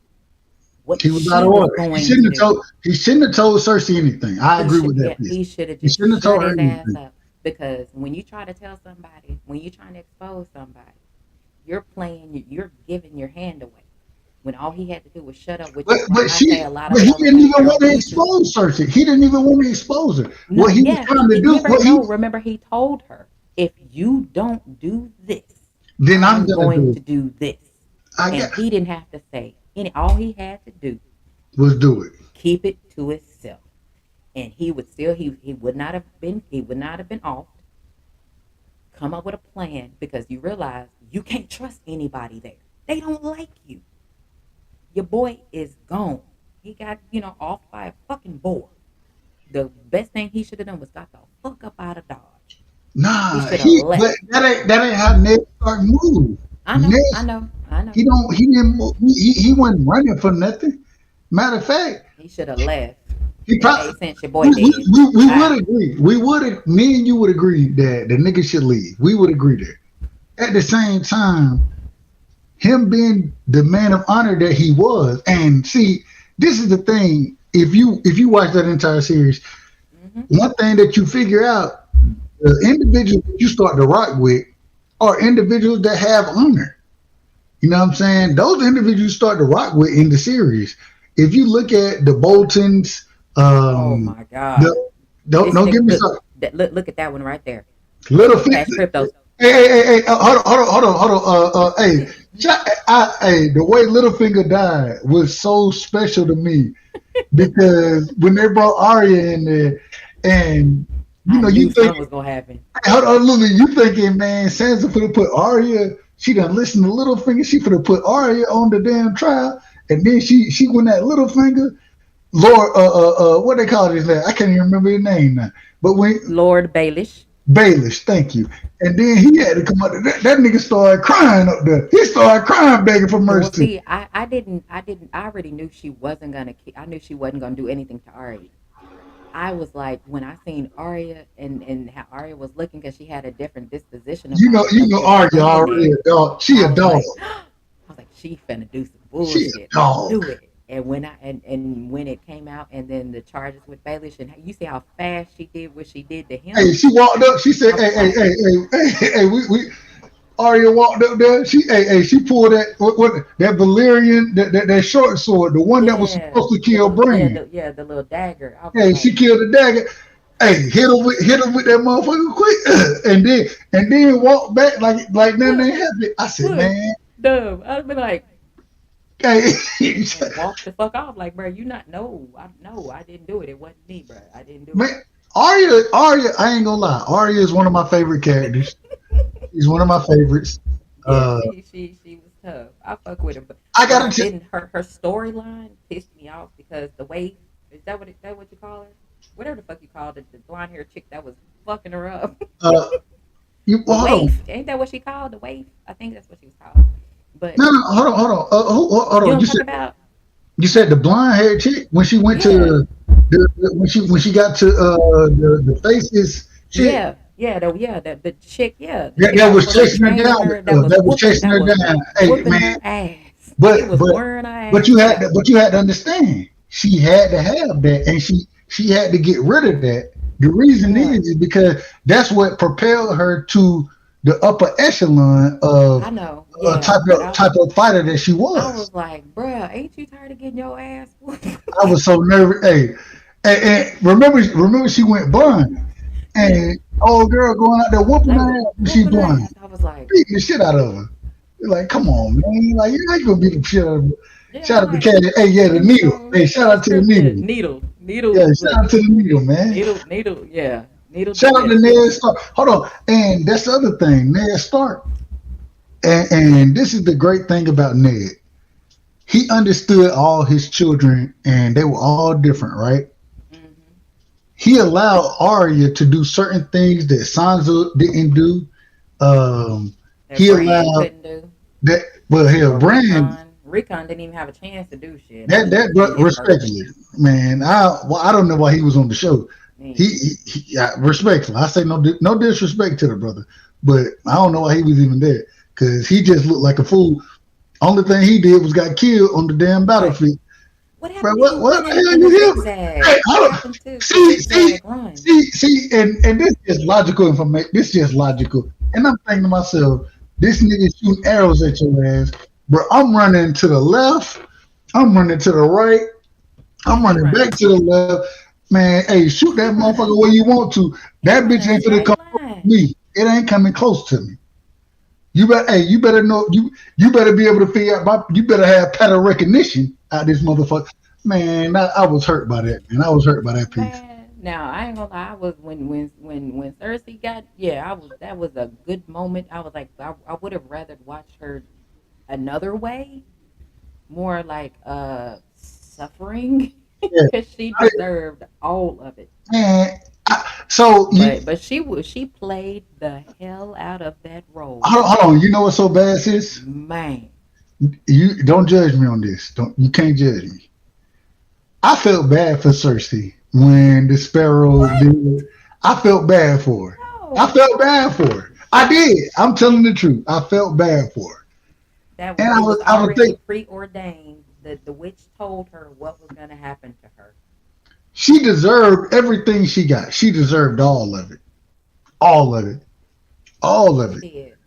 Speaker 1: what
Speaker 3: He was out
Speaker 1: she
Speaker 3: of
Speaker 1: was
Speaker 3: order.
Speaker 1: going to do.
Speaker 3: He shouldn't have told Cersei anything. I agree with that piece.
Speaker 1: He should have
Speaker 3: He
Speaker 1: just
Speaker 3: shouldn't have
Speaker 1: shut
Speaker 3: told her
Speaker 1: his ass
Speaker 3: anything.
Speaker 1: up, because when you try to tell somebody, when you're trying to expose somebody, you're giving your hand away. When all he had to do was shut up, which
Speaker 3: But
Speaker 1: is why I say a lot of
Speaker 3: he
Speaker 1: fellas
Speaker 3: didn't
Speaker 1: that
Speaker 3: even
Speaker 1: get
Speaker 3: want
Speaker 1: off
Speaker 3: to
Speaker 1: YouTube.
Speaker 3: expose Cersei. He didn't even want to expose her. What
Speaker 1: No,
Speaker 3: he was
Speaker 1: yeah,
Speaker 3: trying to do,
Speaker 1: remember, no, remember he told her, if you don't do this,
Speaker 3: then I'm
Speaker 1: I'm
Speaker 3: gonna
Speaker 1: going
Speaker 3: do
Speaker 1: to
Speaker 3: it.
Speaker 1: do this.
Speaker 3: I
Speaker 1: And
Speaker 3: got
Speaker 1: he didn't have to say any, all he had to do,
Speaker 3: was do it.
Speaker 1: keep it to himself. And he would still, he would not have been off, come up with a plan, because you realize you can't trust anybody there. They don't like you. Your boy is gone. He got, off by a fucking boar. The best thing he should have done was got the fuck up out of Dodge. He
Speaker 3: Nah,
Speaker 1: should have
Speaker 3: but
Speaker 1: left.
Speaker 3: that ain't how Ned Stark moved.
Speaker 1: I know,
Speaker 3: Ned,
Speaker 1: I know, I know.
Speaker 3: he didn't move, he wasn't running for nothing. Matter of fact,
Speaker 1: He should have left.
Speaker 3: he
Speaker 1: Say,
Speaker 3: probably
Speaker 1: hey, since your boy dead,
Speaker 3: we would
Speaker 1: bye.
Speaker 3: agree. Me and you would agree that the nigga should leave. We would agree there. At the same time, him being the man of honor that he was, and see, this is the thing. If you watch that entire series,
Speaker 1: Hmm.
Speaker 3: one thing that you figure out, the individuals that you start to rock with are individuals that have honor. You know what I'm saying? Those individuals you start to rock with in the series. If you look at the Boltons,
Speaker 1: Oh
Speaker 3: um,
Speaker 1: my
Speaker 3: the,
Speaker 1: God.
Speaker 3: don't
Speaker 1: This
Speaker 3: don't
Speaker 1: nigga,
Speaker 3: get me started.
Speaker 1: look at that one right there.
Speaker 3: Little
Speaker 1: Cash
Speaker 3: Finger.
Speaker 1: cryptos.
Speaker 3: Hey, hold on. Hey, hey, the way Littlefinger died was so special to me because when they brought Arya in there, and
Speaker 1: I
Speaker 3: you
Speaker 1: knew
Speaker 3: think,
Speaker 1: something was gonna happen.
Speaker 3: hold on, Lily, you thinking, man, Sansa finna put Arya, she done listened to Littlefinger, she finna put Arya on the damn trial, and then she went at Littlefinger, Lord, what they call this now? I can't even remember his name now. But when
Speaker 1: Lord Baelish.
Speaker 3: Baelish, thank you. And then he had to come up. That nigga started crying up there. He started crying, begging for
Speaker 1: Well,
Speaker 3: mercy.
Speaker 1: see, I already knew she wasn't gonna. I knew she wasn't gonna do anything to Arya. I was like, when I seen Arya and how Arya was looking, because she had a different disposition about
Speaker 3: You
Speaker 1: herself
Speaker 3: know,
Speaker 1: just
Speaker 3: Arya
Speaker 1: being
Speaker 3: already
Speaker 1: there.
Speaker 3: a dog. She
Speaker 1: I
Speaker 3: a
Speaker 1: was
Speaker 3: dog.
Speaker 1: like, she finna do some
Speaker 3: She
Speaker 1: bullshit.
Speaker 3: a
Speaker 1: I
Speaker 3: dog.
Speaker 1: knew it. And when when it came out, and then the charges with Baelish, and you see how fast she did what she did to him,
Speaker 3: Hey, she walked up. She said,
Speaker 1: I
Speaker 3: "Hey,
Speaker 1: was like,
Speaker 3: we." Arya walked up there. She pulled that that Valyrian that short sword, the one that was
Speaker 1: yeah,
Speaker 3: supposed to kill Bran.
Speaker 1: the little dagger. I was
Speaker 3: Hey, she
Speaker 1: like,
Speaker 3: killed the dagger. Hey, hit him with that motherfucker quick, and then walk back like nothing
Speaker 1: Look,
Speaker 3: ain't happened. I said,
Speaker 1: look,
Speaker 3: man,
Speaker 1: dumb. I'd be like,
Speaker 3: hey,
Speaker 1: and walk the fuck off. Like, bro, you not, no, I didn't do it. It wasn't me, bro. I didn't do
Speaker 3: man,
Speaker 1: it.
Speaker 3: Arya, I ain't gonna lie, Arya is one of my favorite characters. She's one of my favorites.
Speaker 1: Yeah,
Speaker 3: Uh,
Speaker 1: she was tough. I fuck with her,
Speaker 3: I
Speaker 1: but
Speaker 3: gotta
Speaker 1: I
Speaker 3: tell,
Speaker 1: didn't. Her storyline pissed me off because the way is that what you call her? Whatever the fuck you called it, the blonde haired chick that was fucking her up.
Speaker 3: uh, you
Speaker 1: The
Speaker 3: hold on,
Speaker 1: waif, ain't that what she called? The waif, I think that's what she was called. But
Speaker 3: no, hold on, hold
Speaker 1: you know
Speaker 3: on.
Speaker 1: what I'm talking about?
Speaker 3: You said the blonde haired chick when she went
Speaker 1: Yeah,
Speaker 3: to when she got to the faces chick
Speaker 1: the chick, yeah, the
Speaker 3: that,
Speaker 1: chick
Speaker 3: that
Speaker 1: that was
Speaker 3: was
Speaker 1: supposed to be
Speaker 3: chasing her
Speaker 1: training
Speaker 3: down,
Speaker 1: her, that was
Speaker 3: that was chasing her down. Hey
Speaker 1: whooping
Speaker 3: man,
Speaker 1: her ass.
Speaker 3: but
Speaker 1: She was
Speaker 3: but
Speaker 1: wearing her
Speaker 3: but
Speaker 1: ass
Speaker 3: you had
Speaker 1: out.
Speaker 3: to understand she had to have that, and she had to get rid of that. The reason
Speaker 1: Bruh,
Speaker 3: is because that's what propelled her to the upper echelon
Speaker 1: I
Speaker 3: of
Speaker 1: know, yeah, but
Speaker 3: type of fighter that she
Speaker 1: I
Speaker 3: was.
Speaker 1: was like, bruh, ain't you tired of getting your ass whooped?
Speaker 3: I was so nervous. Hey, and remember she went blind,
Speaker 1: Yeah,
Speaker 3: and old girl going out there whooping
Speaker 1: they
Speaker 3: her
Speaker 1: was
Speaker 3: ass when she's
Speaker 1: whooping her
Speaker 3: blind,
Speaker 1: ass. I was like,
Speaker 3: beating the shit out of her. You're like, come on, man. Like, you ain't gonna beat the shit out of her.
Speaker 1: yeah,
Speaker 3: Shout
Speaker 1: I'm
Speaker 3: out to
Speaker 1: like,
Speaker 3: Cat. Hey, yeah, the
Speaker 1: you
Speaker 3: needle.
Speaker 1: know,
Speaker 3: Hey, shout
Speaker 1: yeah,
Speaker 3: out to the
Speaker 1: script, yeah,
Speaker 3: needle.
Speaker 1: needle,
Speaker 3: Yeah,
Speaker 1: look,
Speaker 3: shout out to the needle, man.
Speaker 1: needle, yeah, needle
Speaker 3: Shout
Speaker 1: did
Speaker 3: out
Speaker 1: that
Speaker 3: to
Speaker 1: shit.
Speaker 3: Ned Stark. Hold on. And that's the other thing, Ned Stark. And this is the great thing about Ned. He understood all his children, and they were all different, right?
Speaker 1: Hmm.
Speaker 3: He allowed Arya to do certain things that Sansa didn't do. Um,
Speaker 1: That
Speaker 3: he
Speaker 1: Brand
Speaker 3: allowed
Speaker 1: couldn't do,
Speaker 3: that. Well, hell,
Speaker 1: or
Speaker 3: Bran.
Speaker 1: Recon didn't even have a chance to do shit. I
Speaker 3: That
Speaker 1: didn't
Speaker 3: that
Speaker 1: even see
Speaker 3: but
Speaker 1: his purpose.
Speaker 3: respectfully, man. I don't know why he was on the show.
Speaker 1: Me either.
Speaker 3: Respectful. I say no disrespect to the brother, but I don't know why he was even there because he just looked like a fool. Only thing he did was got killed on the damn
Speaker 1: Right.
Speaker 3: battlefield.
Speaker 1: What
Speaker 3: Bro,
Speaker 1: happened to you
Speaker 3: what the
Speaker 1: running
Speaker 3: hell
Speaker 1: in a
Speaker 3: you here?
Speaker 1: zigzag?
Speaker 3: Hey, I
Speaker 1: What
Speaker 3: don't,
Speaker 1: happened to the
Speaker 3: see, see,
Speaker 1: zigzag run?
Speaker 3: and this is logical information. This is just logical. And I'm thinking to myself, this nigga shooting arrows at your ass, bro. I'm running to the left. I'm running to the right.
Speaker 1: Yeah,
Speaker 3: I'm
Speaker 1: he
Speaker 3: running
Speaker 1: running.
Speaker 3: back to the left. Man, hey, shoot that motherfucker where you want to.
Speaker 1: He
Speaker 3: That
Speaker 1: run
Speaker 3: bitch
Speaker 1: a
Speaker 3: ain't finna
Speaker 1: straight
Speaker 3: come close to
Speaker 1: line.
Speaker 3: me. It ain't coming close to me. You better know you better be able to figure out you better have pattern recognition out this motherfucker. Man, I was hurt by that, man. I was hurt by that piece.
Speaker 1: Man, now I ain't gonna lie. I was when Cersei got, yeah, I was, that was a good moment. I was like, I would have rather watched her another way, more like suffering,
Speaker 3: Yeah.
Speaker 1: because she deserved all of it.
Speaker 3: Man, so you
Speaker 1: But she played the hell out of that role,
Speaker 3: hold on. You know what's so bad, sis?
Speaker 1: man.
Speaker 3: You don't judge me on this. Don't you can't judge me. I felt bad for Cersei when the sparrows
Speaker 1: What?
Speaker 3: did. I felt bad for her. I
Speaker 1: No,
Speaker 3: felt bad for her. I did. I'm telling the truth. I felt bad for her.
Speaker 1: that was,
Speaker 3: And
Speaker 1: it was
Speaker 3: I was
Speaker 1: already
Speaker 3: thinking
Speaker 1: preordained that the witch told her what was gonna happen to her.
Speaker 3: she deserved everything she got. She deserved all of it. All of it. All of
Speaker 1: She
Speaker 3: it.
Speaker 1: did.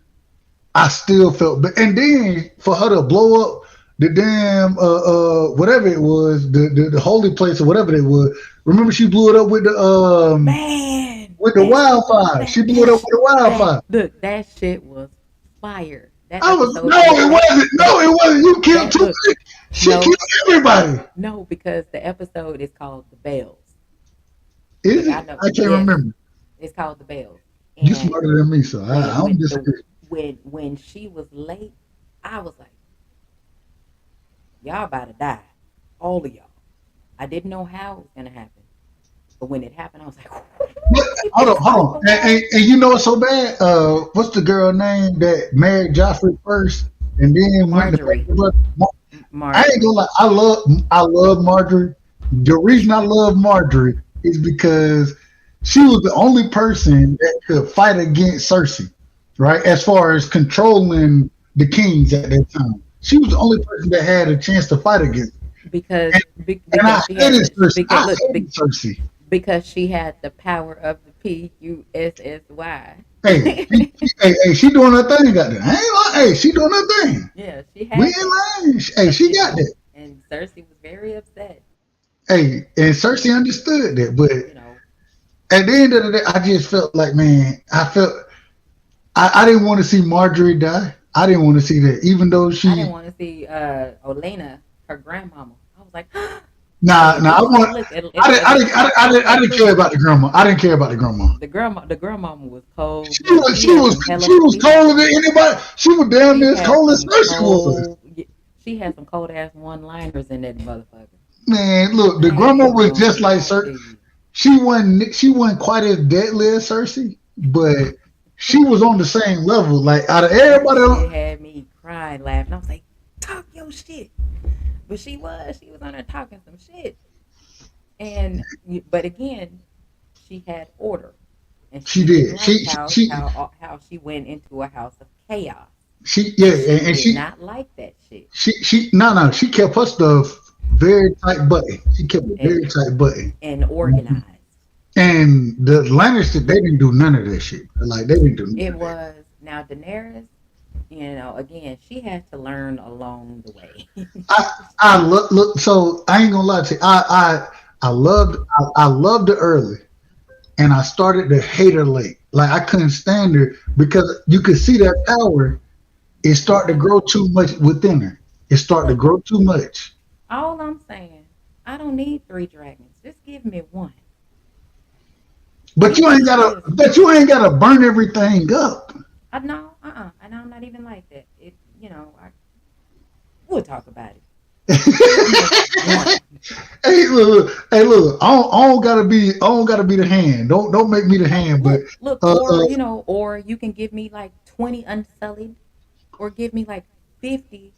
Speaker 3: I still felt bad. And then for her to blow up the damn whatever it was, the holy place or whatever it was. Remember she blew it up
Speaker 1: Man,
Speaker 3: with the
Speaker 1: that shit was
Speaker 3: wildfire. She blew it up with the
Speaker 1: that
Speaker 3: wildfire.
Speaker 1: look, that shit was fire. That
Speaker 3: I was
Speaker 1: episode
Speaker 3: no,
Speaker 1: ended,
Speaker 3: it wasn't. No, it wasn't. You killed
Speaker 1: that
Speaker 3: too
Speaker 1: look,
Speaker 3: many. She killed
Speaker 1: no,
Speaker 3: everybody.
Speaker 1: no, because the episode is called The Bells.
Speaker 3: Is
Speaker 1: Look, I
Speaker 3: it?
Speaker 1: know,
Speaker 3: I can't
Speaker 1: yes,
Speaker 3: remember.
Speaker 1: it's called The Bells.
Speaker 3: You
Speaker 1: And
Speaker 3: smarter than me, so I don't disagree.
Speaker 1: when she was late, I was like, y'all about to die, all of y'all. I didn't know how it was gonna happen, but when it happened, I was like,
Speaker 3: But,
Speaker 1: she
Speaker 3: hold on,
Speaker 1: pissed
Speaker 3: hold
Speaker 1: off
Speaker 3: on.
Speaker 1: a lot.
Speaker 3: And you know what's so bad? What's the girl name that married Joffrey first and then went to
Speaker 1: Marjorie,
Speaker 3: I ain't gonna
Speaker 1: Marjorie.
Speaker 3: lie. I love Marjorie. The reason I love Marjorie is because she was the only person that could fight against Cersei, right? As far as controlling the kings at that time, she was the only person that had a chance to fight against.
Speaker 1: because
Speaker 3: And, and I
Speaker 1: because she had
Speaker 3: hated
Speaker 1: the
Speaker 3: Cersei.
Speaker 1: because
Speaker 3: I
Speaker 1: look
Speaker 3: hated Cersei.
Speaker 1: because she had the power of the PUSSY.
Speaker 3: She doing her thing out there. I ain't like, hey, she doing her thing.
Speaker 1: Yeah, she
Speaker 3: We
Speaker 1: had that.
Speaker 3: ain't lying. Hey,
Speaker 1: So
Speaker 3: she got that.
Speaker 1: and Cersei was very upset.
Speaker 3: Hey, and Cersei understood that, but
Speaker 1: You know,
Speaker 3: at the end of the day, I just felt like, man, I didn't want to see Marjorie die. I didn't want to see that, even though
Speaker 1: I didn't
Speaker 3: she.
Speaker 1: want to see Olena, her grandmama. I was like,
Speaker 3: Nah,
Speaker 1: and
Speaker 3: nah.
Speaker 1: then she looked
Speaker 3: I
Speaker 1: at
Speaker 3: didn't care
Speaker 1: least
Speaker 3: about the grandma. I didn't care about the grandma.
Speaker 1: the grandmama was cold
Speaker 3: She
Speaker 1: blooded.
Speaker 3: was,
Speaker 1: She
Speaker 3: she
Speaker 1: had
Speaker 3: was,
Speaker 1: some hella,
Speaker 3: she was
Speaker 1: she had
Speaker 3: colder
Speaker 1: some,
Speaker 3: than anybody. She was damn
Speaker 1: she
Speaker 3: near as
Speaker 1: had
Speaker 3: cold as
Speaker 1: some
Speaker 3: Cersei was.
Speaker 1: she had some cold ass one liners in that motherfucker.
Speaker 3: Man, look, the grandma was just like Cersei.
Speaker 1: Nasty.
Speaker 3: She wasn't quite as deadly as Cersei, but she was on the same level. Like out of
Speaker 1: That
Speaker 3: everybody else,
Speaker 1: shit had me crying, laughing. I was like, talk your shit. But she was on there talking some shit. But again, she had order, and
Speaker 3: she
Speaker 1: she didn't
Speaker 3: did.
Speaker 1: like how she went into a house of chaos.
Speaker 3: Yeah,
Speaker 1: She
Speaker 3: and
Speaker 1: did not like that shit.
Speaker 3: no, she kept her stuff very tight button. She kept it
Speaker 1: And
Speaker 3: very tight button.
Speaker 1: organized.
Speaker 3: And the Lannisters, they didn't do none of that shit. Like they didn't do none
Speaker 1: It
Speaker 3: of that.
Speaker 1: was now Daenerys. Again, she had to learn along the way.
Speaker 3: I look. So I ain't gonna lie to you. I loved her early, and I started to hate her late. Like I couldn't stand her because you could see that power. It started to
Speaker 1: Okay,
Speaker 3: grow too much within her. It started to
Speaker 1: look,
Speaker 3: grow too much.
Speaker 1: all I'm saying, I don't need three dragons. Just give me one.
Speaker 3: But
Speaker 1: Give
Speaker 3: you ain't
Speaker 1: me
Speaker 3: gotta.
Speaker 1: just
Speaker 3: But you ain't gotta burn everything up.
Speaker 1: I know, and I'm not even like that. We'll talk about it. Give me one.
Speaker 3: Hey, look. I don't gotta be the hand. Don't make me the
Speaker 1: No,
Speaker 3: hand. But
Speaker 1: look,
Speaker 3: uh, uh
Speaker 1: or you can give me like 20 unsullied, or give me like 50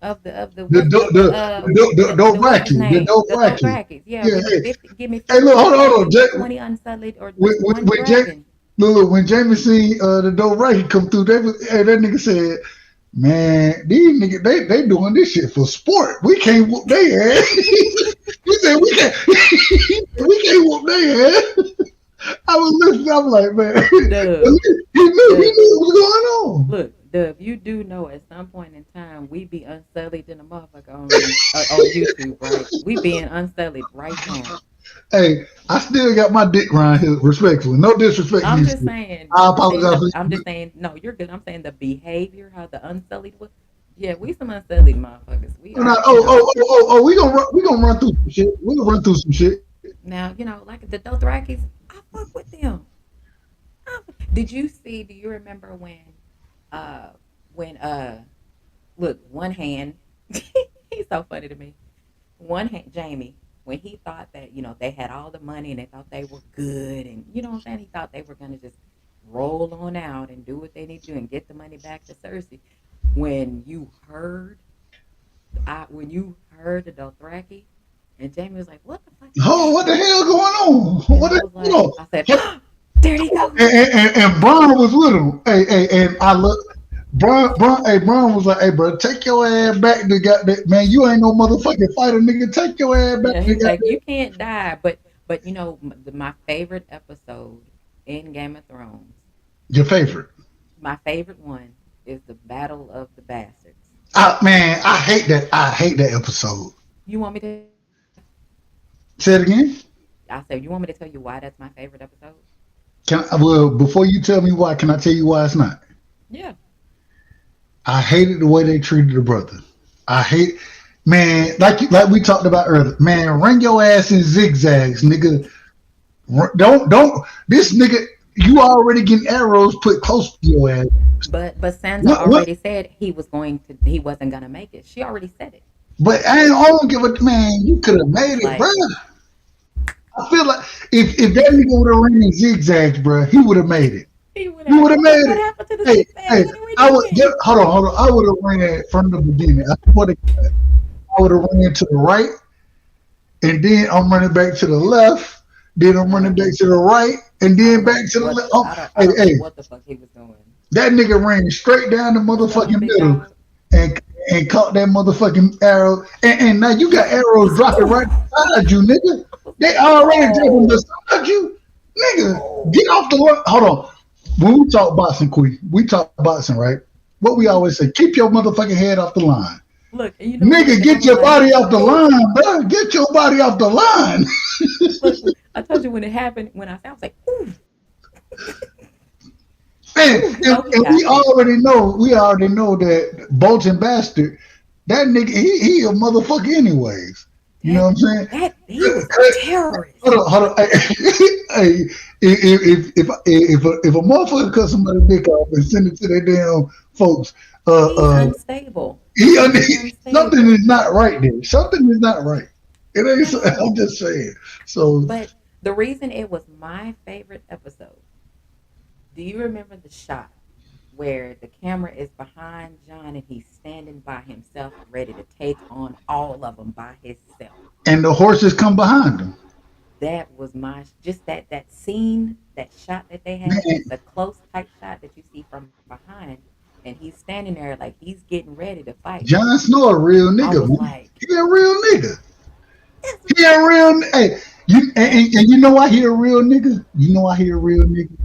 Speaker 1: of the
Speaker 3: the
Speaker 1: what's
Speaker 3: the
Speaker 1: of
Speaker 3: the
Speaker 1: the what's his
Speaker 3: Dothraki, the
Speaker 1: name, the
Speaker 3: Dothraki.
Speaker 1: Dothrakis. Yeah,
Speaker 3: Yeah.
Speaker 1: give me
Speaker 3: Hey,
Speaker 1: 50
Speaker 3: look. Hold on.
Speaker 1: Dothraki,
Speaker 3: Hold on.
Speaker 1: give me 20 unsullied, or
Speaker 3: When,
Speaker 1: just
Speaker 3: when,
Speaker 1: one
Speaker 3: when Jay,
Speaker 1: dragon.
Speaker 3: look, when Jamie seen the Dothraki come through, that nigga said, "Man, these niggas, they doing this shit for sport. We can't whoop their ass." He said, "We can't, we can't whoop their ass." I was listening. I'm like, man,
Speaker 1: Dub,
Speaker 3: he
Speaker 1: Dub,
Speaker 3: knew what was going on.
Speaker 1: look, Dub, you do know at some point in time we be unsullied in a motherfucker on YouTube, right? We being unsullied right now.
Speaker 3: Hey, I still got my dick around here, respectfully. No disrespect to
Speaker 1: I'm
Speaker 3: you,
Speaker 1: just
Speaker 3: Steve.
Speaker 1: saying.
Speaker 3: I apologize for
Speaker 1: I'm
Speaker 3: you.
Speaker 1: just saying. No, you're good. I'm saying the behavior, how the unsullied was. Yeah, we some unsullied motherfuckers. We
Speaker 3: Oh, no,
Speaker 1: are,
Speaker 3: we gonna run through some shit. We gonna run through some shit.
Speaker 1: now like the Dothrakis. I fuck with them. Did you see? Do you remember uh, when look, one hand. He's so funny to me. One hand, Jamie, when he thought that they had all the money and they thought they were good, and you know what I'm saying, he thought they were gonna just roll on out and do what they need to do and get the money back to Cersei. When you heard, when you heard the Dothraki, and Jamie was like, "What the fuck is
Speaker 3: Oh, what the
Speaker 1: happening?"
Speaker 3: hell going on?
Speaker 1: And
Speaker 3: What
Speaker 1: I
Speaker 3: the
Speaker 1: was like,
Speaker 3: hell?
Speaker 1: I said,
Speaker 3: Hold
Speaker 1: oh, "There he goes."
Speaker 3: and Braun was with him. And I look, Braun was like, "Hey, bro, take your ass back to got that man. You ain't no motherfucking fighter, nigga. Take your ass back
Speaker 1: Yeah, he
Speaker 3: to
Speaker 1: was
Speaker 3: got
Speaker 1: like,
Speaker 3: that."
Speaker 1: "You can't die." But my favorite episode in Game of Thrones,
Speaker 3: Your favorite?
Speaker 1: my favorite one is the Battle of the Bastards.
Speaker 3: Man, I hate that. I hate that episode.
Speaker 1: You want me to?
Speaker 3: Say it again.
Speaker 1: I said, you want me to tell you why that's my favorite episode?
Speaker 3: Well, before you tell me why, can I tell you why it's not?
Speaker 1: Yeah.
Speaker 3: I hated the way they treated the brother. I hate, man, like we talked about earlier. Man, ring your ass in zigzags, nigga. Don't this nigga. You already getting arrows put close to your ass.
Speaker 1: But Sansa
Speaker 3: What?
Speaker 1: already said he wasn't gonna make it. She already said it.
Speaker 3: But I don't give a man. You could have
Speaker 1: I
Speaker 3: made
Speaker 1: was
Speaker 3: it, bro.
Speaker 1: like,
Speaker 3: I feel like if that nigga would have ran in zigzags, bro, he would have made it.
Speaker 1: he would
Speaker 3: He
Speaker 1: have.
Speaker 3: would have made
Speaker 1: What
Speaker 3: it.
Speaker 1: happened to the
Speaker 3: Hey,
Speaker 1: zigzag?
Speaker 3: hey,
Speaker 1: What are we
Speaker 3: I would
Speaker 1: doing?
Speaker 3: hold on. I would have ran from the beginning. I would have ran to the right, and then I'm running back to the left. Then I'm running back
Speaker 1: No,
Speaker 3: to the right, and
Speaker 1: I
Speaker 3: then
Speaker 1: don't
Speaker 3: back
Speaker 1: know
Speaker 3: to the
Speaker 1: what
Speaker 3: left. Oh,
Speaker 1: I don't know
Speaker 3: hey,
Speaker 1: what the fuck he was doing.
Speaker 3: that nigga ran straight down the
Speaker 1: What's up,
Speaker 3: motherfucking
Speaker 1: big
Speaker 3: middle
Speaker 1: dog?
Speaker 3: and caught that motherfucking arrow. And now you got
Speaker 1: He
Speaker 3: arrows
Speaker 1: said,
Speaker 3: dropping right
Speaker 1: "Oh,"
Speaker 3: beside you, nigga.
Speaker 1: I was
Speaker 3: They
Speaker 1: like,
Speaker 3: already dropping
Speaker 1: "Oh,
Speaker 3: beside you, nigga. Get
Speaker 1: oh."
Speaker 3: off the line. Hold on. When we talk boxing, Queen, we talk boxing, right? What we
Speaker 1: Mhm.
Speaker 3: always say: keep your motherfucking head off the line,
Speaker 1: Look, and you know what?
Speaker 3: nigga.
Speaker 1: And I
Speaker 3: Get
Speaker 1: was
Speaker 3: your
Speaker 1: like,
Speaker 3: body off the
Speaker 1: "Oh."
Speaker 3: line, bro. Get your body off the line.
Speaker 1: Look, I told you when it happened. When I said, I was like,
Speaker 3: And,
Speaker 1: Ooh, you
Speaker 3: and,
Speaker 1: know he
Speaker 3: and
Speaker 1: got me.
Speaker 3: we already know that Bolton bastard, that nigga, he a motherfucker anyways. You know
Speaker 1: That
Speaker 3: what I'm saying?
Speaker 1: that he was a terrorist.
Speaker 3: Hold on. Hey, if a motherfucker cut somebody's dick off and send it to their damn folks, uh,
Speaker 1: He's
Speaker 3: uh,
Speaker 1: unstable.
Speaker 3: he
Speaker 1: He's
Speaker 3: something
Speaker 1: unstable
Speaker 3: is not right there. Something is not right. It ain't.
Speaker 1: at
Speaker 3: I'm
Speaker 1: all.
Speaker 3: just saying. So
Speaker 1: But the reason it was my favorite episode, do you remember the shot where the camera is behind John and he's standing by himself, ready to take on all of them by himself?
Speaker 3: and the horses come behind him.
Speaker 1: That was my just that scene, that shot that they had.
Speaker 3: Man,
Speaker 1: It's a close tight shot that you see from behind, and he's standing there like he's getting ready to fight.
Speaker 3: Jon Snow a real
Speaker 1: I
Speaker 3: nigga,
Speaker 1: was
Speaker 3: man.
Speaker 1: like,
Speaker 3: He a real nigga.
Speaker 1: this
Speaker 3: He a real. Hey, you
Speaker 1: that.
Speaker 3: and you know why he a real nigga? You know why he a real nigga?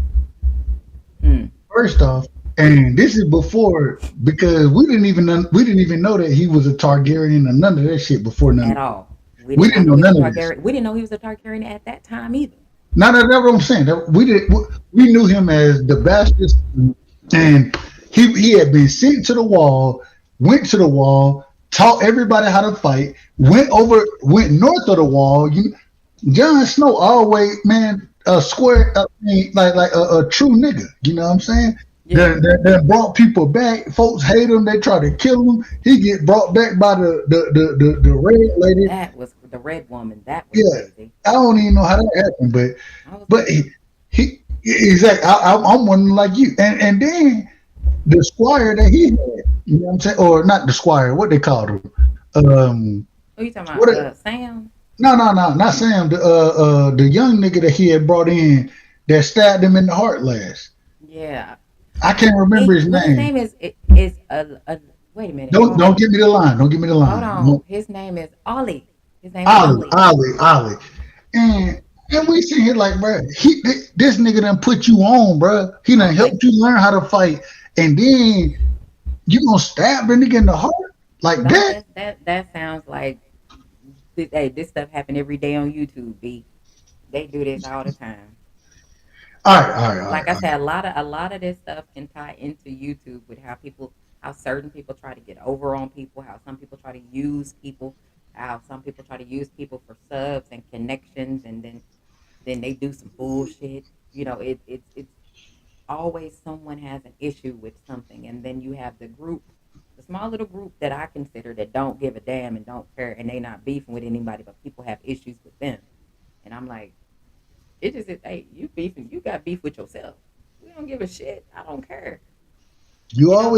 Speaker 1: Hmm,
Speaker 3: First off, and this is before because we didn't even know that he was a Targaryen or none of that shit before none.
Speaker 1: at all. We
Speaker 3: We
Speaker 1: did not
Speaker 3: didn't
Speaker 1: know
Speaker 3: know
Speaker 1: he was a
Speaker 3: none of this.
Speaker 1: Targaryen. We didn't know he was a Targaryen at that time either.
Speaker 3: Not that that's what I'm saying. We did. We knew him as the bastard, son, and he had been sent to the wall, went to the wall, taught everybody how to fight, went north of the wall. Jon Snow always man a square, like a true nigga. You know what I'm saying?
Speaker 1: Yeah,
Speaker 3: That brought people back. Folks hate him. They try to kill him. He get brought back by the red lady.
Speaker 1: that was the red woman. That was
Speaker 3: Yeah,
Speaker 1: crazy.
Speaker 3: I don't even know how that happened,
Speaker 1: I was
Speaker 3: but
Speaker 1: like,
Speaker 3: he exactly. I'm one like you, and then the squire that he had, you know what I'm saying, or not the squire, what they called him, um,
Speaker 1: who you talking
Speaker 3: what?
Speaker 1: about? Sam?
Speaker 3: No, not Sam. The young nigga that he had brought in that stabbed him in the heart last.
Speaker 1: Yeah.
Speaker 3: I can't remember
Speaker 1: He
Speaker 3: his
Speaker 1: well, his
Speaker 3: name.
Speaker 1: name is a wait a minute. Hold
Speaker 3: Don't
Speaker 1: on.
Speaker 3: give me the line. Don't give me the
Speaker 1: Hold
Speaker 3: line.
Speaker 1: on. His name is Ollie. His name is
Speaker 3: Ollie,
Speaker 1: Ollie.
Speaker 3: Ollie, Ollie. And and we see here like, bro, this nigga done put you on, bro. He done
Speaker 1: Like
Speaker 3: helped you learn how to fight, and then you gonna stab the nigga in the heart like
Speaker 1: don't
Speaker 3: that?
Speaker 1: that sounds like hey, this stuff happen every day on YouTube, B. They do this all the time.
Speaker 3: All right, all right, all right,
Speaker 1: Like I
Speaker 3: all right.
Speaker 1: said, a lot of this stuff can tie into YouTube with how certain people try to get over on people, how some people try to use people, how some people try to use people for subs and connections, and then they do some bullshit. You know, it's always someone has an issue with something, and then you have the group, the small little group that I consider that don't give a damn and don't care, and they not beefing with anybody, but people have issues with them, and I'm like, it just is, hey, you beefing, you got beef with yourself. We don't give a shit. I don't care. You know,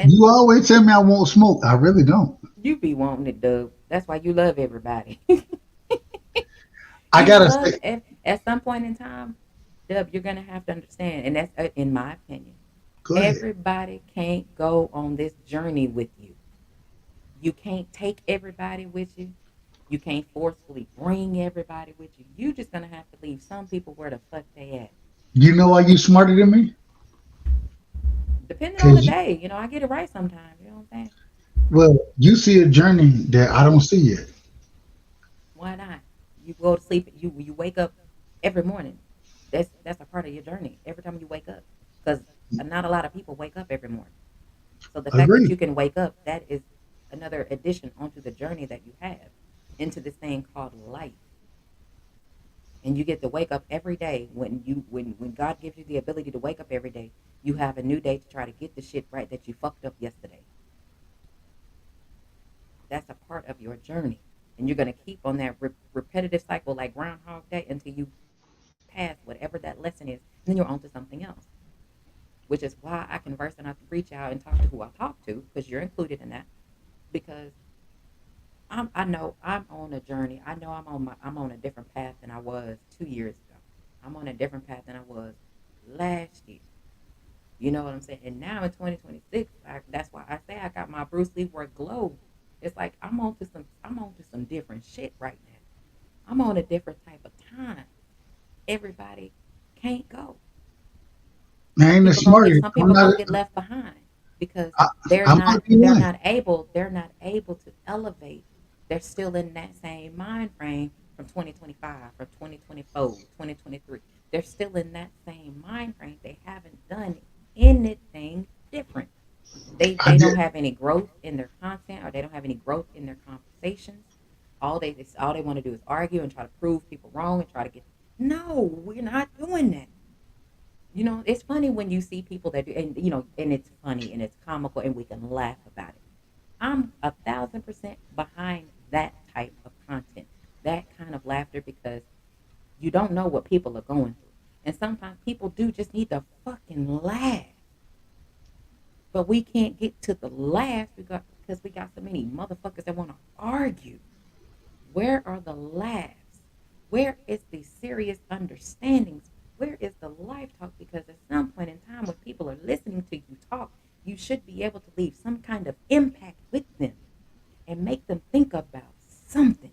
Speaker 3: You always tell me I won't smoke. I really don't.
Speaker 1: you be wanting it, Dub. That's why you love everybody.
Speaker 3: I
Speaker 1: You
Speaker 3: gotta
Speaker 1: love
Speaker 3: say,
Speaker 1: at some point in time, Dub. You're gonna have to understand, and that's in my opinion.
Speaker 3: go ahead.
Speaker 1: Everybody can't go on this journey with you. You can't take everybody with you. You can't forcefully bring everybody with you. You just gonna have to leave some people where the fuck they at.
Speaker 3: You know why you smarter than me?
Speaker 1: Depending on the
Speaker 3: Cause
Speaker 1: day, I get it right sometimes. You know what I'm saying?
Speaker 3: well, you see a journey that I don't see yet.
Speaker 1: Why not? You go to sleep. You wake up every morning. That's a part of your journey. Every time you wake up, because not a lot of people wake up every morning. So the fact that
Speaker 3: Agreed.
Speaker 1: you can wake up, that is another addition onto the journey that you have into this thing called life. And you get to wake up every day when God gives you the ability to wake up every day. You have a new day to try to get the shit right that you fucked up yesterday. That's a part of your journey. And you're going to keep on that repetitive cycle like Groundhog Day until you pass whatever that lesson is. And then you're on to something else, which is why I converse and I reach out and talk to who I talk to, because you're included in that. Because I know I'm on a journey. I know I'm on a different path than I was 2 years ago. I'm on a different path than I was last year. You know what I'm saying? And now in 2026, that's why I say I got my Bruce Lee work glow. It's like I'm on to some different shit right now. I'm on a different type of time. Everybody can't go.
Speaker 3: I ain't the smartest.
Speaker 1: Some
Speaker 3: I'm
Speaker 1: people
Speaker 3: not.
Speaker 1: gonna get left behind because
Speaker 3: I, I might be right.
Speaker 1: they're not able to elevate. They're still in that same mind frame from 2025, from 2024, 2023. They're still in that same mind frame. They haven't done They
Speaker 3: I
Speaker 1: don't
Speaker 3: did.
Speaker 1: have any growth in their content, or they don't have any growth in their conversations. All they want to do is argue and try to prove people wrong and try to get. No, we're not doing that. It's funny when you see people that do, and and it's funny and it's comical and we can laugh about it. I'm 1,000% behind that type of content, that kind of laughter, because you don't know what people are going through. And sometimes people do just need to fucking laugh. But we can't get to the laugh because we got so many motherfuckers that want to argue. Where are the laughs? Where is the serious understandings? Where is the life talk? Because at some point in time, when people are listening to you talk, you should be able to leave some kind of impact with them and make them think about something,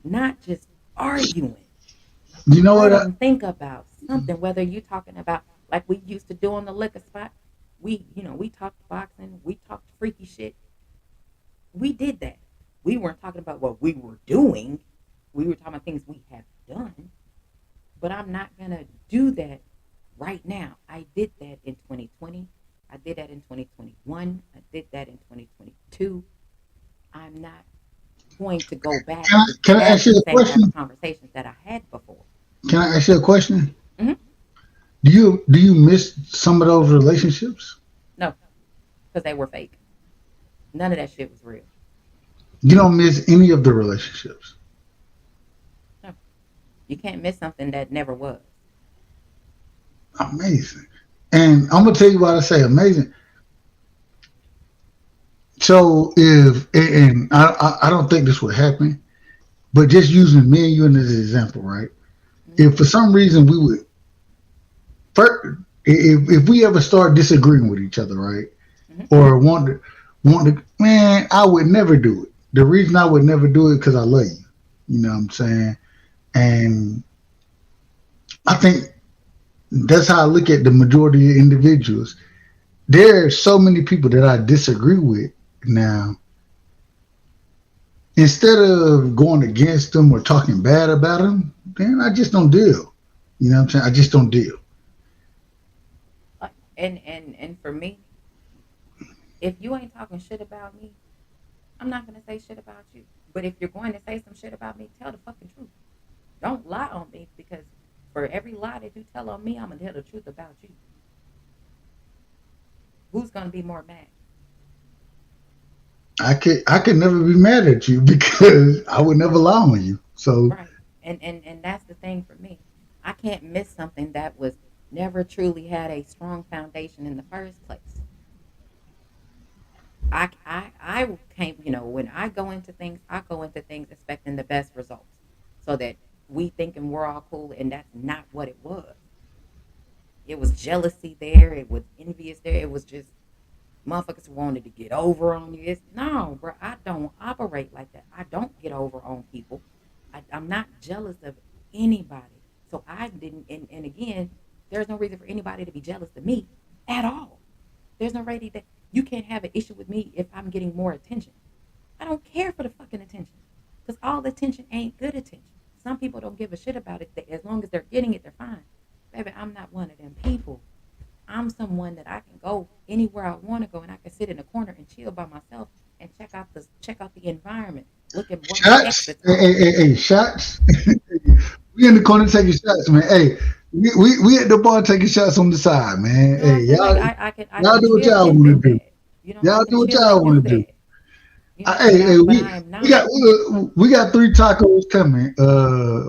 Speaker 1: not just arguing.
Speaker 3: You know
Speaker 1: Let
Speaker 3: what?
Speaker 1: them think about something, whether you're talking about like we used to do on the liquor spot. We talked boxing, we talked freaky shit. We did that. We weren't talking about what we were doing. We were talking about things we have done. But I'm not going to do that right now. I did that in 2020. I did that in 2021. I did that in 2022. I'm not going to go back to
Speaker 3: Can I
Speaker 1: have
Speaker 3: ask you
Speaker 1: the
Speaker 3: a
Speaker 1: same type of
Speaker 3: question?
Speaker 1: conversations that I had before.
Speaker 3: Can I ask you a question?
Speaker 1: Hmm.
Speaker 3: Do you miss some of those relationships?
Speaker 1: No, because they were fake. None of that shit was real.
Speaker 3: You don't miss any of the relationships.
Speaker 1: No, you can't miss something that never was.
Speaker 3: Amazing. And I'm gonna tell you why I say amazing. So if and I don't think this would happen, but just using me and you as an example, right?
Speaker 1: Hmm.
Speaker 3: If for some reason we would first, if we ever start disagreeing with each other, right,
Speaker 1: Hmm.
Speaker 3: or want to, man, I would never do it. The reason I would never do it because I love you. You know what I'm saying? And I think that's how I look at the majority of individuals. There are so many people that I disagree with now. Instead of going against them or talking bad about them, then I just don't deal. You know what I'm saying? I just don't deal.
Speaker 1: And for me, if you ain't talking shit about me, I'm not gonna say shit about you. But if you're going to say some shit about me, tell the fucking truth. Don't lie on me, because for every lie that you tell on me, I'm gonna tell the truth about you. Who's gonna be more mad?
Speaker 3: I could never be mad at you because I would never lie on you. So
Speaker 1: Right. And that's the thing for me. I can't miss something that was never truly had a strong foundation in the first place. I can't, when I go into things, I go into things expecting the best results, so that we thinking we're all cool, and that's not what it was. It was jealousy there. It was envious there. It was just motherfuckers wanted to get over on you. No, bro. I don't operate like that. I don't get over on people. I'm not jealous of anybody. So I didn't. And again, there's no reason for anybody to be jealous of me at all. There's no reason that you can't have an issue with me if I'm getting more attention. I don't care for the fucking attention, because all attention ain't good attention. Some people don't give a shit about it. As long as they're getting it, they're fine. Baby, I'm not one of them people. I'm someone that I can go anywhere I want to go, and I can sit in a corner and chill by myself and check out the environment, look at what my
Speaker 3: shots,
Speaker 1: exits
Speaker 3: hey,
Speaker 1: are.
Speaker 3: hey, hey, hey, shots. We in the corner taking shots, man. Hey, we at the bar taking shots on the side, man.
Speaker 1: You know what
Speaker 3: Hey,
Speaker 1: I'm saying? Like I
Speaker 3: y'all
Speaker 1: can
Speaker 3: do what
Speaker 1: chill
Speaker 3: y'all
Speaker 1: and
Speaker 3: want
Speaker 1: do
Speaker 3: to do.
Speaker 1: that. I
Speaker 3: Y'all
Speaker 1: can
Speaker 3: do what
Speaker 1: chill and
Speaker 3: y'all
Speaker 1: do
Speaker 3: want to do.
Speaker 1: that.
Speaker 3: Hey, hey,
Speaker 1: But I am
Speaker 3: we
Speaker 1: not.
Speaker 3: got 3 tacos coming.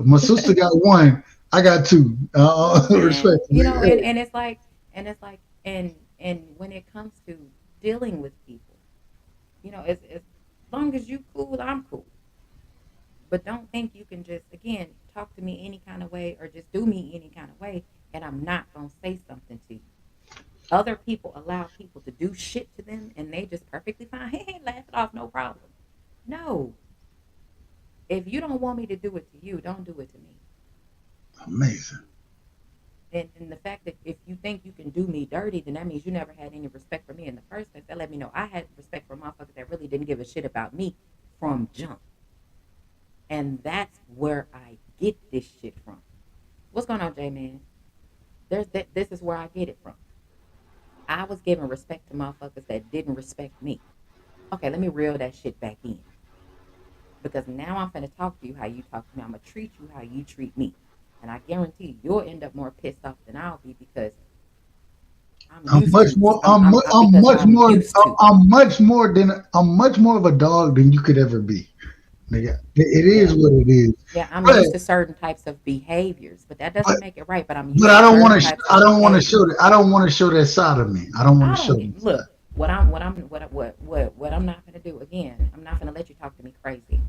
Speaker 3: My sister got one. I got two.
Speaker 1: You know what I'm saying?
Speaker 3: Respectfully.
Speaker 1: And
Speaker 3: Hey,
Speaker 1: and when it comes to dealing with people, as long as you cool, I'm cool. But don't think you can just, again, talk to me any kind of way or just do me any kind of way, and I'm not gonna say something to you. Other people allow people to do shit to them, and they just perfectly fine. Hey, laugh it off, no problem. No, if you don't want me to do it to you, don't do it to me.
Speaker 3: amazing.
Speaker 1: And the fact that if you think you can do me dirty, then that means you never had any respect for me in the first place. That let me know I had respect for motherfuckers that really didn't give a shit about me from jump. And that's where I get this shit from. What's going on, J Man? This is where I get it from. I was giving respect to motherfuckers that didn't respect me. Okay, let me reel that shit back in. Because now I'm finna talk to you how you talk to me. I'm gonna treat you how you treat me. And I guarantee you'll end up more pissed off than I'll be because I'm
Speaker 3: I'm
Speaker 1: used
Speaker 3: much
Speaker 1: to.
Speaker 3: more.
Speaker 1: Because I'm used to.
Speaker 3: I'm much more of a dog than you could ever be. Nigga, it is
Speaker 1: Yeah.
Speaker 3: what it is.
Speaker 1: Yeah, I'm
Speaker 3: But
Speaker 1: used to certain types of behaviors, but that
Speaker 3: but
Speaker 1: doesn't make it right. But I'm
Speaker 3: but
Speaker 1: used to certain types
Speaker 3: I
Speaker 1: of
Speaker 3: don't want to show
Speaker 1: behaviors.
Speaker 3: that. I don't want to show that side of me. I don't want
Speaker 1: I
Speaker 3: to
Speaker 1: don't
Speaker 3: show
Speaker 1: get
Speaker 3: that side.
Speaker 1: look what I'm not gonna do again. I'm not gonna let you talk to me crazy.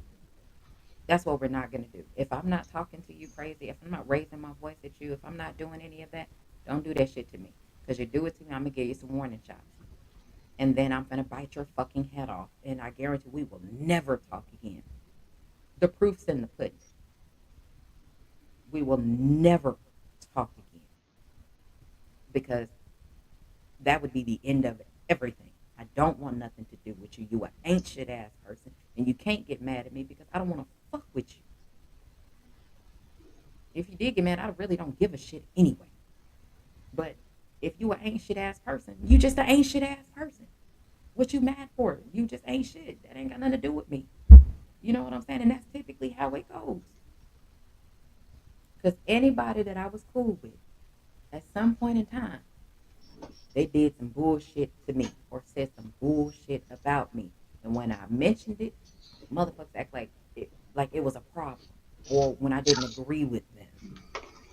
Speaker 1: That's what we're not gonna do. If I'm not talking to you crazy, if I'm not raising my voice at you, if I'm not doing any of that, don't do that shit to me. Cause you do it to me, I'm gonna give you some warning shots, and then I'm gonna bite your fucking head off, and I guarantee we will never talk again. The proof's in the pudding. We will never talk again because that would be the end of everything. I don't want nothing to do with you. You an ain't shit ass person, and you can't get mad at me because I don't want to fuck with you. If you did get mad, I really don't give a shit anyway. But if you an ain't shit ass person, you just an ain't shit ass person. What you mad for? You just ain't shit. That ain't got nothing to do with me. You know what I'm saying? And that's typically how it goes. Because anybody that I was cool with at some point in time, they did some bullshit to me or said some bullshit about me. And when I mentioned it, motherfuckers act like it was a problem. Or when I didn't agree with them,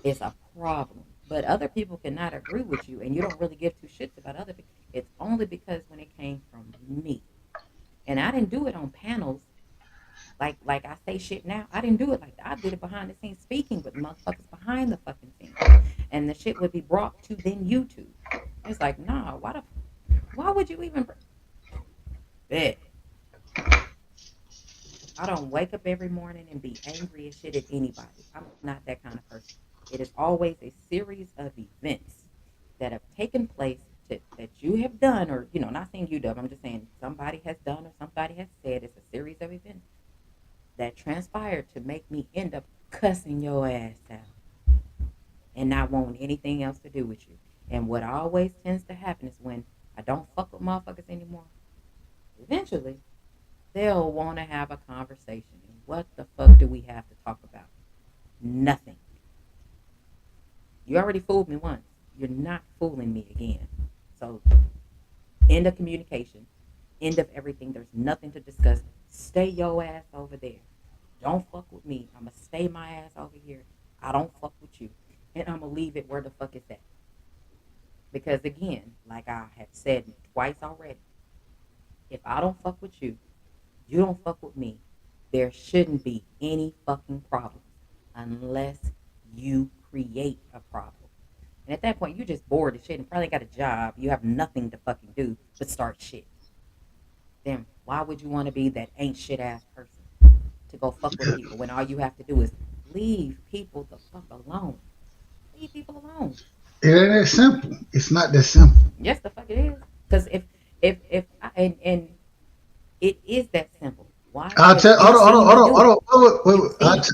Speaker 1: it's a problem. But other people cannot agree with you and you don't really give two shits about other people. It's only because when it came from me. And I didn't do it on panels like I say shit now. I didn't do it like that. I did it behind the scenes speaking with motherfuckers behind the fucking scenes. And the shit would be brought to then YouTube. It's like, nah, why would you even bet? I don't wake up every morning and be angry as shit at anybody. I'm not that kind of person. It is always a series of events that have taken place that you have done, or not saying you done. I'm just saying somebody has done or somebody has said. It's a series of events that transpired to make me end up cussing your ass out and not wanting anything else to do with you. And what always tends to happen is when I don't fuck with motherfuckers anymore, eventually they'll want to have a conversation. And what the fuck do we have to talk about? Nothing. You already fooled me once. You're not fooling me again. So, end of communication. End of everything. There's nothing to discuss. Stay your ass over there. Don't fuck with me. I'm going to stay my ass over here. I don't fuck with you. And I'm going to leave it where the fuck it's at. Because, again, like I have said twice already, if I don't fuck with you, you don't fuck with me, there shouldn't be any fucking problems unless you create a problem. And at that point, you're just bored as shit and probably got a job. You have nothing to fucking do but start shit. Then why would you want to be that ain't shit ass person to go fuck with people when all you have to do is leave people the fuck alone? Leave people alone.
Speaker 3: It ain't that simple. It's not that simple.
Speaker 1: Yes, the fuck it is. Because and it is that simple. Why?
Speaker 3: I'll
Speaker 1: Because
Speaker 3: tell.
Speaker 1: you've seen me do it. You've seen it.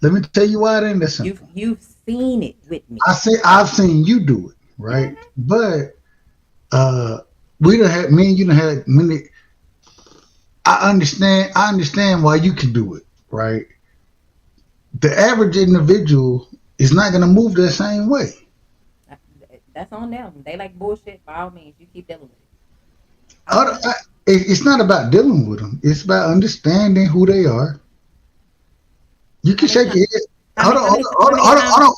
Speaker 3: Let me tell you why it ain't that simple.
Speaker 1: You've seen it with me.
Speaker 3: I've seen you do it, right?
Speaker 1: Mm-hmm.
Speaker 3: But uh, we don't have me and you don't have many. I understand why you can do it, right? The average individual is not going to move the same way.
Speaker 1: That's on them. They like bullshit. By all means, you keep dealing with it. I
Speaker 3: I,
Speaker 1: don't
Speaker 3: don't-
Speaker 1: mind.
Speaker 3: I, it's not about dealing with them. It's about understanding who they are. You
Speaker 1: How
Speaker 3: can
Speaker 1: many
Speaker 3: shake your
Speaker 1: times?
Speaker 3: head.
Speaker 1: How many times?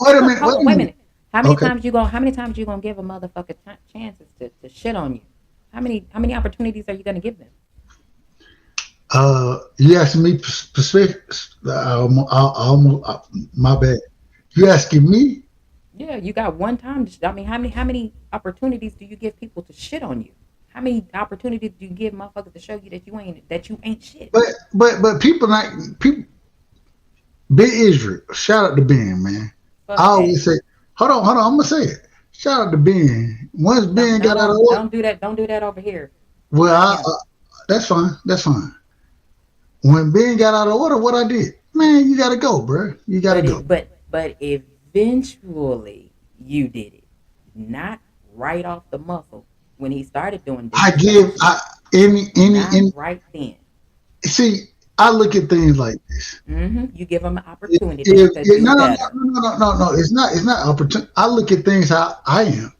Speaker 3: Wait a
Speaker 1: Look,
Speaker 3: minute,
Speaker 1: hold
Speaker 3: wait a
Speaker 1: on. Wait a
Speaker 3: minute.
Speaker 1: minute. How many
Speaker 3: Okay.
Speaker 1: times you gonna? How many times you gonna give a motherfucker chances to shit on you? How many opportunities are you gonna give them?
Speaker 3: You asking me specific? My bad. You asking me?
Speaker 1: Yeah, you got one time. I mean, how many opportunities do you give people to shit on you? How many opportunities do you give motherfuckers to show you that you ain't shit?
Speaker 3: But people like people. Ben Israel. Shout out to Ben, man. I
Speaker 1: Fuck that.
Speaker 3: always say, hold on. I'm gonna say it. Shout out to Ben. Once
Speaker 1: No,
Speaker 3: Ben
Speaker 1: no,
Speaker 3: got out of
Speaker 1: don't
Speaker 3: order,
Speaker 1: do that. Don't do that over here.
Speaker 3: well,
Speaker 1: Not him.
Speaker 3: that's fine. That's fine. When Ben got out of order, what I did, man, you gotta go, bro. You gotta
Speaker 1: But
Speaker 3: go.
Speaker 1: but eventually you did it, not right off the muscle. when he started doing
Speaker 3: I
Speaker 1: disrespectful
Speaker 3: give
Speaker 1: shit.
Speaker 3: any.
Speaker 1: Not right then.
Speaker 3: See, I look at things like this.
Speaker 1: You give him an
Speaker 3: If,
Speaker 1: opportunity to do
Speaker 3: no, no, no,
Speaker 1: better.
Speaker 3: no, no, no, no, it's not opportunity. I look at things how I am.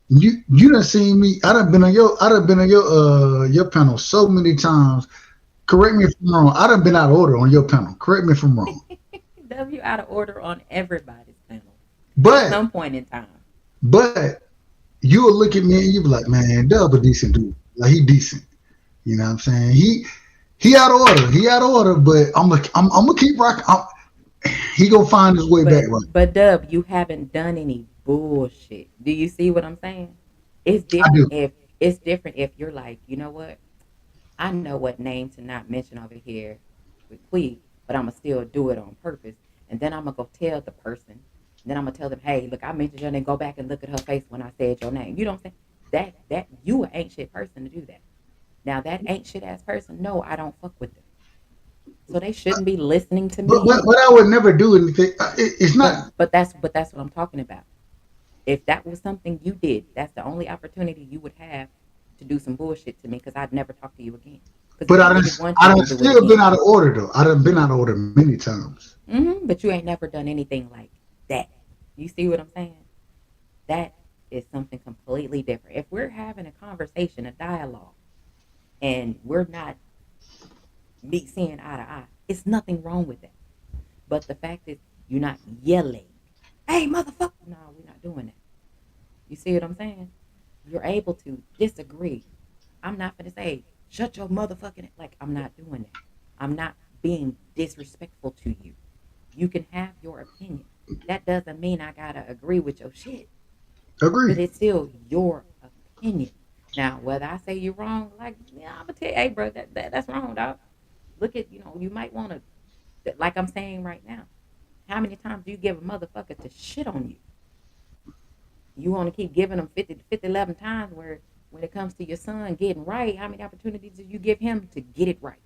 Speaker 3: You done seen me. I done been on your panel so many times. Correct me if I'm wrong. I done been out of order on your panel. Correct me if I'm wrong.
Speaker 1: W out of order on everybody's panel at
Speaker 3: But
Speaker 1: some point in time.
Speaker 3: but you'll look at me and you be like, man, Dub a decent dude. Like he decent. You know what I'm saying? He out of order. He out of order. But I'm gonna keep rocking. He gonna find his way back
Speaker 1: But
Speaker 3: right.
Speaker 1: but Dub, you haven't done any bullshit. Do you see what I'm saying? It's
Speaker 3: I
Speaker 1: different
Speaker 3: do.
Speaker 1: if you're like, you know what? I know what name to not mention over here with Quee, but I'm gonna still do it on purpose. And then I'm gonna go tell the person. And then I'm gonna tell them, hey, look, I mentioned your name. Go back and look at her face when I said your name. You know what I'm saying? That you an ain't shit person to do that. Now that ain't shit ass person, no, I don't fuck with them. So they shouldn't be listening to me.
Speaker 3: But I would never do anything. It's not.
Speaker 1: But that's what I'm talking about. If that was something you did, that's the only opportunity you would have to do some bullshit to me because I'd never talk to you again. Because
Speaker 3: But
Speaker 1: if you did it once,
Speaker 3: I
Speaker 1: you're
Speaker 3: done
Speaker 1: gonna do it
Speaker 3: still been
Speaker 1: again.
Speaker 3: out of order though. I done been out of order many times.
Speaker 1: But you ain't never done anything like that. You see what I'm saying? That is something completely different. If we're having a conversation, a dialogue, and we're not meet seeing eye to eye, it's nothing wrong with that. But the fact is, you're not yelling, "Hey, motherfucker!" No, we're not doing that. You see what I'm saying? You're able to disagree. I'm not gonna say, "Shut your motherfucking," like I'm not doing that. I'm not being disrespectful to you. You can have your opinion. That doesn't mean I gotta agree with your shit, but
Speaker 3: Agree.
Speaker 1: it's still your opinion. Now, whether I say you're wrong, like yeah, I'm gonna tell you, hey, bro, that's wrong, dog. Look at you might want to, like I'm saying right now. How many times do you give a motherfucker to shit on you? You want to keep giving them 11 times where when it comes to your son getting right, how many opportunities do you give him to get it right?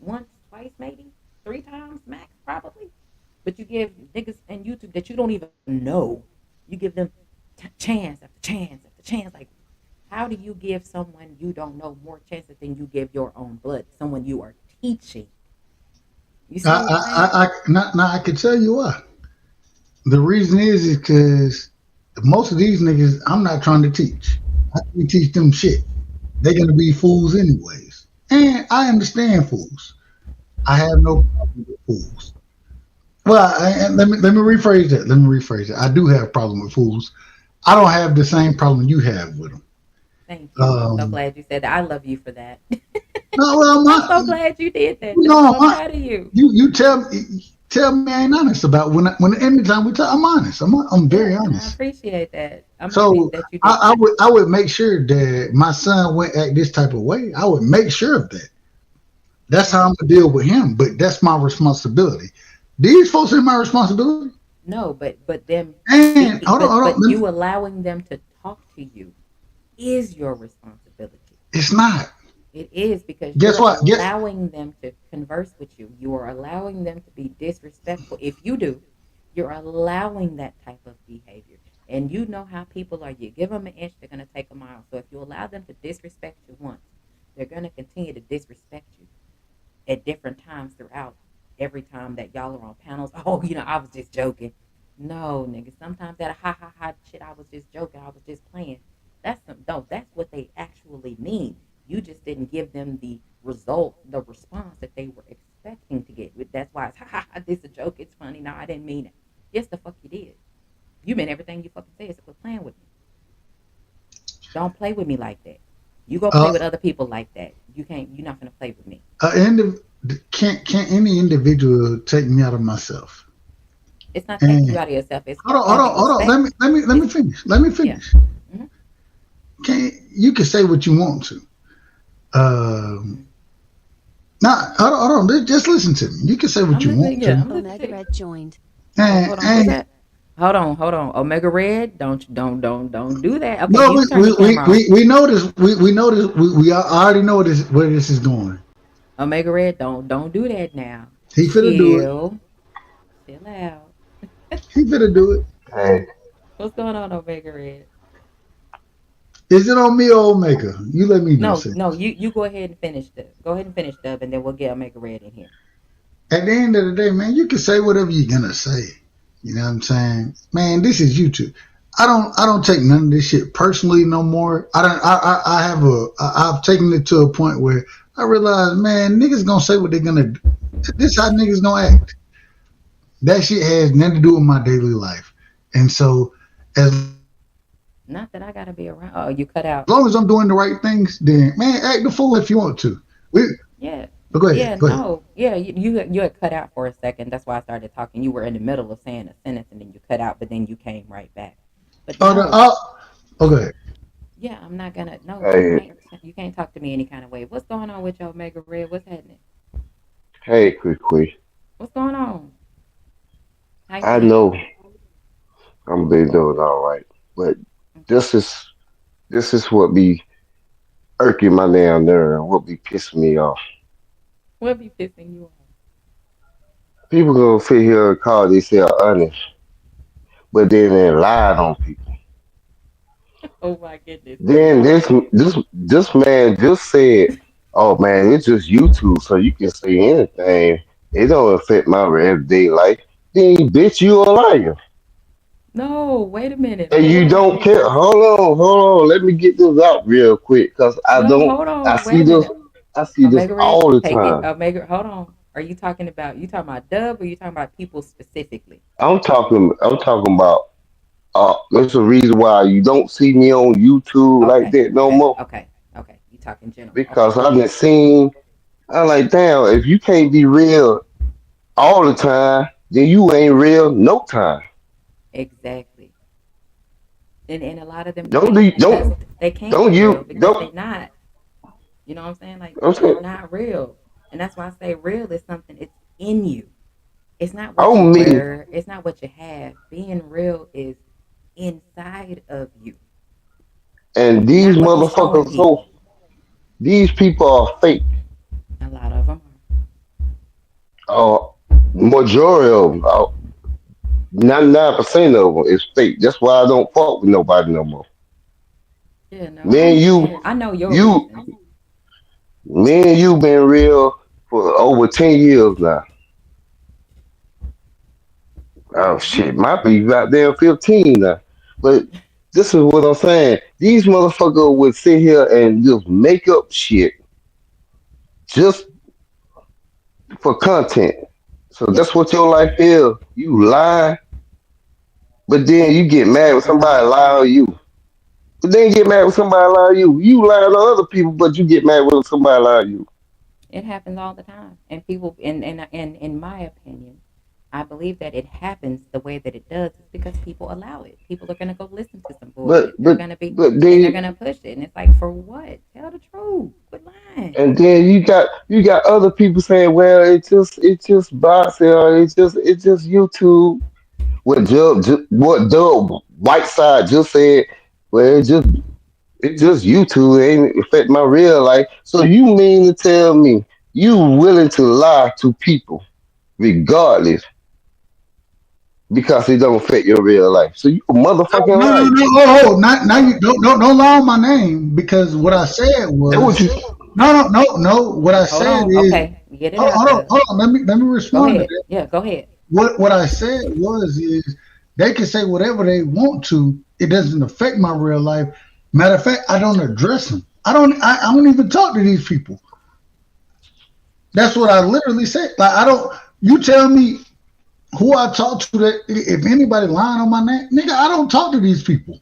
Speaker 1: Once, twice, maybe? Three times max, probably? But you give niggas on YouTube that you don't even know, you give them chance after chance after chance. Like, how do you give someone you don't know more chances than you give your own blood? Someone you are teaching. You see what I'm saying?
Speaker 3: Now I can tell you why. The reason is because most of these niggas I'm not trying to teach. I can teach them shit. They're gonna be fools anyways. And I understand fools. I have no problem with fools. Well, and let me rephrase that. Let me rephrase it. I do have a problem with fools. I don't have the same problem you have with them.
Speaker 1: Thank you. I'm so
Speaker 3: Um,
Speaker 1: glad you said that. I love you for that.
Speaker 3: no, well,
Speaker 1: I'm so glad you did that, Dub.
Speaker 3: no,
Speaker 1: I'm proud of you.
Speaker 3: you tell me I ain't honest about when anytime we talk. I'm honest. I'm very
Speaker 1: Yeah, and I
Speaker 3: honest.
Speaker 1: appreciate that. I'm happy
Speaker 3: So
Speaker 1: that you did that.
Speaker 3: I would make sure that my son went act this type of way. I would make sure of that. That's how
Speaker 1: Okay.
Speaker 3: I'm gonna deal with him. But that's my responsibility. These folks ain't my responsibility.
Speaker 1: No, but them
Speaker 3: And
Speaker 1: speaking,
Speaker 3: hold
Speaker 1: but
Speaker 3: on.
Speaker 1: you allowing them to talk to you is your responsibility.
Speaker 3: It's not.
Speaker 1: It is because
Speaker 3: Guess
Speaker 1: you're
Speaker 3: what?
Speaker 1: allowing them to converse with you. You are allowing them to be disrespectful. If you do, you're allowing that type of behavior. And you know how people are. You give them an inch, they're going to take a mile. So if you allow them to disrespect you once, they're going to continue to disrespect you at different times throughout every time that y'all are on panels. Oh, I was just joking. No, nigga. Sometimes that ha ha ha shit, I was just joking. I was just playing. No, that's what they actually mean. You just didn't give them the result, the response that they were expecting to get. That's why it's ha ha ha. This is a joke. It's funny. No, I didn't mean it. Yes, the fuck you did. You meant everything you fucking said. So quit playing with me. Don't play with me like that. You go play
Speaker 3: Uh,
Speaker 1: with other people like that. You can't. You're not gonna play with me.
Speaker 3: indiv- can't any individual take me out of myself?
Speaker 1: It's not taking you
Speaker 3: And
Speaker 1: out of yourself. It's
Speaker 3: hold
Speaker 1: causing
Speaker 3: on, hold on.
Speaker 1: respect.
Speaker 3: Let me
Speaker 1: It's
Speaker 3: finish. Let me
Speaker 1: yeah.
Speaker 3: finish.
Speaker 1: hmm
Speaker 3: Can you can say what you want to? Um,
Speaker 1: hmm
Speaker 3: nah, hold on. Just listen to me. You can say what
Speaker 1: I'm
Speaker 3: you
Speaker 1: listening.
Speaker 3: want
Speaker 1: Yeah,
Speaker 3: to.
Speaker 1: I'm listening
Speaker 2: Omega
Speaker 1: to you.
Speaker 2: Red joined.
Speaker 1: Hold on. What's
Speaker 3: And
Speaker 1: that? Hold on. Omega Red. Don't do that. Okay,
Speaker 3: no,
Speaker 1: you can turn your camera off.
Speaker 3: we know this. We know this. We already know this where this is going.
Speaker 1: Omega Red. Don't do that now.
Speaker 3: He finna do it.
Speaker 1: Chill. Chill out.
Speaker 3: He finna do it.
Speaker 5: Hey,
Speaker 1: What's going on, Omega Red?
Speaker 3: Is it on me or Omega? You let me know,
Speaker 1: No, no,
Speaker 3: sis.
Speaker 1: you go ahead and finish the go ahead and finish Dub, and then we'll get Omega Red in here.
Speaker 3: At the end of the day, man, you can say whatever you're gonna say. You know what I'm saying? Man, this is YouTube. I don't take none of this shit personally no more. I don't I have I've taken it to a point where I realize, man, niggas gonna say what they're gonna do. This how niggas gonna act. That shit has nothing to do with my daily life. And so as long as I'm doing the right
Speaker 1: Not that
Speaker 3: things,
Speaker 1: I gotta be
Speaker 3: then
Speaker 1: around. Oh,
Speaker 3: man,
Speaker 1: you cut
Speaker 3: act the
Speaker 1: out.
Speaker 3: fool if you want to. But go ahead, go ahead.
Speaker 1: Yeah,
Speaker 3: Go ahead.
Speaker 1: yeah, no, yeah. You had cut out for a second. That's why I started talking. You were in the middle of saying a sentence, and then you cut out, but then you came right back. But
Speaker 3: Oh,
Speaker 1: no,
Speaker 3: go ahead.
Speaker 1: yeah, I'm not gonna. No, you
Speaker 2: Hey,
Speaker 1: can't. You can't talk to me any kind of way. What's going on with your Omega Red? What's happening?
Speaker 2: hey, quick.
Speaker 1: What's going on? How you
Speaker 2: I
Speaker 1: been?
Speaker 2: know I'm been doing all right, but
Speaker 1: Okay.
Speaker 2: this is this is what be irking my damn nerve. What be pissing me off.
Speaker 1: What be pissing you off?
Speaker 2: People gonna sit here and call themselves honest, but then they lied on people.
Speaker 1: Oh my goodness.
Speaker 2: Then
Speaker 1: Go
Speaker 2: this
Speaker 1: ahead.
Speaker 2: this this man just said, "Oh man, it's just YouTube, so you can say anything. It don't affect my everyday life." Then bitch, you a liar.
Speaker 1: No, wait a minute.
Speaker 2: And
Speaker 1: Hold
Speaker 2: you
Speaker 1: on.
Speaker 2: don't care. Hold on. Let me get this out real quick, cause I
Speaker 1: No,
Speaker 2: don't.
Speaker 1: hold
Speaker 2: I
Speaker 1: on. Wait
Speaker 2: see
Speaker 1: a
Speaker 2: this.
Speaker 1: minute.
Speaker 2: I see this
Speaker 1: Omega Red,
Speaker 2: all the
Speaker 1: take it.
Speaker 2: time.
Speaker 1: Omega, hold on. Are you talking about Dub or you talking about people specifically?
Speaker 2: I'm talking about. There's a reason why you don't see me on YouTube like
Speaker 1: Okay,
Speaker 2: that no
Speaker 1: okay,
Speaker 2: more.
Speaker 1: okay, okay. You talking general. Okay,
Speaker 2: Because
Speaker 1: go
Speaker 2: I've been
Speaker 1: ahead.
Speaker 2: seeing. I'm like, damn. If you can't be real all the time, then you ain't real no time.
Speaker 1: Exactly. And a lot of them
Speaker 2: Don't
Speaker 1: can't
Speaker 2: do.
Speaker 1: because they can't
Speaker 2: Don't
Speaker 1: be real
Speaker 2: you
Speaker 1: because they
Speaker 2: don't.
Speaker 1: not. You know what I'm saying? Like
Speaker 2: I'm
Speaker 1: they're
Speaker 2: saying,
Speaker 1: not real. And that's why I say real is something it's in you. It's not what you
Speaker 2: on me.
Speaker 1: wear, it's not what you have. Being real is inside of you,
Speaker 2: And these
Speaker 1: not what you're showing
Speaker 2: motherfuckers, so
Speaker 1: people.
Speaker 2: these people are fake.
Speaker 1: A lot of them are.
Speaker 2: Uh, majority of them. 99% of them is fake. That's why I don't fuck with nobody no more.
Speaker 1: Yeah, no, I
Speaker 2: Me and
Speaker 1: understand.
Speaker 2: you,
Speaker 1: I know your
Speaker 2: you,
Speaker 1: reasons.
Speaker 2: me and you been real for over 10 years now. Oh
Speaker 1: Yeah.
Speaker 2: shit, might be about damn 15 now. But this is what I'm saying. These motherfuckers would sit here and just make up shit just for content. So
Speaker 1: Yeah.
Speaker 2: that's what your life is. You lie, but then
Speaker 1: And
Speaker 2: you get
Speaker 1: it
Speaker 2: mad when
Speaker 1: happens all
Speaker 2: somebody
Speaker 1: the
Speaker 2: lie on
Speaker 1: time.
Speaker 2: you. But then you get mad when somebody lie on you. You lie on other people, but you get mad when somebody lie on you.
Speaker 1: It happens all the time. And people and in my opinion, I believe that it happens the way that it does is because people allow it. People are gonna go listen to some
Speaker 2: But
Speaker 1: bullshit. They're
Speaker 2: but
Speaker 1: gonna be
Speaker 2: but
Speaker 1: and they're
Speaker 2: then
Speaker 1: gonna push it. And it's like for what? Tell the truth. Quit lying.
Speaker 2: and then you got other people saying, well, it's just bots or it's just YouTube. What Dub Whiteside just said, well, it's just YouTube. It ain't affect my real life. So you mean to tell me you willing to lie to people regardless because it don't affect your real life? So you a motherfucking
Speaker 3: No, no,
Speaker 2: liar.
Speaker 3: no. Oh, now you don't lie on my name because what I said
Speaker 2: That what
Speaker 3: was
Speaker 2: you
Speaker 3: no. What I
Speaker 1: Hold
Speaker 3: said
Speaker 1: on.
Speaker 3: is
Speaker 1: Okay. Get it out there.
Speaker 3: hold on. Let me
Speaker 1: Go
Speaker 3: respond to
Speaker 1: ahead.
Speaker 3: that.
Speaker 1: Yeah, go ahead.
Speaker 3: What I said was is they can say whatever they want to. It doesn't affect my real life. Matter of fact, I don't address them. I don't even talk to these people. That's what I literally said. Like I don't. You tell me who I talk to that if anybody lying on my name, nigga, I don't talk to these people.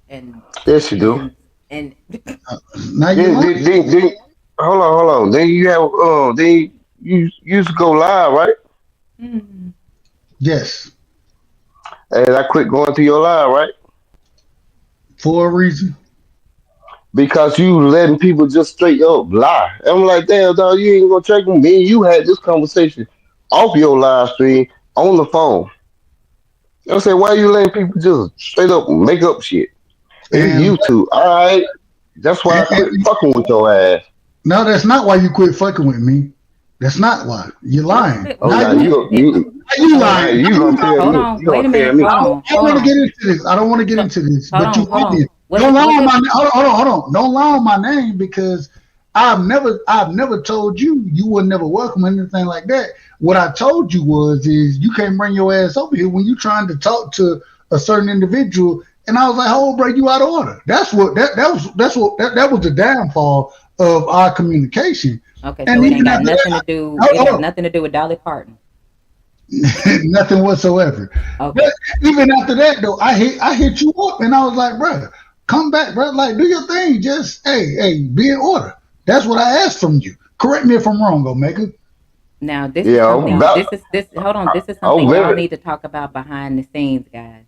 Speaker 1: And
Speaker 2: yes you do.
Speaker 1: and
Speaker 3: Now you're
Speaker 2: Then,
Speaker 3: lying.
Speaker 2: then, then, then hold on. Then you have then you used to go live, right?
Speaker 1: mm,
Speaker 3: Yes,
Speaker 2: And I quit going to your live, right?
Speaker 3: for a reason.
Speaker 2: Because you letting people just straight up lie. And I'm like, damn, dog, you ain't gonna check me. Me and you had this conversation off your live stream on the phone. I said, why you letting people just straight up make up shit? It's
Speaker 3: And,
Speaker 2: YouTube. All right. That's why I quit
Speaker 3: and
Speaker 2: fucking with your ass.
Speaker 3: no, that's not why you quit fucking with me. That's not why. You're
Speaker 1: What
Speaker 3: lying.
Speaker 1: if it?
Speaker 2: Oh,
Speaker 3: Now
Speaker 1: What
Speaker 2: now
Speaker 1: if
Speaker 3: you
Speaker 1: it? it
Speaker 3: now you
Speaker 1: hold
Speaker 2: now
Speaker 3: lying.
Speaker 1: on,
Speaker 3: Now
Speaker 2: you
Speaker 3: you
Speaker 2: gonna tell
Speaker 1: hold
Speaker 3: lying.
Speaker 2: me?
Speaker 1: on.
Speaker 2: You
Speaker 1: Wait
Speaker 2: gonna
Speaker 1: a
Speaker 2: tell
Speaker 1: minute.
Speaker 2: me?
Speaker 1: Hold on.
Speaker 3: I don't
Speaker 1: Hold
Speaker 3: want to
Speaker 1: on.
Speaker 3: get into this. I don't want to get
Speaker 1: So
Speaker 3: into this.
Speaker 1: hold
Speaker 3: But you
Speaker 1: on. Hold on.
Speaker 3: lying.
Speaker 1: What
Speaker 3: Don't
Speaker 1: if?
Speaker 3: lie
Speaker 1: What
Speaker 3: on
Speaker 1: if?
Speaker 3: my hold on. Don't lie on my name because I've never told you you were never welcome or anything like that. What I told you is you can't bring your ass over here when you trying to talk to a certain individual. And I was like, "Oh, bro, you out of order." That was the downfall of our communication.
Speaker 1: Okay,
Speaker 3: And
Speaker 1: so it ain't
Speaker 3: even
Speaker 1: got
Speaker 3: after
Speaker 1: nothing to
Speaker 3: that,
Speaker 1: do. It has
Speaker 3: hold
Speaker 1: nothing to do with Dolly Parton.
Speaker 3: nothing whatsoever. But
Speaker 1: Okay.
Speaker 3: even after that, though, I hit you up, and I was like, "Bro, come back, bro. Like, do your thing. Just hey, be in order." That's what I asked from you. Correct me if I'm wrong, Omega.
Speaker 1: Now this is
Speaker 2: Yeah,
Speaker 1: something.
Speaker 2: about,
Speaker 1: This. Hold on. This is
Speaker 2: I'm
Speaker 1: something y'all
Speaker 2: very.
Speaker 1: need to talk about behind the scenes, guys.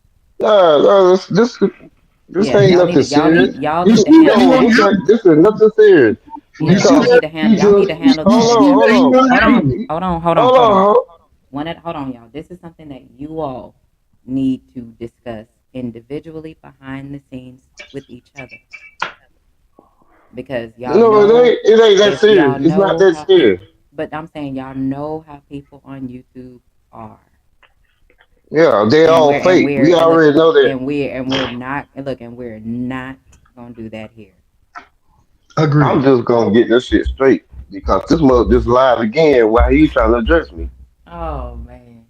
Speaker 2: This
Speaker 1: Yeah,
Speaker 2: ain't
Speaker 1: y'all need
Speaker 2: nothing
Speaker 1: to.
Speaker 2: serious.
Speaker 1: Y'all
Speaker 3: You
Speaker 1: need
Speaker 3: see
Speaker 1: to
Speaker 3: that he
Speaker 1: handle
Speaker 2: No,
Speaker 3: won't
Speaker 1: that.
Speaker 3: handle it.
Speaker 2: this is nothing serious.
Speaker 1: Yeah,
Speaker 3: You see
Speaker 1: y'all
Speaker 2: Because
Speaker 3: that
Speaker 1: need to
Speaker 3: you
Speaker 1: handle. Y'all need
Speaker 2: just
Speaker 1: to handle
Speaker 3: you
Speaker 1: that.
Speaker 3: see
Speaker 2: hold
Speaker 3: that he
Speaker 2: on,
Speaker 3: won't
Speaker 1: Hold
Speaker 3: handle
Speaker 1: on.
Speaker 3: it.
Speaker 1: Hold on. Hold on.
Speaker 2: hold
Speaker 1: Hold on.
Speaker 2: on.
Speaker 1: Hold on, y'all. This is something that you all need to discuss individually behind the scenes with each other because y'all
Speaker 2: No,
Speaker 1: know
Speaker 2: it ain't that
Speaker 1: if y'all
Speaker 2: serious. It's not
Speaker 1: know
Speaker 2: that
Speaker 1: how
Speaker 2: serious.
Speaker 1: people. But I'm saying y'all know how people on YouTube are.
Speaker 2: Yeah, they
Speaker 1: and
Speaker 2: all
Speaker 1: we're and
Speaker 2: fake.
Speaker 1: we're
Speaker 2: We
Speaker 1: and look
Speaker 2: already know that.
Speaker 1: and we're not and look and we're not gonna do that here.
Speaker 3: Agreed.
Speaker 2: I'm just gonna get this shit straight because this mother just lied again while he trying to address me.
Speaker 1: Oh man.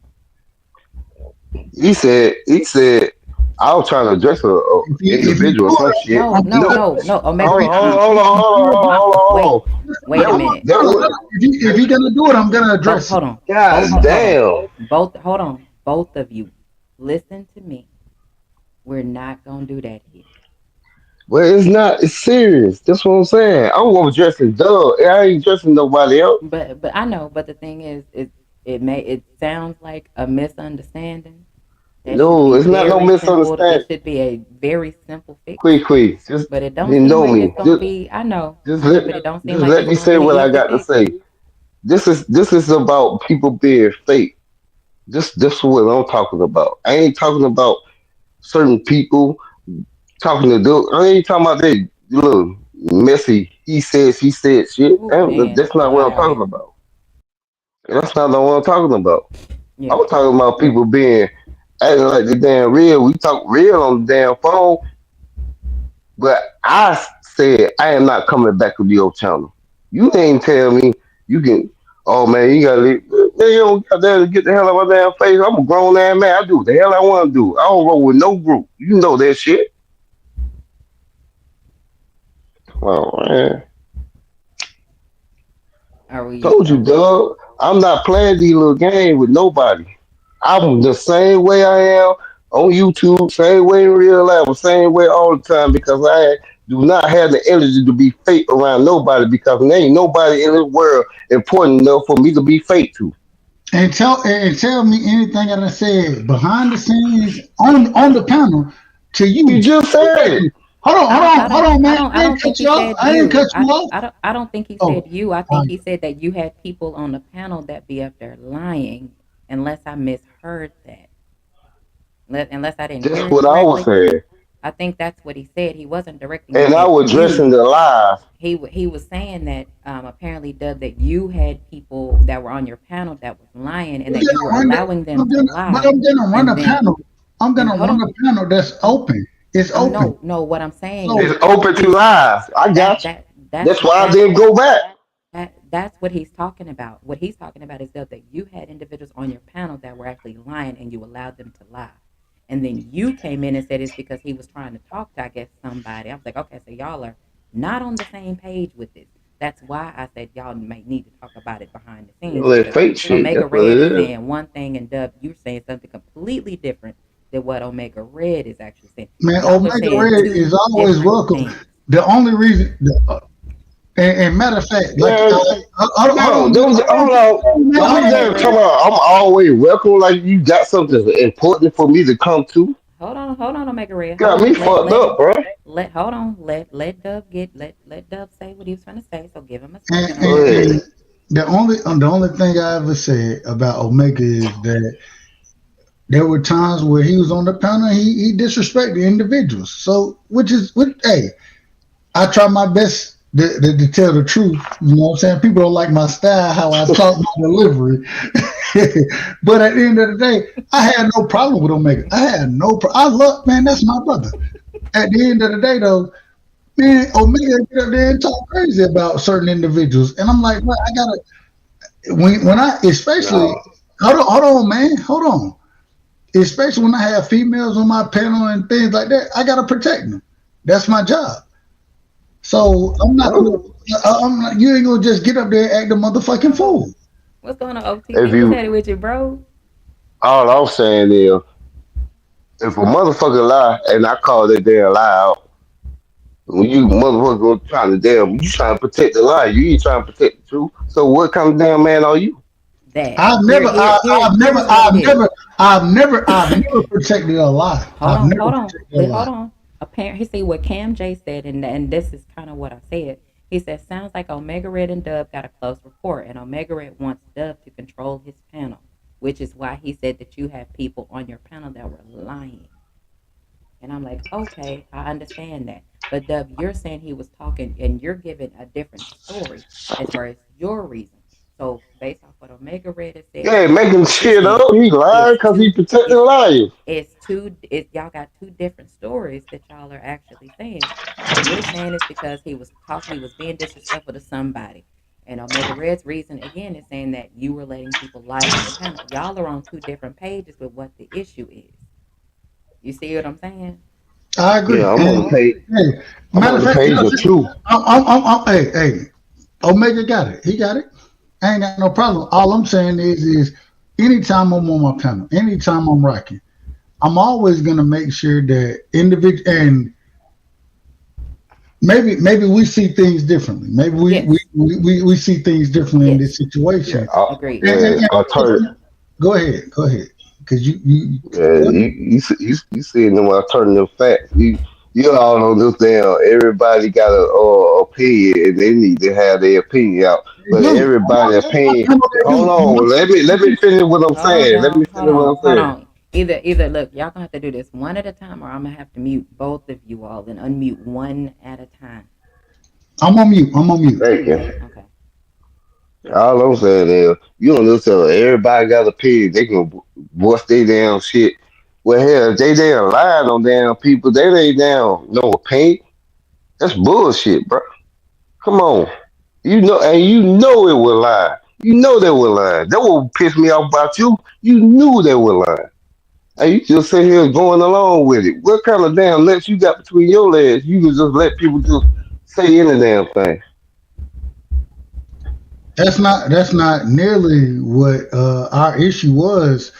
Speaker 2: He said I was trying to address a
Speaker 3: If you
Speaker 2: individual or
Speaker 3: do
Speaker 2: some
Speaker 3: it,
Speaker 2: shit.
Speaker 1: No,
Speaker 3: I'm
Speaker 1: no,
Speaker 3: gonna
Speaker 2: No,
Speaker 1: no, no. Omega
Speaker 2: hold on,
Speaker 1: Red.
Speaker 2: hold on,
Speaker 1: Uh-uh.
Speaker 2: hold on, hold on, hold on, hold on, hold
Speaker 1: Wait.
Speaker 2: on.
Speaker 1: Wait a minute.
Speaker 2: That was
Speaker 3: if you're gonna do it, I'm gonna
Speaker 1: Both
Speaker 3: address it.
Speaker 1: hold on. Both
Speaker 2: God
Speaker 1: hold on.
Speaker 2: damn.
Speaker 1: Both hold on. Both of you. Listen to me. We're not gonna do that here.
Speaker 2: Well, it's not. It's serious. That's what I'm saying. I'm gonna dress in Doug. I ain't dressing nobody else.
Speaker 1: But I know, but the thing is it sounds like a misunderstanding. That should
Speaker 2: No,
Speaker 1: be
Speaker 2: it's not no
Speaker 1: very simple. It
Speaker 2: misunderstanding.
Speaker 1: should be a very simple fix.
Speaker 2: Quick. Just
Speaker 1: But it don't
Speaker 2: you
Speaker 1: seem
Speaker 2: know
Speaker 1: like
Speaker 2: me.
Speaker 1: it's gonna be.
Speaker 2: Just
Speaker 1: I know,
Speaker 2: let
Speaker 1: but it don't seem
Speaker 2: just
Speaker 1: like
Speaker 2: let
Speaker 1: it's
Speaker 2: me
Speaker 1: gonna
Speaker 2: say
Speaker 1: be
Speaker 2: what I
Speaker 1: easy
Speaker 2: got to
Speaker 1: fix.
Speaker 2: say. This is about people being fake. This is what I'm talking about. I ain't talking about certain people talking to do. I ain't talking about that little messy. He said, she said shit.
Speaker 1: Oh man,
Speaker 2: That's not what I'm talking
Speaker 1: wow.
Speaker 2: about. That's not what I'm talking about.
Speaker 1: Yeah.
Speaker 2: I'm talking about people being acting like they damn real. We talk real on the damn phone, but I said I am not coming back to your channel. You ain't tell me you can. Oh man, you gotta leave. Man, you don't got there to get the hell out of my damn face. I'm a grown ass man. I do what the hell I want to do. I don't roll with no group. You know that shit. Well, man,
Speaker 1: Are we?
Speaker 2: told you, dog. I'm not playing these little games with nobody. I'm the same way I am on YouTube, same way in real life, the same way all the time because I do not have the energy to be fake around nobody because there ain't nobody in this world important enough for me to be fake to.
Speaker 3: And tell me anything that I said behind the scenes on the panel to
Speaker 2: You
Speaker 3: you
Speaker 2: just said it.
Speaker 3: directly. Hold on, man.
Speaker 1: I
Speaker 3: I ain't
Speaker 1: don't
Speaker 3: cut
Speaker 1: think he
Speaker 3: you off.
Speaker 1: said
Speaker 3: I ain't
Speaker 1: you.
Speaker 3: cut you off.
Speaker 1: I don't think he
Speaker 3: Oh,
Speaker 1: said you. I
Speaker 3: all
Speaker 1: think
Speaker 3: right.
Speaker 1: he said that you had people on the panel that be up there lying, unless I misheard that. Unless I didn't
Speaker 2: That's
Speaker 1: hear it
Speaker 2: what I was
Speaker 1: correctly.
Speaker 2: saying.
Speaker 1: I think that's what he said. He wasn't directing
Speaker 2: And
Speaker 1: it
Speaker 2: I
Speaker 1: at
Speaker 2: was dressing
Speaker 1: you.
Speaker 2: the lies.
Speaker 1: He was saying that apparently Dub that you had people that were on your panel that was lying and
Speaker 3: I'm
Speaker 1: that you were
Speaker 3: gonna run the,
Speaker 1: allowing them
Speaker 3: I'm
Speaker 1: to
Speaker 3: gonna, but
Speaker 1: lie
Speaker 3: I'm gonna run
Speaker 1: and
Speaker 3: a
Speaker 1: then
Speaker 3: panel. I'm
Speaker 1: and
Speaker 3: gonna
Speaker 1: hold
Speaker 3: run
Speaker 1: on
Speaker 3: a panel that's
Speaker 1: hold,
Speaker 3: open. It's open.
Speaker 1: no what I'm saying
Speaker 3: So
Speaker 1: is
Speaker 2: It's open to lies. I got you. That's why I
Speaker 1: that's
Speaker 2: didn't go back.
Speaker 1: that's what he's talking about. What he's talking about is that you had individuals on your panel that were actually lying and you allowed them to lie. And then you came in and said it's because he was trying to talk to, I guess, somebody. I was like, okay, so y'all are not on the same page with this. That's why I said y'all might need to talk about it behind the scenes
Speaker 2: All that
Speaker 1: because
Speaker 2: fake shit.
Speaker 1: Omega
Speaker 2: That's what
Speaker 1: Red
Speaker 2: it
Speaker 1: is
Speaker 2: is.
Speaker 1: saying one thing and Dub, you're saying something completely different than what Omega Red is actually saying.
Speaker 3: man,
Speaker 1: Y'all are
Speaker 3: Omega
Speaker 1: saying
Speaker 3: Red is
Speaker 1: two
Speaker 3: always
Speaker 1: different
Speaker 3: welcome.
Speaker 1: things.
Speaker 3: The only reason, and matter of fact, like,
Speaker 2: Man,
Speaker 3: hold
Speaker 2: no,
Speaker 3: on, man,
Speaker 2: those hold on.
Speaker 1: Hold on,
Speaker 2: Don't
Speaker 1: Omega
Speaker 2: dare talk
Speaker 1: Red.
Speaker 2: about I'm always welcome like you got something important for me to come to.
Speaker 1: Hold on, Omega Red. Hold
Speaker 2: Got me
Speaker 1: on.
Speaker 2: fucked up, bro.
Speaker 1: Hold on. Let Dub let Dub say what he was trying to say. So give him a
Speaker 3: and,
Speaker 1: second,
Speaker 3: and,
Speaker 1: Omega Red.
Speaker 3: and the only thing I ever said about Omega is that there were times where he was on the panel, he disrespected individuals. So, which hey, I try my best to tell the truth. You know what I'm saying? People don't like my style, how I talk, my delivery. But at the end of the day, I had no problem with Omega. I had no I love, man, that's my brother. At the end of the day, though, man, Omega get up there and talk crazy about certain individuals. And I'm like, well, I gotta, when I, especially,
Speaker 2: No,
Speaker 3: hold on, man, hold on. Especially when I have females on my panel and things like that, I gotta protect them. That's my job. So I'm not gonna.
Speaker 2: no.
Speaker 3: I'm not, you ain't gonna just get up there and act a motherfucking
Speaker 1: Oh,
Speaker 3: fool.
Speaker 1: what's going on,
Speaker 2: If
Speaker 1: OTC? What's
Speaker 2: you,
Speaker 1: happening with you, bro?
Speaker 2: all I'm saying is, if a motherfucker lie and I call that damn lie out, when you motherfucker go trying to damn, you trying to protect the lie, you ain't trying to protect the truth. So what kind of damn man are you?
Speaker 1: That here's what it
Speaker 3: I've
Speaker 1: is.
Speaker 3: never, I've never protected a lie.
Speaker 1: Hold
Speaker 3: I've
Speaker 1: on,
Speaker 3: never
Speaker 1: hold on,
Speaker 3: protected a lie.
Speaker 1: hold on. Apparently, he said what Cam J said, and this is kind of what I said. He said, sounds like Omega Red and Dub got a close rapport, and Omega Red wants Dub to control his panel, which is why he said that you have people on your panel that were lying. And I'm like, okay, I understand that. But Dub, you're saying he was talking, and you're giving a different story as far as your reason. So based off what Omega Red has said,
Speaker 2: Yeah,
Speaker 1: and based off
Speaker 2: making
Speaker 1: what you're
Speaker 2: shit
Speaker 1: saying,
Speaker 2: up. He lied
Speaker 1: it's
Speaker 2: because he
Speaker 1: two,
Speaker 2: protecting
Speaker 1: it's
Speaker 2: liars.
Speaker 1: y'all got two different stories that y'all are actually saying. You're saying it's because he was being disrespectful to somebody. And Omega Red's reason again is saying that you were letting people lie on your panel. Y'all are on two different pages with what the issue is. You see what I'm saying?
Speaker 3: I agree.
Speaker 2: Yeah, I'm on the
Speaker 3: And
Speaker 2: page.
Speaker 3: hey,
Speaker 2: I'm
Speaker 3: matter
Speaker 2: on
Speaker 3: of
Speaker 2: the
Speaker 3: fact,
Speaker 2: page of truth.
Speaker 3: hey, Omega got it. He got it. I ain't got no problem. All I'm saying is anytime I'm on my panel, anytime I'm rocking, I'm always gonna make sure that individual and maybe we see things differently. Maybe
Speaker 1: Yes.
Speaker 3: we see things differently in this
Speaker 1: Yes.
Speaker 2: Yeah,
Speaker 3: situation.
Speaker 1: Agreed.
Speaker 3: And,
Speaker 2: yeah.
Speaker 3: go ahead, because you
Speaker 2: Yeah,
Speaker 3: go ahead.
Speaker 2: you seeing them alternative facts. You all on this damn. Everybody got a opinion, and they need to have their opinion out.
Speaker 3: They
Speaker 2: But
Speaker 3: do.
Speaker 2: everybody opinion.
Speaker 3: I know they
Speaker 2: Hold
Speaker 3: do.
Speaker 2: on, let me finish what I'm
Speaker 1: Hold on,
Speaker 2: saying. Let
Speaker 1: y'all.
Speaker 2: me finish what I'm
Speaker 1: Hold
Speaker 2: saying.
Speaker 1: on. Either look, y'all gonna have to do this one at a time, or I'm gonna have to mute both of you all and unmute one at a time.
Speaker 3: I'm on mute. I'm on mute.
Speaker 2: Thank you.
Speaker 1: Okay.
Speaker 2: All I'm saying is, you don't listen. Everybody got opinion. They can voice their damn shit. Well, hell, if they damn lying on damn people, they ain't damn no opinion. That's bullshit, bro. Come on. You know it was lying. You know they were lying. That what pissed me off about you. You knew they were lying. And you just sit here going along with it. What kind of damn nuts you got between your legs? You can just let people just say any damn thing.
Speaker 3: That's not nearly what our issue was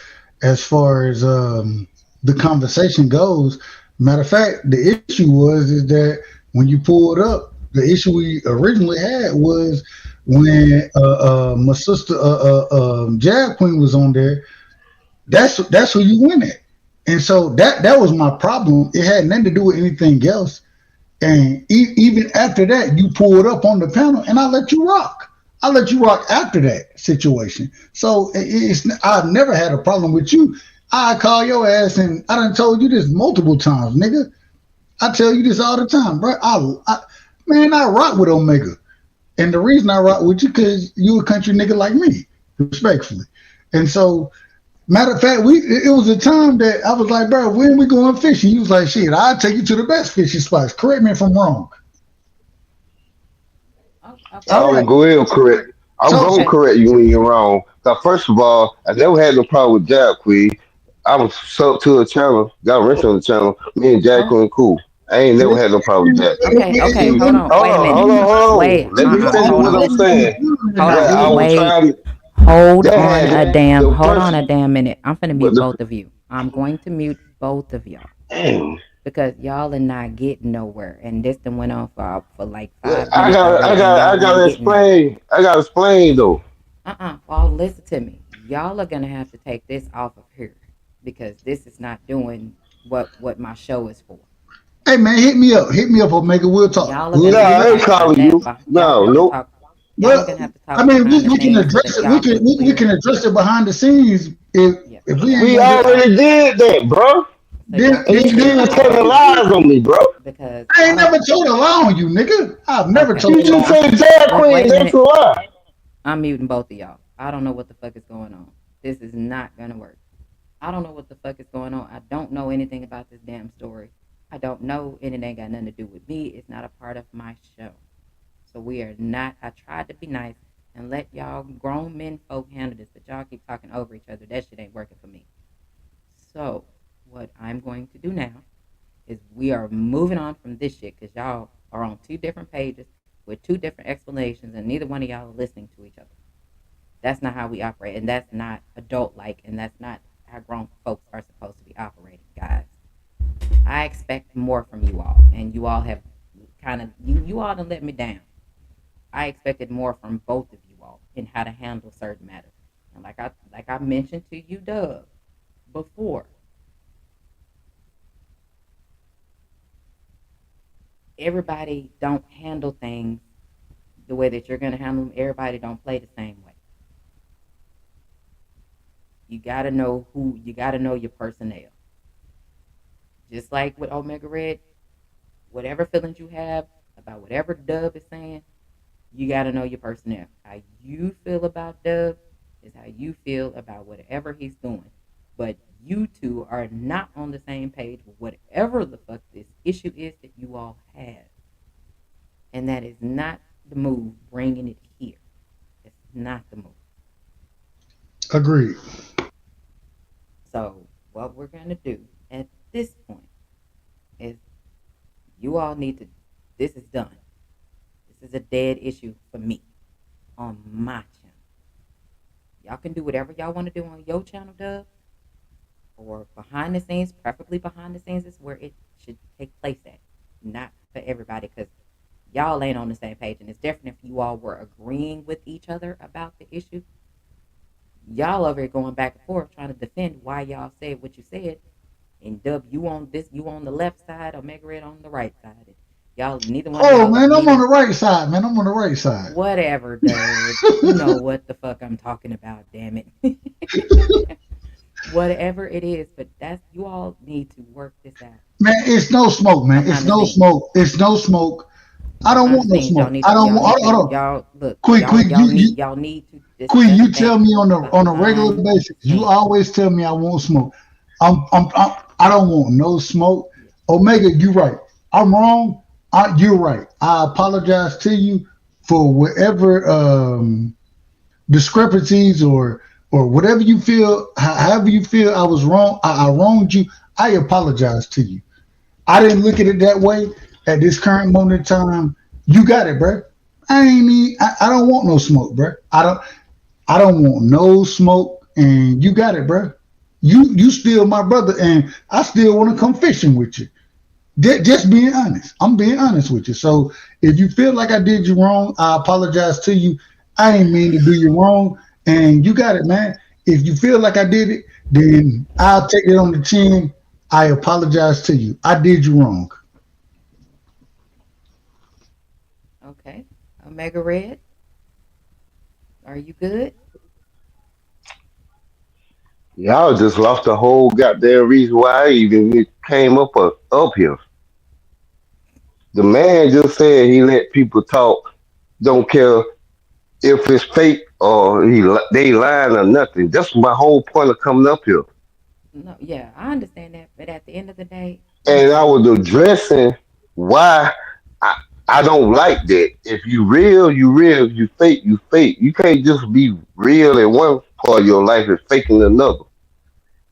Speaker 3: as far as the conversation goes. Matter of fact, the issue was is that when you pulled up, the issue we originally had was when my sister Jab Queen was on there. That's who you win at, and so that was my problem. It had nothing to do with anything else. And even after that, you pulled up on the panel, and I let you rock. I let you rock after that situation. So I've never had a problem with you. I call your ass, and I done told you this multiple times, nigga. I tell you this all the time, bro. Man, I rock with Omega, and the reason I rock with you because you a country nigga like me, respectfully. And so, matter of fact, it was a time that I was like, bro, when we going fishing? You was like, shit, I'll take you to the best fishing spots. Correct me if I'm wrong.
Speaker 1: Oh,
Speaker 3: All
Speaker 1: okay.
Speaker 2: I'm
Speaker 3: right.
Speaker 2: gonna go ahead and correct. I'm
Speaker 3: So,
Speaker 2: gonna
Speaker 1: Okay.
Speaker 2: correct you when you're wrong. Now, first of all, I never had no problem with Jack Queen. I was sub to a channel, got rich on the channel. Me and Jack
Speaker 1: Oh,
Speaker 2: Queen cool. I ain't never had no problem with Jack Queen.
Speaker 1: okay. Okay.
Speaker 2: See,
Speaker 1: Hold on.
Speaker 2: hold
Speaker 1: Wait a
Speaker 2: on,
Speaker 1: minute.
Speaker 2: hold on, hold on.
Speaker 1: Wait.
Speaker 2: Let me finish
Speaker 1: Hold
Speaker 2: what
Speaker 1: on.
Speaker 2: I'm saying.
Speaker 1: Hold
Speaker 2: What
Speaker 1: on.
Speaker 2: I was
Speaker 1: Wait.
Speaker 2: trying to
Speaker 1: Hold
Speaker 2: that
Speaker 1: on
Speaker 2: had
Speaker 1: a damn.
Speaker 2: the
Speaker 1: Hold on
Speaker 2: first,
Speaker 1: a damn minute. I'm finna
Speaker 2: but
Speaker 1: mute
Speaker 2: the
Speaker 1: both of you. I'm going to mute both of y'all
Speaker 2: damn.
Speaker 1: because y'all are not getting nowhere, and this thing went on for like
Speaker 2: Well,
Speaker 1: 5 minutes already, and
Speaker 2: I
Speaker 1: y'all
Speaker 2: gotta
Speaker 1: ain't getting nowhere.
Speaker 2: explain. I gotta explain though.
Speaker 1: Well, listen to me. Y'all are gonna have to take this off of here because this is not doing what my show is for.
Speaker 3: hey man, hit me up. Hit me up, Omega. We'll talk.
Speaker 1: Y'all are
Speaker 3: We'll
Speaker 1: gonna
Speaker 2: No,
Speaker 1: have
Speaker 3: we'll,
Speaker 1: to
Speaker 2: I ain't
Speaker 1: talk about
Speaker 2: calling
Speaker 1: that.
Speaker 2: you.
Speaker 1: Y'all gonna
Speaker 2: No,
Speaker 1: have to
Speaker 2: nope.
Speaker 1: talk. Y'all are
Speaker 3: but
Speaker 1: gonna have to
Speaker 3: I
Speaker 1: talk
Speaker 3: mean,
Speaker 1: behind the
Speaker 3: we can
Speaker 1: scenes so
Speaker 3: address
Speaker 1: that
Speaker 3: it.
Speaker 1: y'all can
Speaker 3: We
Speaker 1: clear.
Speaker 3: can address it behind the scenes
Speaker 1: Yeah,
Speaker 3: if we
Speaker 1: yeah.
Speaker 3: ain't
Speaker 2: We
Speaker 3: gonna do.
Speaker 1: Y'all
Speaker 2: already did that, bro.
Speaker 1: So y'all
Speaker 2: And
Speaker 1: keep
Speaker 2: you
Speaker 1: telling
Speaker 2: still telling
Speaker 1: lies
Speaker 2: lies on me, bro.
Speaker 1: because
Speaker 3: I
Speaker 1: I
Speaker 3: ain't
Speaker 1: don't.
Speaker 3: never told a lie on you, nigga. I've never
Speaker 1: Okay,
Speaker 3: told
Speaker 2: You
Speaker 3: a lie
Speaker 2: just
Speaker 3: on
Speaker 2: say
Speaker 3: you.
Speaker 2: Tag
Speaker 1: wait
Speaker 2: Queen,
Speaker 1: a
Speaker 2: that's
Speaker 1: minute.
Speaker 2: a lie.
Speaker 1: I'm muting both of y'all. I don't know what the fuck is going on. This is not gonna work. I don't know what the fuck is going on. I don't know anything about this damn story. I don't know, and it ain't got nothing to do with me. It's not a part of my show. So we are not. I tried to be nice and let y'all grown men folk handle this, but y'all keep talking over each other. That shit ain't working for me. So what I'm going to do now is we are moving on from this shit because y'all are on two different pages with two different explanations, and neither one of y'all are listening to each other. That's not how we operate, and that's not adult like, and that's not how grown folks are supposed to be operating, guys. I expect more from you all, and you all have kind of you all done let me down. I expected more from both of you all in how to handle certain matters. And like I mentioned to you, Dub, before, everybody don't handle things the way that you're gonna handle them. Everybody don't play the same way. You gotta know who you gotta know your personnel. Just like with Omega Red, whatever feelings you have about whatever Dub is saying, you got to know your personnel. How you feel about Dub is how you feel about whatever he's doing. But you two are not on the same page with whatever the fuck this issue is that you all have. And that is not the move bringing it here. It's not the move.
Speaker 3: Agreed.
Speaker 1: So, what we're going to do at this point is you all need to, this is done. This is a dead issue for me on my channel. Y'all can do whatever y'all want to do on your channel, Dub, or behind the scenes, preferably behind the scenes is where it should take place at. Not for everybody, because y'all ain't on the same page. And it's different if you all were agreeing with each other about the issue. Y'all over here going back and forth trying to defend why y'all said what you said. And Dub, you on this, you on the left side, Omega Red on the right side. And y'all, neither one of
Speaker 3: Oh
Speaker 1: y'all are
Speaker 3: man, I'm on
Speaker 1: meeting.
Speaker 3: the right side, man. I'm on the right side.
Speaker 1: Whatever, Dub. You know what the fuck I'm talking about, damn it. Whatever it is, but that's you all need to work this out
Speaker 3: Man, it's no smoke, man. It's
Speaker 1: behind the
Speaker 3: no
Speaker 1: scenes.
Speaker 3: smoke. It's no smoke. I don't
Speaker 1: Behind the
Speaker 3: want no
Speaker 1: scenes, y'all
Speaker 3: smoke.
Speaker 1: need
Speaker 3: I
Speaker 1: to
Speaker 3: don't want. Hold on.
Speaker 1: y'all look
Speaker 3: Quick, quick.
Speaker 1: y'all need to
Speaker 3: Queen.
Speaker 1: discuss
Speaker 3: You tell
Speaker 1: things
Speaker 3: me on a regular
Speaker 1: behind
Speaker 3: basis.
Speaker 1: the
Speaker 3: You
Speaker 1: scenes.
Speaker 3: always tell me I want smoke. I don't want no smoke.
Speaker 1: Yeah.
Speaker 3: Omega, you right. I'm wrong. You're right. I apologize to you for whatever discrepancies or whatever you feel. However you feel, I was wrong. I wronged you. I apologize to you. I didn't look at it that way at this current moment in time. You got it, bro. I don't want no smoke, bro. I don't want no smoke, and you got it, bro. You still my brother, and I still want to come fishing with you. Just being honest. I'm being honest with you. So if you feel like I did you wrong, I apologize to you. I ain't mean to do you wrong, and you got it, man. If you feel like I did it, then I'll take it on the chin. I apologize to you. I did you wrong.
Speaker 1: Okay. Omega Red, are you good?
Speaker 2: Y'all just lost the whole goddamn reason why I even came up here. The man just said he let people talk, don't care if it's fake or they lying or nothing. That's my whole point of coming up here.
Speaker 1: No, yeah, I understand that, but at the end of the day,
Speaker 2: And I
Speaker 1: listen.
Speaker 2: was addressing why I, I don't like that. If you real, you real. If you fake, you fake. You can't just be real in one part of your life and faking another.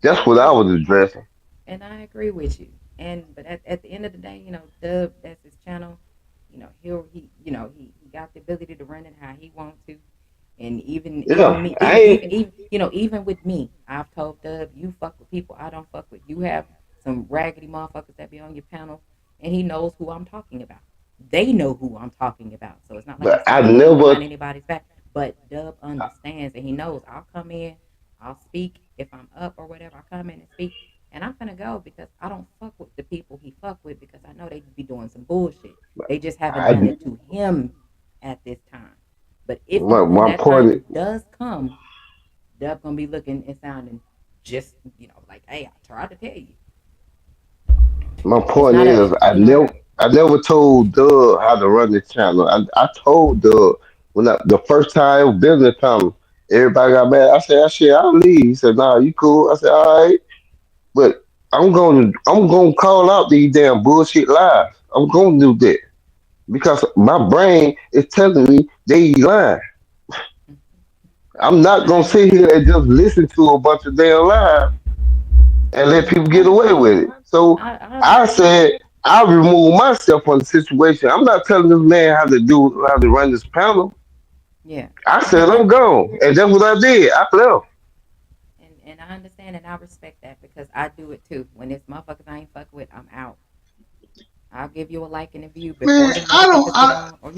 Speaker 2: That's
Speaker 1: I
Speaker 2: what I
Speaker 1: agree.
Speaker 2: was addressing.
Speaker 1: And I agree with you. And but at the end of the day, Dub, that's his channel. He got the ability to run it how he wants to. And even
Speaker 2: Yeah,
Speaker 1: me,
Speaker 2: I ain't.
Speaker 1: even with me, I've told Dub, you fuck with people I don't fuck with. You have some raggedy motherfuckers that be on your panel, and he knows who I'm talking about. They know who I'm talking about, so it's not like I'm
Speaker 2: But
Speaker 1: sitting
Speaker 2: I
Speaker 1: here going
Speaker 2: never.
Speaker 1: behind anybody's back. But Dub understands, and he knows I'll come in, I'll speak if I'm up or whatever. I come in and speak, and I'm gonna go because I don't fuck with the people he fuck with because I know they be doing some bullshit. They just haven't done
Speaker 2: I
Speaker 1: it to him at this time. But if and
Speaker 2: my,
Speaker 1: when
Speaker 2: my
Speaker 1: that
Speaker 2: point.
Speaker 1: time does come, Dub gonna be looking and sounding just like, hey, I tried to tell you.
Speaker 2: My
Speaker 1: It's
Speaker 2: point
Speaker 1: not
Speaker 2: is,
Speaker 1: a, you know,
Speaker 2: I never told Doug how to run the channel. I told Doug when the first time business time, everybody got mad. I said, I'll leave. He said, nah, you cool. I said, all right, but I'm gonna call out these damn bullshit lies. I'm gonna do that because my brain is telling me they lying. I'm not
Speaker 1: I
Speaker 2: gonna sit here
Speaker 1: understand.
Speaker 2: and just listen to a bunch of damn lies and let
Speaker 1: Yeah,
Speaker 2: people
Speaker 1: I
Speaker 2: get away with
Speaker 1: understand.
Speaker 2: it. So
Speaker 1: I
Speaker 2: I
Speaker 1: understand.
Speaker 2: said I remove myself from the situation. I'm not telling this man how to run this panel.
Speaker 1: Yeah,
Speaker 2: I
Speaker 1: and
Speaker 2: said I'm gone, and that's what I did. I left.
Speaker 1: and I understand and I respect that because I do it too. When it's motherfuckers I ain't fuck with, I'm out. I'll give you a like and a view
Speaker 3: Man,
Speaker 1: before them motherfuckers get on, or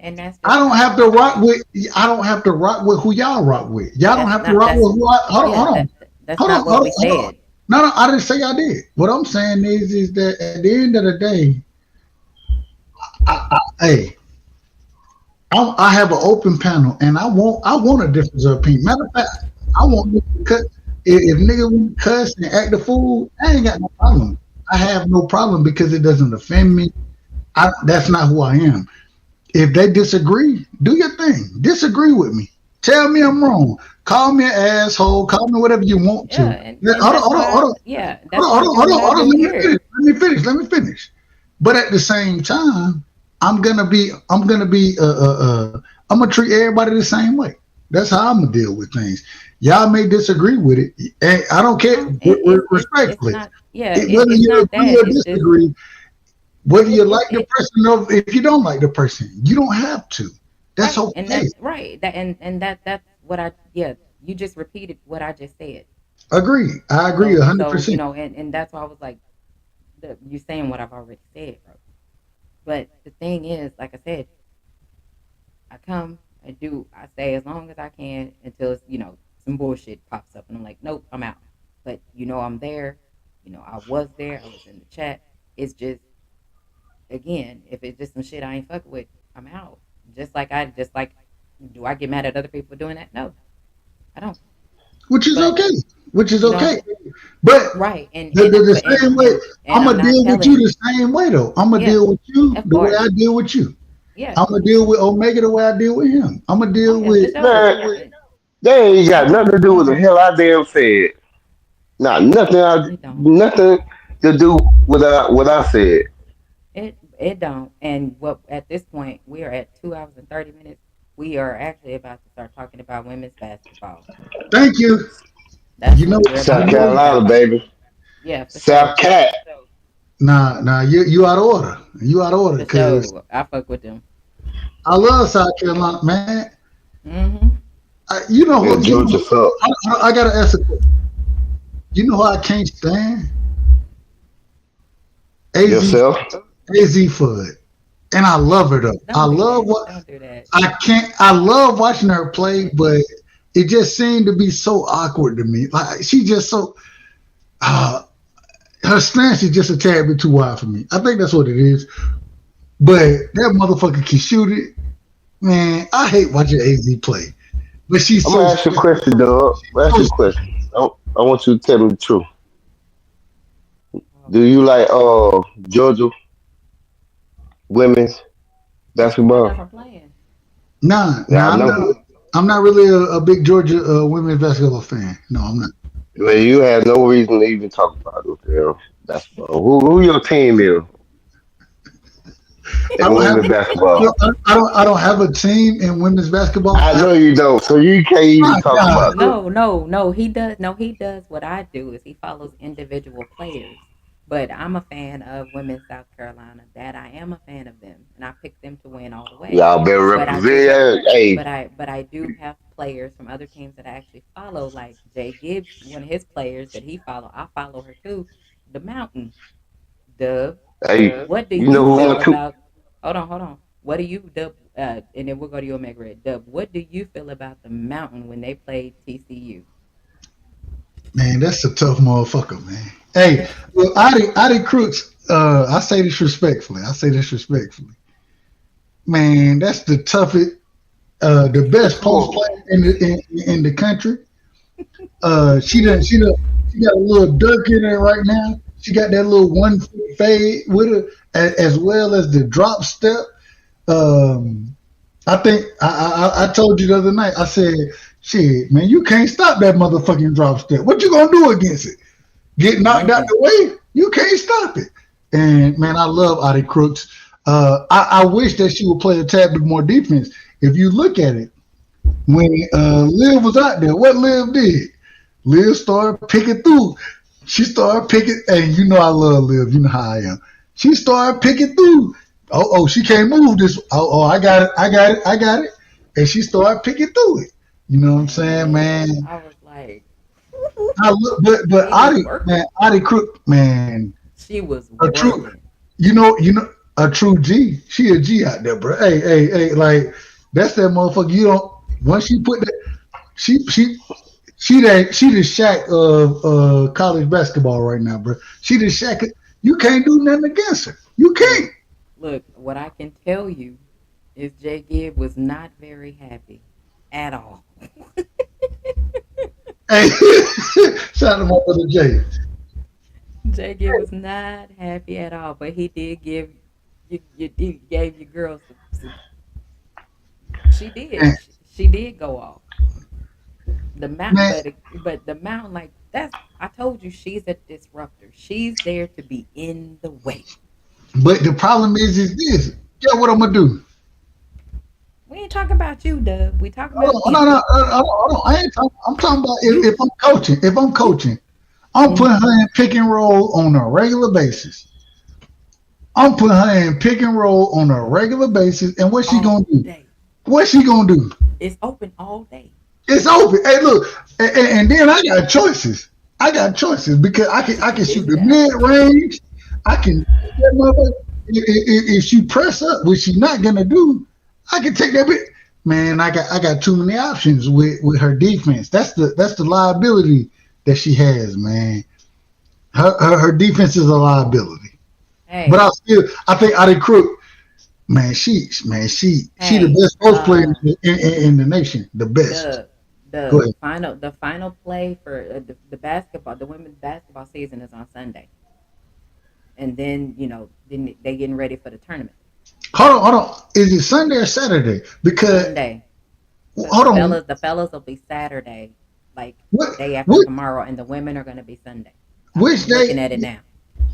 Speaker 1: and that's
Speaker 3: I
Speaker 1: just
Speaker 3: don't
Speaker 1: how
Speaker 3: have to
Speaker 1: I
Speaker 3: rock
Speaker 1: roll.
Speaker 3: with. I don't have to rock with who y'all rock with. Y'all don't have to rock
Speaker 1: That's
Speaker 3: with who I. Hold on,
Speaker 1: yeah,
Speaker 3: hold on,
Speaker 1: that's not what we
Speaker 3: hold on.
Speaker 1: said.
Speaker 3: No, no, I didn't say I did. What I'm saying is that at the end of the day, hey, I have an open panel, and I want a difference of opinion. Matter of fact, I want niggas to cut. If niggas want to cuss and act the fool, I ain't got no problem. I have no problem because it doesn't offend me. That's not who I am. If they disagree, do your thing. Disagree with me. Tell me I'm wrong. Call me an asshole. Call me whatever you want
Speaker 1: Yeah,
Speaker 3: to.
Speaker 1: and that's why yeah, that's why I'm doing what I
Speaker 3: Hold on.
Speaker 1: do here.
Speaker 3: Let me finish. But at the same time, I'm gonna be I'm gonna treat everybody the same way. That's how I'm gonna deal with things. Y'all may disagree with it, and I don't care.
Speaker 1: No, it's
Speaker 3: Respectfully,
Speaker 1: not. Yeah,
Speaker 3: whether
Speaker 1: it's
Speaker 3: you
Speaker 1: not
Speaker 3: agree
Speaker 1: that.
Speaker 3: or
Speaker 1: It's just
Speaker 3: disagree, whether you like the
Speaker 1: it
Speaker 3: person or if you don't like the person, you don't have to. That's
Speaker 1: right, and
Speaker 3: okay.
Speaker 1: that's right. That and that's what I yeah. You just repeated what I just said.
Speaker 3: Agree. I agree
Speaker 1: So
Speaker 3: 100%.
Speaker 1: and that's why I was like, you saying what I've already said, bro. But the thing is, like I said, I come, I stay as long as I can until it's, some bullshit pops up, and I'm like, nope, I'm out. But I'm there. I was there. I was in the chat. It's just again, if it's just some shit I ain't fucking with, I'm out. Just like, do I get mad at other people for doing that? No, I don't.
Speaker 3: Which is
Speaker 1: But
Speaker 3: okay. Which is
Speaker 1: you know what I'm
Speaker 3: okay.
Speaker 1: saying?
Speaker 3: But
Speaker 1: Right,
Speaker 3: the same way,
Speaker 1: and
Speaker 3: I'm
Speaker 1: I'm
Speaker 3: gonna
Speaker 1: not
Speaker 3: deal with you
Speaker 1: telling.
Speaker 3: the same way though. I'm gonna
Speaker 1: Yeah,
Speaker 3: deal with you
Speaker 1: of
Speaker 3: the way
Speaker 1: course.
Speaker 3: I deal with you.
Speaker 1: Yeah.
Speaker 3: I'm gonna deal with Omega the way I deal with him. I'm gonna
Speaker 1: Oh
Speaker 3: deal
Speaker 1: yeah,
Speaker 3: with.
Speaker 1: for sure.
Speaker 2: Man, they ain't
Speaker 1: I
Speaker 2: got
Speaker 1: don't.
Speaker 2: nothing to do with the hell I damn said. Not nothing.
Speaker 1: It don't.
Speaker 2: Nothing to do with what I said.
Speaker 1: It don't. And what at this point we are at 2 hours and 30 minutes. We are actually about to start talking about women's basketball.
Speaker 3: Thank you.
Speaker 1: That's
Speaker 3: You know.
Speaker 1: what we're
Speaker 3: You
Speaker 2: South
Speaker 1: about to
Speaker 3: know.
Speaker 1: talk
Speaker 2: Carolina,
Speaker 1: about.
Speaker 2: baby.
Speaker 1: Yeah, for
Speaker 2: South
Speaker 1: sure.
Speaker 2: Cat.
Speaker 3: Nah. You out of order. You out of order
Speaker 1: For
Speaker 3: because
Speaker 1: sure. I fuck with them.
Speaker 3: I love South Carolina, man.
Speaker 1: Mm-hmm.
Speaker 3: You know
Speaker 2: Yeah,
Speaker 3: who? You
Speaker 2: Georgia
Speaker 3: know.
Speaker 2: suck.
Speaker 3: I gotta ask a question. You know who I can't stand? Az
Speaker 2: Yourself.
Speaker 3: Az Fudd, and I love her though. I
Speaker 1: Don't do
Speaker 3: love
Speaker 1: that.
Speaker 3: what
Speaker 1: Don't do that.
Speaker 3: I can't. I love watching her play, but it just seemed to be so awkward to me. Like she just so uh, her stance is just a tad bit too wide for me. I think that's what it is. But that motherfucker can shoot it, man. I hate watching Az play, but she's
Speaker 2: I'm
Speaker 3: so
Speaker 2: gonna ask you a question, dog. I'm gonna ask
Speaker 3: so.
Speaker 2: you a question. I want you to tell me the truth.
Speaker 1: Oh
Speaker 2: Do
Speaker 1: my
Speaker 2: you
Speaker 1: god.
Speaker 2: like Georgia women's
Speaker 1: It's the one
Speaker 2: basketball?
Speaker 1: of them playing.
Speaker 2: Yeah, I
Speaker 3: I'm
Speaker 2: know.
Speaker 3: not. I'm not really a big Georgia women's basketball fan. No, I'm not.
Speaker 2: Well, you have no reason to even talk about it, basketball. Who your team is
Speaker 3: I
Speaker 2: in
Speaker 3: don't have.
Speaker 2: women's basketball?
Speaker 3: I don't have a team in women's basketball.
Speaker 2: I know you don't, so you can't even
Speaker 3: My
Speaker 2: talk
Speaker 3: God,
Speaker 2: about it.
Speaker 1: No, no, no. He does. No, he does. What I do is he follows individual players. But I'm a fan of women's South Carolina. That I am a fan of them, and I picked them to win all the way.
Speaker 2: Y'all better
Speaker 1: But I do.
Speaker 2: represent. Hey,
Speaker 1: But I do have players from other teams that I actually follow, like Jay Gibbs, one of his players that he follow. I follow her too. The Mountain. Dub.
Speaker 2: hey,
Speaker 1: What do
Speaker 2: you know
Speaker 1: you
Speaker 2: who
Speaker 1: feel
Speaker 2: won two?
Speaker 1: about? Hold on, hold on. What do you Dub? And then we'll go to your Omega Red. Dub. What do you feel about the Mountain when they played TCU?
Speaker 3: man, that's a tough motherfucker, man. Hey, well, Adi Crooks. I say this respectfully. I say this respectfully. Man, that's the toughest, the best post
Speaker 2: Oh,
Speaker 3: player in the country. She got a little Dirk in there right now. She got that little 1 foot fade with her, as well as the drop step. Um, I think I told you the other night. I said, "Shit, man, you can't stop that motherfucking drop step. What you gonna do against it? Get knocked out
Speaker 1: Nothing.
Speaker 3: the way? You can't stop it." And man, I love Audie Crooks. I wish that she would play a tad bit more defense. If you look at it, when Liv was out there, what Liv did? Liv started picking through. She started picking, and you know I love Liv. You know how I am. She started picking through. Oh, she can't move this. Oh, I got it. I got it. I got it. And she started picking through it. You know what I'm saying, man?
Speaker 1: Man, I was like,
Speaker 3: I look, but
Speaker 1: she was
Speaker 3: Audie, man,
Speaker 1: working.
Speaker 3: Audie Crook, man,
Speaker 1: She was
Speaker 3: a true,
Speaker 1: working.
Speaker 3: a true G. She a G out there, bro. Hey, like that's that motherfucker. You don't once she put that, she the Shaq of college basketball right now, bro. She the Shaq. You can't do nothing against her. You
Speaker 1: Look,
Speaker 3: can't.
Speaker 1: look, what I can tell you is Jay Gibb was not very happy at all.
Speaker 3: Hey, shout out to my brother Jay.
Speaker 1: Jay Gibb was not happy at all, but he did give he gave your girls she did
Speaker 3: Man,
Speaker 1: she did go off the mount,
Speaker 3: man,
Speaker 1: but the mount like that's I told you she's a disruptor. She's there to be in the way.
Speaker 3: but the problem is this. Yeah, what I'm gonna do?
Speaker 1: We ain't talking about you, Dub. We talking
Speaker 3: Hold
Speaker 1: about
Speaker 3: on, no,
Speaker 1: them.
Speaker 3: no, hold on. I ain't talking. I'm talking about
Speaker 1: You
Speaker 3: if I'm coaching. If I'm
Speaker 1: you
Speaker 3: coaching, I'm
Speaker 1: mm,
Speaker 3: putting her in pick and roll on a regular basis. I'm putting her in pick and roll on a regular basis. And what's she gonna
Speaker 1: all
Speaker 3: do?
Speaker 1: day.
Speaker 3: What's she gonna do?
Speaker 1: It's open all day.
Speaker 3: It's open. Hey, look, and then I got choices. I got choices because I can shoot the mid
Speaker 1: Exactly.
Speaker 3: range. I can that motherfucker. If she press up, which she's not gonna do, I can take that bit. Man, I got too many options with her defense. That's the liability that she has, man. Her defense is a liability. But
Speaker 1: Hey,
Speaker 3: I think Adi Crook, man, she the
Speaker 1: hey,
Speaker 3: best post player in the nation, the best.
Speaker 1: the
Speaker 3: Go
Speaker 1: the
Speaker 3: ahead.
Speaker 1: final play for the basketball, the women's basketball season is on Sunday, and then then they getting ready for the tournament
Speaker 3: Hold on. Is it Sunday or Saturday? Because
Speaker 1: Sunday.
Speaker 3: hold on,
Speaker 1: The fellas will be Saturday, like
Speaker 3: what
Speaker 1: day after
Speaker 3: what
Speaker 1: tomorrow, and the women are going to be Sunday.
Speaker 3: which
Speaker 1: I'm
Speaker 3: day?
Speaker 1: looking at it now.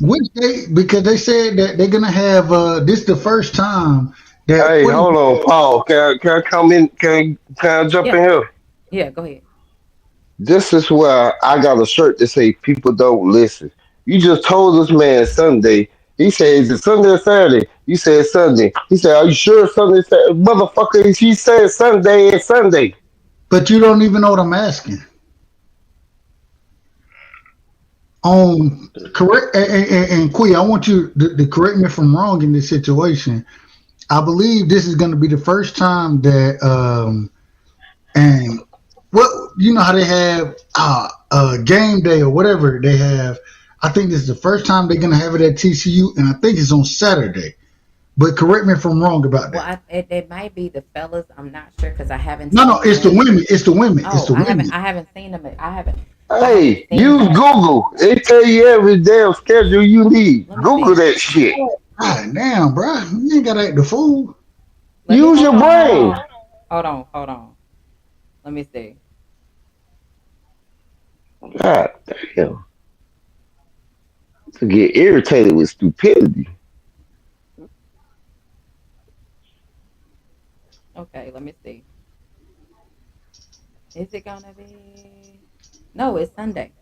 Speaker 3: Which day? Because they said that they're gonna have this the first time that
Speaker 2: Hey,
Speaker 3: what is
Speaker 2: hold on, Paul. Can I come in? Can I jump
Speaker 1: Yeah,
Speaker 2: in here?
Speaker 1: yeah. Go ahead.
Speaker 2: This is where I got a shirt that say people don't listen. You just told this man Sunday. He said, is it Sunday or Saturday? You said Sunday. He said, are you sure Sunday? Motherfucker, she said Sunday and Sunday.
Speaker 3: but you don't even know what I'm asking. Correct and Quee, I want you to correct me if I'm wrong in this situation. I believe this is going to be the first time that and what you know how they have game day or whatever they have. I think this is the first time they're going to have it at TCU, and I think it's on Saturday. But correct me if I'm wrong about
Speaker 1: Well,
Speaker 3: that.
Speaker 1: it might be the fellas. I'm not sure because I haven't
Speaker 3: No,
Speaker 1: seen
Speaker 3: it's the
Speaker 1: them.
Speaker 3: women. It's the women. It's
Speaker 1: Oh,
Speaker 3: the women.
Speaker 1: I haven't seen them. I haven't
Speaker 2: Hey,
Speaker 1: seen
Speaker 2: use
Speaker 1: them.
Speaker 2: Google. They tell you every damn schedule you need.
Speaker 1: Let me
Speaker 2: Google
Speaker 1: see.
Speaker 2: that shit.
Speaker 3: God damn, bro, you ain't got to act the fool.
Speaker 1: Let me
Speaker 2: Use your brain.
Speaker 1: hold on. Let me see.
Speaker 2: God damn. To get irritated with stupidity.
Speaker 1: Okay, let me see. Is it gonna be? No, it's Sunday.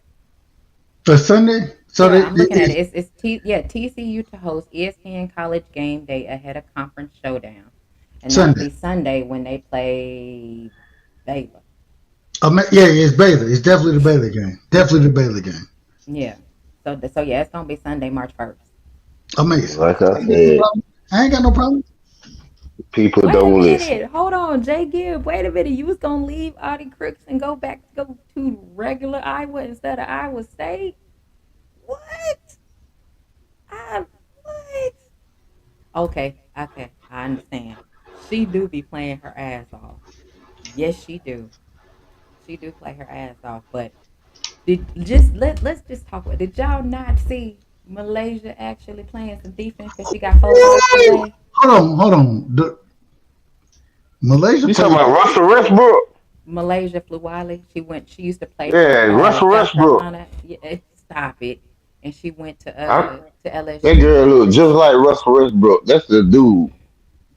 Speaker 3: For Sunday, so
Speaker 1: Yeah, I'm looking at it. It's TCU to host ESPN College Game Day ahead of Conference Showdown, and that'll
Speaker 3: Sunday.
Speaker 1: be Sunday when they play Baylor.
Speaker 3: Yeah, it's Baylor. It's definitely the Baylor game. Definitely the Baylor game.
Speaker 1: Yeah. So yeah, it's gonna be Sunday, March 1st.
Speaker 3: Amazing.
Speaker 2: Like I
Speaker 3: I ain't got no
Speaker 2: said,
Speaker 3: problem. I ain't got no problem.
Speaker 2: people
Speaker 1: Wait a
Speaker 2: don't listen.
Speaker 1: minute. Hold on, Jay Gibb. Wait a minute. You was gonna leave Audie Crooks and go to regular Iowa instead of Iowa State? What? I what? Okay. I understand. She do be playing her ass off. Yes, she do. She do play her ass off. But let's just talk about. Did y'all not see? Malaysia actually playing some defense because she got 4 balls today.
Speaker 3: Hold on. The Malaysia
Speaker 2: You talking
Speaker 3: played.
Speaker 2: about Russell Westbrook?
Speaker 1: Malaysia flew Wiley. She went. She used to play for
Speaker 2: Yeah, Russell
Speaker 1: South
Speaker 2: Westbrook.
Speaker 1: Carolina. Yeah, stop it. And she went
Speaker 2: I,
Speaker 1: to
Speaker 2: that
Speaker 1: LSU.
Speaker 2: girl look just like Russell Westbrook. That's the dude.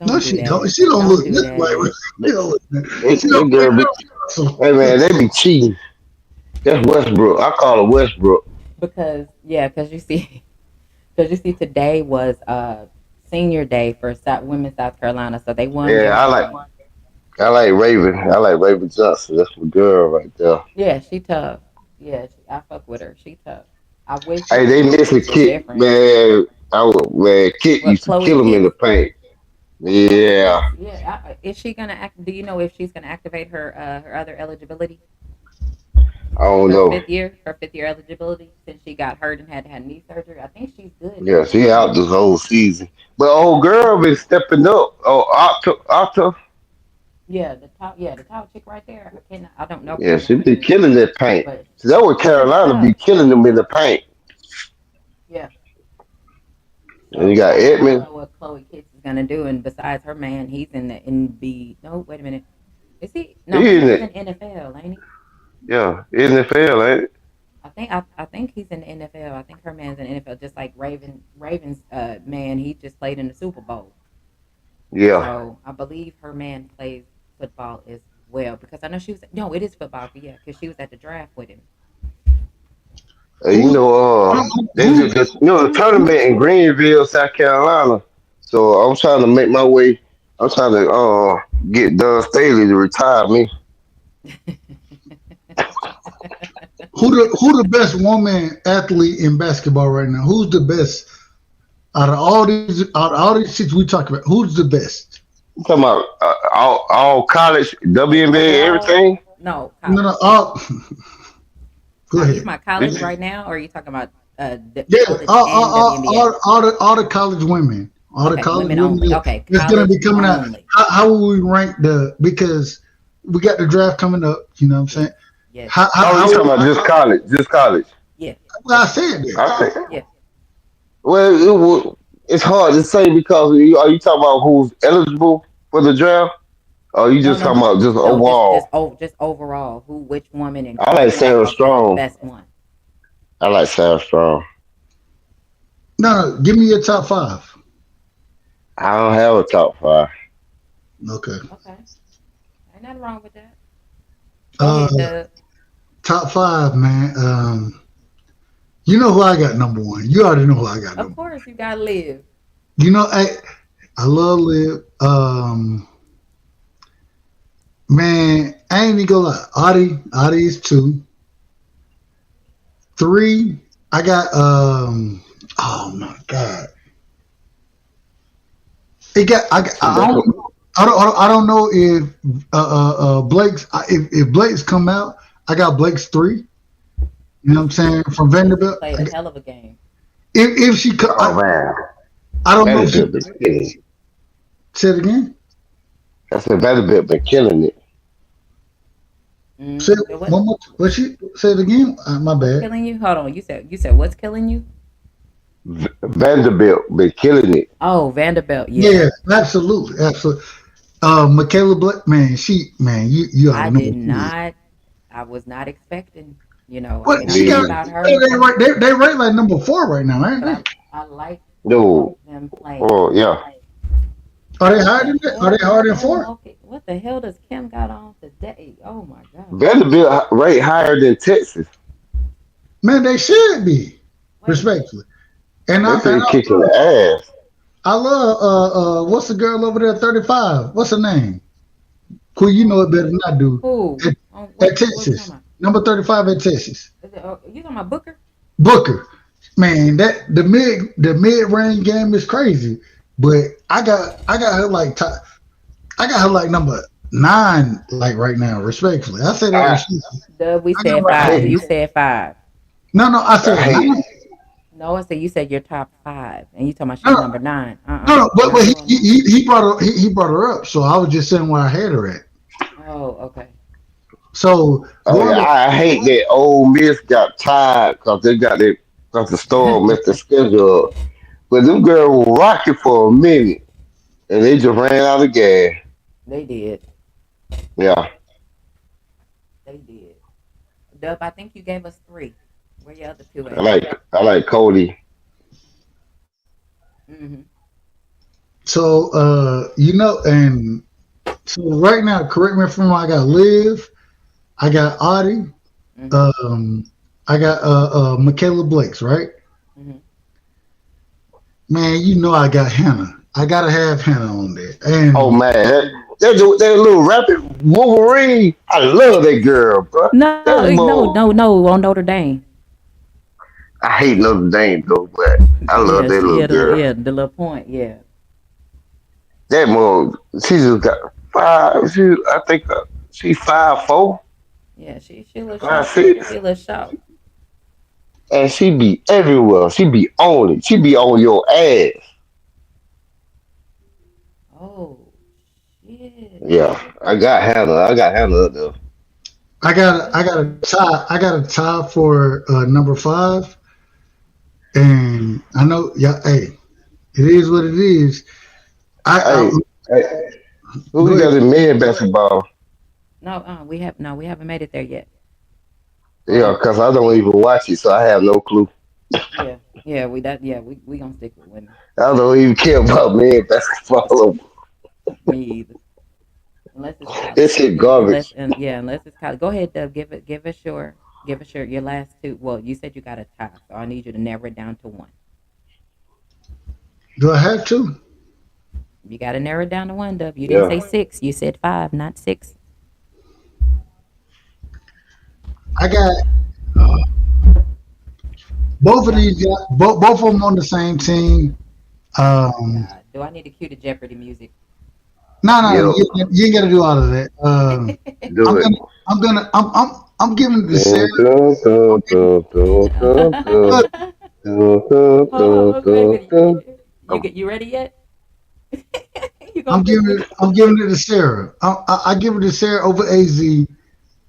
Speaker 3: No,
Speaker 1: Don't do
Speaker 3: she don't.
Speaker 1: that.
Speaker 3: She don't
Speaker 1: Don't
Speaker 3: look
Speaker 1: do
Speaker 3: nothing like.
Speaker 1: that.
Speaker 3: She don't look. She don't
Speaker 2: That
Speaker 3: look
Speaker 2: girl be,
Speaker 3: so.
Speaker 2: hey man, they be cheating. That's Westbrook. I call her Westbrook.
Speaker 1: Because yeah, because you see, because you see, today was senior day for women South Carolina, so they won
Speaker 2: Yeah,
Speaker 1: their game.
Speaker 2: I like Raven. I like Raven Johnson. That's my girl right there.
Speaker 1: Yeah, she tough. Yeah, I fuck with her. She tough. I wish
Speaker 2: Hey, they
Speaker 1: Kiki
Speaker 2: missing
Speaker 1: was
Speaker 2: Kit,
Speaker 1: different.
Speaker 2: man. Man, Kit
Speaker 1: What
Speaker 2: used to
Speaker 1: Chloe
Speaker 2: kill him in
Speaker 1: Kitts?
Speaker 2: the paint.
Speaker 1: Chloe
Speaker 2: Yeah,
Speaker 1: Kitts? Yeah. Is she gonna act? Do you know if she's gonna activate her other eligibility?
Speaker 2: I don't
Speaker 1: Her
Speaker 2: know.
Speaker 1: fifth year eligibility since she got hurt and had to have knee surgery. I think she's good
Speaker 2: Yeah,
Speaker 1: now.
Speaker 2: she out this whole season. But old girl been stepping up. Oh, Octa.
Speaker 1: The top chick right there. I don't know her
Speaker 2: Yeah, she
Speaker 1: name,
Speaker 2: be killing that paint.
Speaker 1: but
Speaker 2: So that what
Speaker 1: she's
Speaker 2: Carolina be
Speaker 1: tough.
Speaker 2: killing them in the paint.
Speaker 1: Yeah.
Speaker 2: And you
Speaker 1: So
Speaker 2: got
Speaker 1: I don't
Speaker 2: Edmond.
Speaker 1: know what Chloe Kitts is gonna do. And besides her man, he's in the NB. No, wait a minute. Is he? No,
Speaker 2: He in
Speaker 1: he's in
Speaker 2: it.
Speaker 1: NFL, ain't he?
Speaker 2: Yeah, NFL, ain't it?
Speaker 1: I think he's in the NFL. I think her man's in the NFL, just like Ravens man. He just played in the Super Bowl.
Speaker 2: Yeah.
Speaker 1: So I believe her man plays football as well because I know she was. No, it is football. Yeah, because she was at the draft with him.
Speaker 2: You
Speaker 3: Who?
Speaker 2: know, they
Speaker 3: Who?
Speaker 2: just a tournament in Greenville, South Carolina. So I'm trying to make my way. I'm trying to get Don Staley to retire me.
Speaker 3: Who the best woman athlete in basketball right now? Who's the best out of all these chicks we talk about? Who's the best?
Speaker 2: I'm talking about all college, WNBA,
Speaker 1: Overall,
Speaker 2: everything.
Speaker 1: no
Speaker 3: No, no.
Speaker 1: college.
Speaker 3: Go
Speaker 1: You
Speaker 3: ahead.
Speaker 1: my college right now, or are you talking about
Speaker 3: Yeah,
Speaker 1: college and WNBA?
Speaker 3: all the college women, all the
Speaker 1: Okay,
Speaker 3: college
Speaker 1: women
Speaker 3: women
Speaker 1: only. Okay,
Speaker 3: that's gonna
Speaker 1: college
Speaker 3: be coming out.
Speaker 1: only.
Speaker 3: How will we rank the? Because we got the draft coming up. You know what I'm
Speaker 1: Yes,
Speaker 3: saying?
Speaker 1: yes,
Speaker 2: Oh, you talking about just college? Just college?
Speaker 1: yeah,
Speaker 3: Well, I said that.
Speaker 2: I think.
Speaker 1: yeah.
Speaker 2: Well, it's hard to say because are you talking about who's eligible for the draft? Or you
Speaker 1: No,
Speaker 2: just
Speaker 1: no,
Speaker 2: talking about just
Speaker 1: no.
Speaker 2: overall?
Speaker 1: Just overall, which woman in
Speaker 2: I like
Speaker 1: college
Speaker 2: Sarah
Speaker 1: basketball is the
Speaker 2: Strong.
Speaker 1: best one?
Speaker 2: I like Sarah Strong.
Speaker 3: No, no. Give me your top five.
Speaker 2: I don't have a top five.
Speaker 3: Okay.
Speaker 1: Okay, ain't nothing wrong with that. Go
Speaker 3: Uh,
Speaker 1: ahead, Doug.
Speaker 3: top five, man. You know who I got number one. You already know who I got
Speaker 1: Of
Speaker 3: number.
Speaker 1: course, you gotta live.
Speaker 3: You know, I love Liv. Man, I ain't even gonna lie. Audie is two. Three, I got oh my god. It got I
Speaker 2: That's
Speaker 3: don't I don't know if Blake's if Blake's come out, I got Blake's three. You know what I'm saying? From
Speaker 1: Yeah, she
Speaker 3: Vanderbilt.
Speaker 1: played a hell of a game.
Speaker 3: If she
Speaker 2: oh man,
Speaker 3: I don't know if she
Speaker 2: Vanderbilt been killing it.
Speaker 3: said it again.
Speaker 2: I said Vanderbilt been killing it.
Speaker 3: Say
Speaker 1: What
Speaker 3: one more. What she said again? My
Speaker 1: what's
Speaker 3: bad.
Speaker 1: killing you? Hold on. You said what's killing you?
Speaker 2: Vanderbilt been killing it.
Speaker 1: Oh, Vanderbilt. Yeah,
Speaker 3: Yeah, absolutely, absolutely. Michaela Blake, man, you already
Speaker 1: I
Speaker 3: know
Speaker 1: did
Speaker 3: what she is.
Speaker 1: not. I was not expecting.
Speaker 3: What
Speaker 1: And I
Speaker 3: she
Speaker 1: thought
Speaker 3: got?
Speaker 2: Me,
Speaker 1: about her,
Speaker 3: They right, they rate like number four right now, ain't
Speaker 1: but
Speaker 3: they?
Speaker 1: I like
Speaker 2: no,
Speaker 1: them playing.
Speaker 2: oh yeah,
Speaker 3: Are they
Speaker 1: What
Speaker 3: higher
Speaker 1: the
Speaker 3: than that? Are
Speaker 1: hell
Speaker 3: they
Speaker 1: does
Speaker 3: higher than
Speaker 1: Kim
Speaker 3: four?
Speaker 1: Mulkey? What the hell does Kim got on today? Oh my god!
Speaker 2: Vanderbilt rate higher than Texas.
Speaker 3: Man, they should be
Speaker 1: Wait a minute.
Speaker 3: respectfully. And
Speaker 2: They been kicking the ass.
Speaker 3: I love what's the girl over there 35? What's her name? Who you know it better than I do.
Speaker 1: Who?
Speaker 3: At, at
Speaker 1: What we talking
Speaker 3: Texas,
Speaker 1: about?
Speaker 3: number 35 at Texas.
Speaker 1: You talking about Booker?
Speaker 3: Booker, man, that the mid range game is crazy. But I got her like top, I got her like number nine, like right now, respectfully. I say that
Speaker 2: I
Speaker 3: respectfully.
Speaker 1: We
Speaker 3: I got
Speaker 1: said
Speaker 3: right
Speaker 2: I
Speaker 1: five.
Speaker 2: hate
Speaker 1: You
Speaker 3: now.
Speaker 1: said five.
Speaker 3: No, no, I
Speaker 2: I
Speaker 3: said
Speaker 2: hate
Speaker 3: nine.
Speaker 1: No, I said you said your top five, and you talking about
Speaker 3: No,
Speaker 1: she's
Speaker 3: no,
Speaker 1: number nine.
Speaker 3: no, no,
Speaker 1: We're
Speaker 3: but
Speaker 1: not
Speaker 3: he,
Speaker 1: doing
Speaker 3: he,
Speaker 1: that.
Speaker 3: he he brought her up, so I was just saying where I had her at.
Speaker 1: Oh, okay.
Speaker 3: So
Speaker 2: oh
Speaker 3: going
Speaker 2: yeah
Speaker 3: to
Speaker 2: I hate that Ole Miss got tired because they got that Cause the storm messed the schedule up. But them girls were rocking for a minute, and they just ran out of gas.
Speaker 1: They did.
Speaker 2: Yeah,
Speaker 1: They did. Dub, I think you gave us three. Where your other two
Speaker 2: I
Speaker 1: at?
Speaker 2: like I like Cody.
Speaker 1: Mm-hmm.
Speaker 3: So, and so right now, correct me if I'm wrong, I got Liv, I got Audie,
Speaker 1: Mm-hmm.
Speaker 3: um, I got Michaela Blake's, right?
Speaker 1: Mm-hmm.
Speaker 3: Man, you know I got Hannah. I gotta have Hannah on there.
Speaker 2: Oh
Speaker 3: And
Speaker 2: man, that little rapid Wolverine. I love that girl, bro.
Speaker 1: No,
Speaker 2: That's
Speaker 1: no, no,
Speaker 2: more.
Speaker 1: no, on Notre Dame.
Speaker 2: I hate Notre Dame though, but I love
Speaker 1: Yeah,
Speaker 2: that little girl.
Speaker 1: the little point. Yeah,
Speaker 2: That more. She just got five. I think she 5'4",
Speaker 1: yeah. She a little
Speaker 2: five
Speaker 1: short.
Speaker 2: six,
Speaker 1: She a little short.
Speaker 2: and she be everywhere. She be on it. She be on your ass.
Speaker 1: Oh shit.
Speaker 2: Yeah, I got Hannah. I got Hannah up there.
Speaker 3: I got a tie for number five. And I know, yeah, hey, it is what it is. I
Speaker 2: Hey, hey, who
Speaker 3: go
Speaker 2: we
Speaker 3: ahead.
Speaker 2: got in men basketball?
Speaker 1: No, we haven't made it there yet.
Speaker 2: Yeah,
Speaker 1: But
Speaker 2: cause I don't even watch it, so I have no clue.
Speaker 1: yeah, yeah, we gonna stick with women.
Speaker 2: I don't even care about men basketball.
Speaker 1: Me either. Unless it's college.
Speaker 2: This shit garbage.
Speaker 1: Unless it's college. Go ahead, Dub. Give us your last two. Well, you said you got a tie, so I need you to narrow it down to one.
Speaker 3: Do I have to?
Speaker 1: You got to narrow it down to one, Dub. You didn't
Speaker 2: Yeah.
Speaker 1: say six. You said five, not six.
Speaker 3: I got uh, both of
Speaker 1: Do I?
Speaker 3: these guys, both of them on the same team.
Speaker 1: Oh my
Speaker 3: Um,
Speaker 1: God. Do I need to cue the Jeopardy music?
Speaker 3: no,
Speaker 2: Yep.
Speaker 3: you ain't got to do all of that.
Speaker 2: Do
Speaker 3: I'm
Speaker 2: it.
Speaker 3: gonna, I'm giving it to Sarah.
Speaker 2: Dun, dun, dun,
Speaker 3: I'm giving,
Speaker 2: dun, dun, dun, dun,
Speaker 1: Hold
Speaker 2: dun, dun, dun,
Speaker 1: on, wait a
Speaker 2: dun,
Speaker 1: minute.
Speaker 2: dun.
Speaker 1: You ready yet? You
Speaker 3: I'm
Speaker 1: gonna do
Speaker 3: giving
Speaker 1: it?
Speaker 3: it, I'm giving it to Sarah. I give it to Sarah over Az,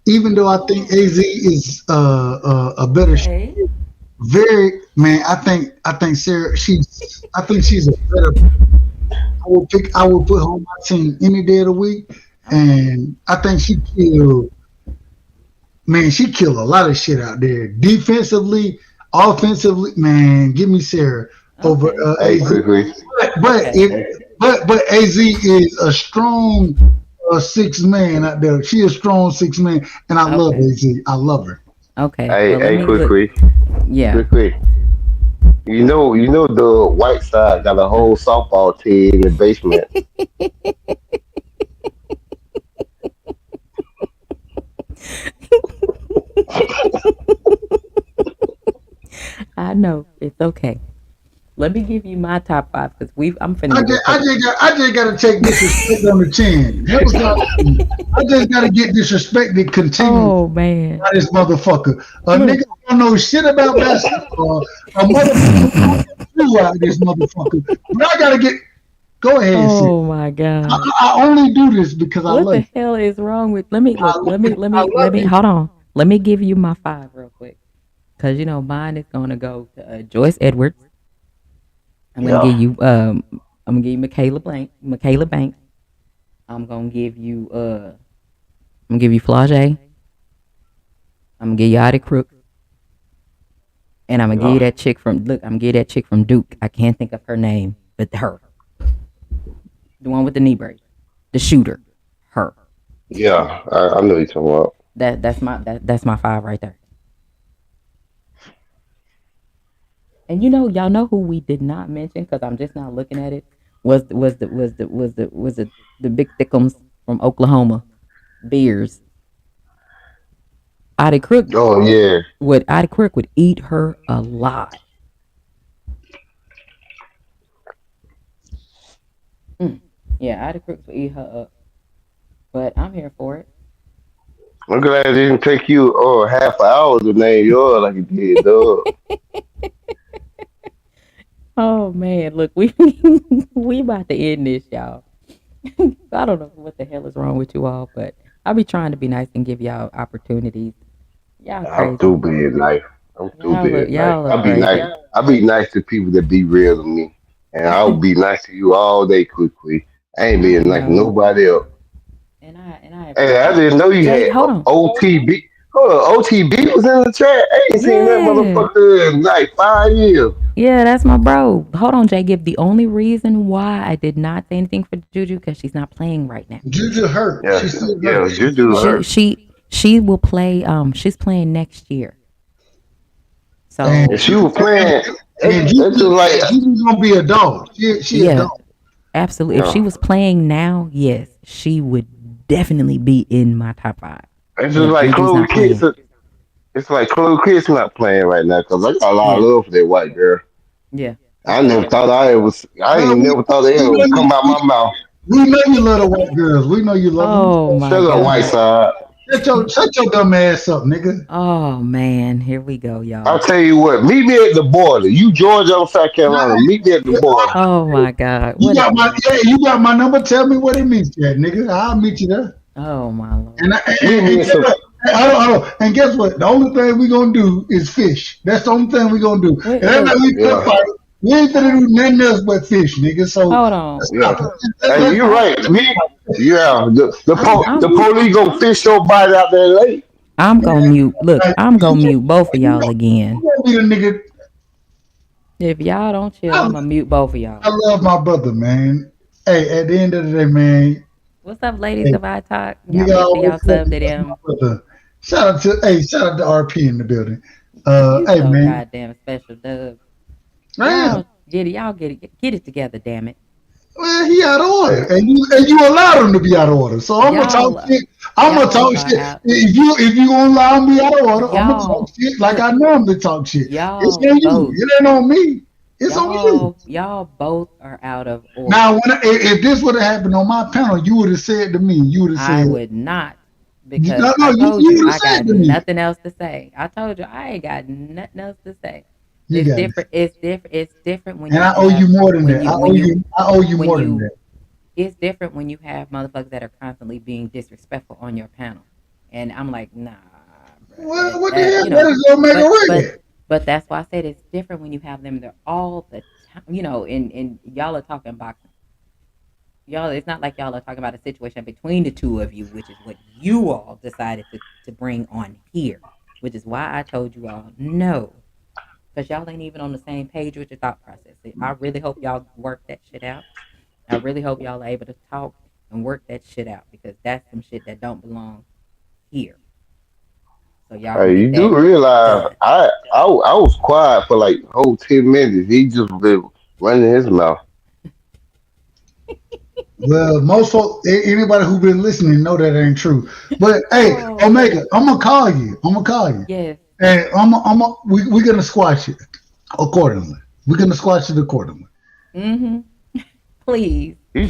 Speaker 3: even though I think
Speaker 1: Oh,
Speaker 3: Az is a better.
Speaker 1: okay.
Speaker 3: Very man, I think Sarah. I think she's a better. I would put her on my team any day of the week,
Speaker 1: Okay.
Speaker 3: and I think she killed a lot of shit out there. Defensively, offensively, man, give me Sarah over
Speaker 1: Okay.
Speaker 2: Hey,
Speaker 3: Az.
Speaker 2: quickly.
Speaker 3: But
Speaker 1: Okay.
Speaker 3: if but Az is a strong six man out there. She is a strong six man, and I love
Speaker 1: Okay.
Speaker 3: Az. I love her.
Speaker 1: Okay.
Speaker 2: Hey,
Speaker 1: Well, let
Speaker 2: hey,
Speaker 1: me look.
Speaker 2: quickly.
Speaker 1: Yeah.
Speaker 2: Quickly. You know the White Side got a whole softball team in the basement.
Speaker 1: I know. It's okay. Let me give you my top five because I'm finna
Speaker 3: I
Speaker 1: give you a
Speaker 3: just, I
Speaker 1: couple.
Speaker 3: just, got, I just got to take disrespect on the chin. That was all I do. I just got to get disrespected continually
Speaker 1: Oh man.
Speaker 3: by this motherfucker. A nigga
Speaker 1: Look.
Speaker 3: don't know shit about basketball. A motherfucker flew out this motherfucker. But I got to get. Go ahead, sis.
Speaker 1: Oh my God.
Speaker 3: I only do this because I
Speaker 1: What
Speaker 3: love
Speaker 1: the
Speaker 3: you.
Speaker 1: hell is wrong with? Let me
Speaker 3: I
Speaker 1: look.
Speaker 3: love you. I
Speaker 1: Let
Speaker 3: love
Speaker 1: me
Speaker 3: you.
Speaker 1: hold on. Let me give you my five real quick because mine is gonna go to Joyce Edwards. I'm gonna
Speaker 2: Yeah.
Speaker 1: give you I'm gonna give you Michaela Banks. I'm gonna give you Flage. I'm gonna give you Audie Crook, and I'm gonna give
Speaker 2: Yeah.
Speaker 1: you that chick from look. I'm gonna give you that chick from Duke. I can't think of her name, but her, the one with the knee brace, the shooter, her.
Speaker 2: Yeah. I know you're talking about.
Speaker 1: That's my five right there. And y'all know who we did not mention because I'm just not looking at it. Was the big thickums from Oklahoma, Beers. Audie Crook
Speaker 2: Oh yeah.
Speaker 1: would eat her alive. Mm. Yeah, Audie Crook would eat her up. But I'm here for it.
Speaker 2: I'm glad it didn't take you half an hour to name yours like it did, dog.
Speaker 1: Oh man, look, we we about to end this, y'all. I don't know what the hell is wrong with you all, but I'll be trying to be nice and give y'all opportunities. Y'all
Speaker 2: I'm
Speaker 1: crazy.
Speaker 2: through being nice. I'm too big. Like
Speaker 1: Y'all are
Speaker 2: I'll be nice.
Speaker 1: crazy.
Speaker 2: I'll be nice to people that be real to me, and I'll be nice to you all day, quickly. I ain't
Speaker 1: I
Speaker 2: being nice to
Speaker 1: know,
Speaker 2: nobody else.
Speaker 1: and I
Speaker 2: Hey, I
Speaker 1: appreciate
Speaker 2: didn't know you
Speaker 1: Jay.
Speaker 2: had
Speaker 1: Hold on.
Speaker 2: OTB. Hold on, OTB was in the chat. I ain't seen that
Speaker 1: Yeah,
Speaker 2: motherfucker in like 5 years.
Speaker 1: yeah, that's my bro. Hold on, Jay. Give the only reason why I did not say anything for Juju because she's not playing right now.
Speaker 3: Juju hurt.
Speaker 2: Yeah,
Speaker 3: She's still
Speaker 2: yeah,
Speaker 3: hurt.
Speaker 2: you do
Speaker 1: She
Speaker 2: her.
Speaker 1: she she will play. She's playing next year.
Speaker 3: And
Speaker 2: If
Speaker 1: So
Speaker 2: she was playing,
Speaker 3: and
Speaker 2: it's just
Speaker 3: Juju,
Speaker 2: like
Speaker 3: Juju's gonna be a dog. She a
Speaker 1: yeah,
Speaker 3: dog.
Speaker 1: absolutely. If she
Speaker 2: no.
Speaker 1: was playing now, yes, she would definitely be in my top five.
Speaker 2: It's
Speaker 1: But
Speaker 2: just
Speaker 1: if
Speaker 2: like
Speaker 1: Juju's
Speaker 2: Chloe
Speaker 1: not
Speaker 2: Kids.
Speaker 1: playing,
Speaker 2: It's like Chloe Kids not playing right now because I got a lot of
Speaker 1: yeah,
Speaker 2: love for that white girl.
Speaker 1: yeah,
Speaker 2: I
Speaker 1: okay,
Speaker 2: never thought I ever. I
Speaker 3: Well,
Speaker 2: ain't never thought they
Speaker 3: we
Speaker 2: ever
Speaker 3: know
Speaker 2: would come
Speaker 3: you.
Speaker 2: out my mouth.
Speaker 3: We know you love the white girls. We know you love them.
Speaker 1: oh my
Speaker 2: Shut up, white
Speaker 1: god.
Speaker 2: side.
Speaker 3: Shut your dumb ass up, nigga.
Speaker 1: Oh man, here we go,
Speaker 2: I'll
Speaker 1: y'all.
Speaker 2: tell you what. Meet me at the border. You Georgia or South Carolina. Meet me at the border.
Speaker 1: Oh my god, what is wrong?
Speaker 3: You got my number. Tell me what it means, that nigga. I'll meet you there.
Speaker 1: Oh my
Speaker 3: And
Speaker 1: lord.
Speaker 3: I,
Speaker 2: Meet me
Speaker 3: and
Speaker 2: in
Speaker 3: guess
Speaker 2: some.
Speaker 3: what? Hold on. And guess what? The only thing we gonna do is fish. That's the only thing we gonna do.
Speaker 1: Wait,
Speaker 3: And that's like
Speaker 1: look,
Speaker 3: we finna
Speaker 2: Yeah,
Speaker 3: fight. We ain't finna
Speaker 1: how?
Speaker 3: do nothing else but fish, nigga. So
Speaker 1: Hold on.
Speaker 3: stop
Speaker 2: yeah.
Speaker 3: it.
Speaker 2: Hey, you're
Speaker 1: How?
Speaker 2: right. Me. Yeah.
Speaker 1: I'm
Speaker 2: The
Speaker 1: I'm
Speaker 2: police gonna fish your body out there late.
Speaker 1: I'm
Speaker 3: Man,
Speaker 1: gonna mute. Look,
Speaker 3: like,
Speaker 1: I'm gonna mute both of
Speaker 3: you
Speaker 1: y'all
Speaker 3: gonna
Speaker 1: again.
Speaker 3: be the nigga.
Speaker 1: If y'all don't chill,
Speaker 3: I,
Speaker 1: I'm gonna mute both of y'all.
Speaker 3: I love my brother, man. Hey, at the end of the day, man.
Speaker 1: What's up, ladies
Speaker 3: Hey,
Speaker 1: of I Talk? Y'all
Speaker 3: nigga
Speaker 1: make sure
Speaker 3: always
Speaker 1: y'all
Speaker 3: love
Speaker 1: sub to
Speaker 3: my
Speaker 1: them.
Speaker 3: brother. Shout out to RP in the building.
Speaker 1: You
Speaker 3: Hey
Speaker 1: so
Speaker 3: man,
Speaker 1: goddamn special, Dub.
Speaker 3: I am.
Speaker 1: Y'all get it together, damn it.
Speaker 3: Well, he out of
Speaker 2: Hey,
Speaker 3: order, and you allowed him to be out of order. So I'm gonna talk
Speaker 1: Y'all
Speaker 3: shit. I'm gonna
Speaker 1: y'all
Speaker 3: talk
Speaker 1: are
Speaker 3: shit.
Speaker 1: out.
Speaker 3: If you gonna allow me out of order, I'm gonna talk
Speaker 1: Y'all
Speaker 3: shit like
Speaker 1: look,
Speaker 3: I normally talk shit. It's
Speaker 1: y'all
Speaker 3: on you.
Speaker 1: both.
Speaker 3: It ain't on me. It's on you.
Speaker 1: Y'all both are out of
Speaker 3: Now,
Speaker 1: order.
Speaker 3: if this would have happened on my panel, you would have said to me, you would have
Speaker 1: I
Speaker 3: said,
Speaker 1: would not because
Speaker 3: no,
Speaker 1: I
Speaker 3: no,
Speaker 1: told
Speaker 3: you
Speaker 1: you
Speaker 3: would have
Speaker 1: I
Speaker 3: said
Speaker 1: got
Speaker 3: to me,
Speaker 1: nothing else to say. I told you I ain't got nothing else to say.
Speaker 3: you got it.
Speaker 1: It's different when
Speaker 3: And
Speaker 1: you
Speaker 3: I owe
Speaker 1: have
Speaker 3: you more than
Speaker 1: when
Speaker 3: that.
Speaker 1: you when you
Speaker 3: I owe you
Speaker 1: when
Speaker 3: more than
Speaker 1: you
Speaker 3: that.
Speaker 1: it's different when you have motherfuckers that are constantly being disrespectful on your panel. And I'm like, nah, bro,
Speaker 3: Well, what the
Speaker 1: that
Speaker 3: hell?
Speaker 1: you
Speaker 3: What
Speaker 1: know,
Speaker 3: is Omega
Speaker 1: but but
Speaker 3: Red?
Speaker 1: but that's why I said it's different when you have them there all the time, and y'all are talking boxing. Y'all, it's not like y'all are talking about a situation between the two of you, which is what you all decided to bring on here, which is why I told you all no, because y'all ain't even on the same page with your thought process. I really hope y'all work that shit out. I really hope y'all are able to talk and work that shit out because that's some shit that don't belong here. So y'all can
Speaker 2: hey,
Speaker 1: get
Speaker 2: you
Speaker 1: that
Speaker 2: do realize
Speaker 1: done.
Speaker 2: I was quiet for like whole 10 minutes. He just been running his mouth.
Speaker 3: Well, most folk, anybody who been listening know that ain't true. But hey,
Speaker 1: Oh
Speaker 3: Omega,
Speaker 1: Lord.
Speaker 3: I'm gonna call you. I'm gonna call you,
Speaker 1: Yes.
Speaker 3: and we're gonna squash it accordingly. We're gonna squash it accordingly.
Speaker 1: Mm-hmm. Please.
Speaker 2: You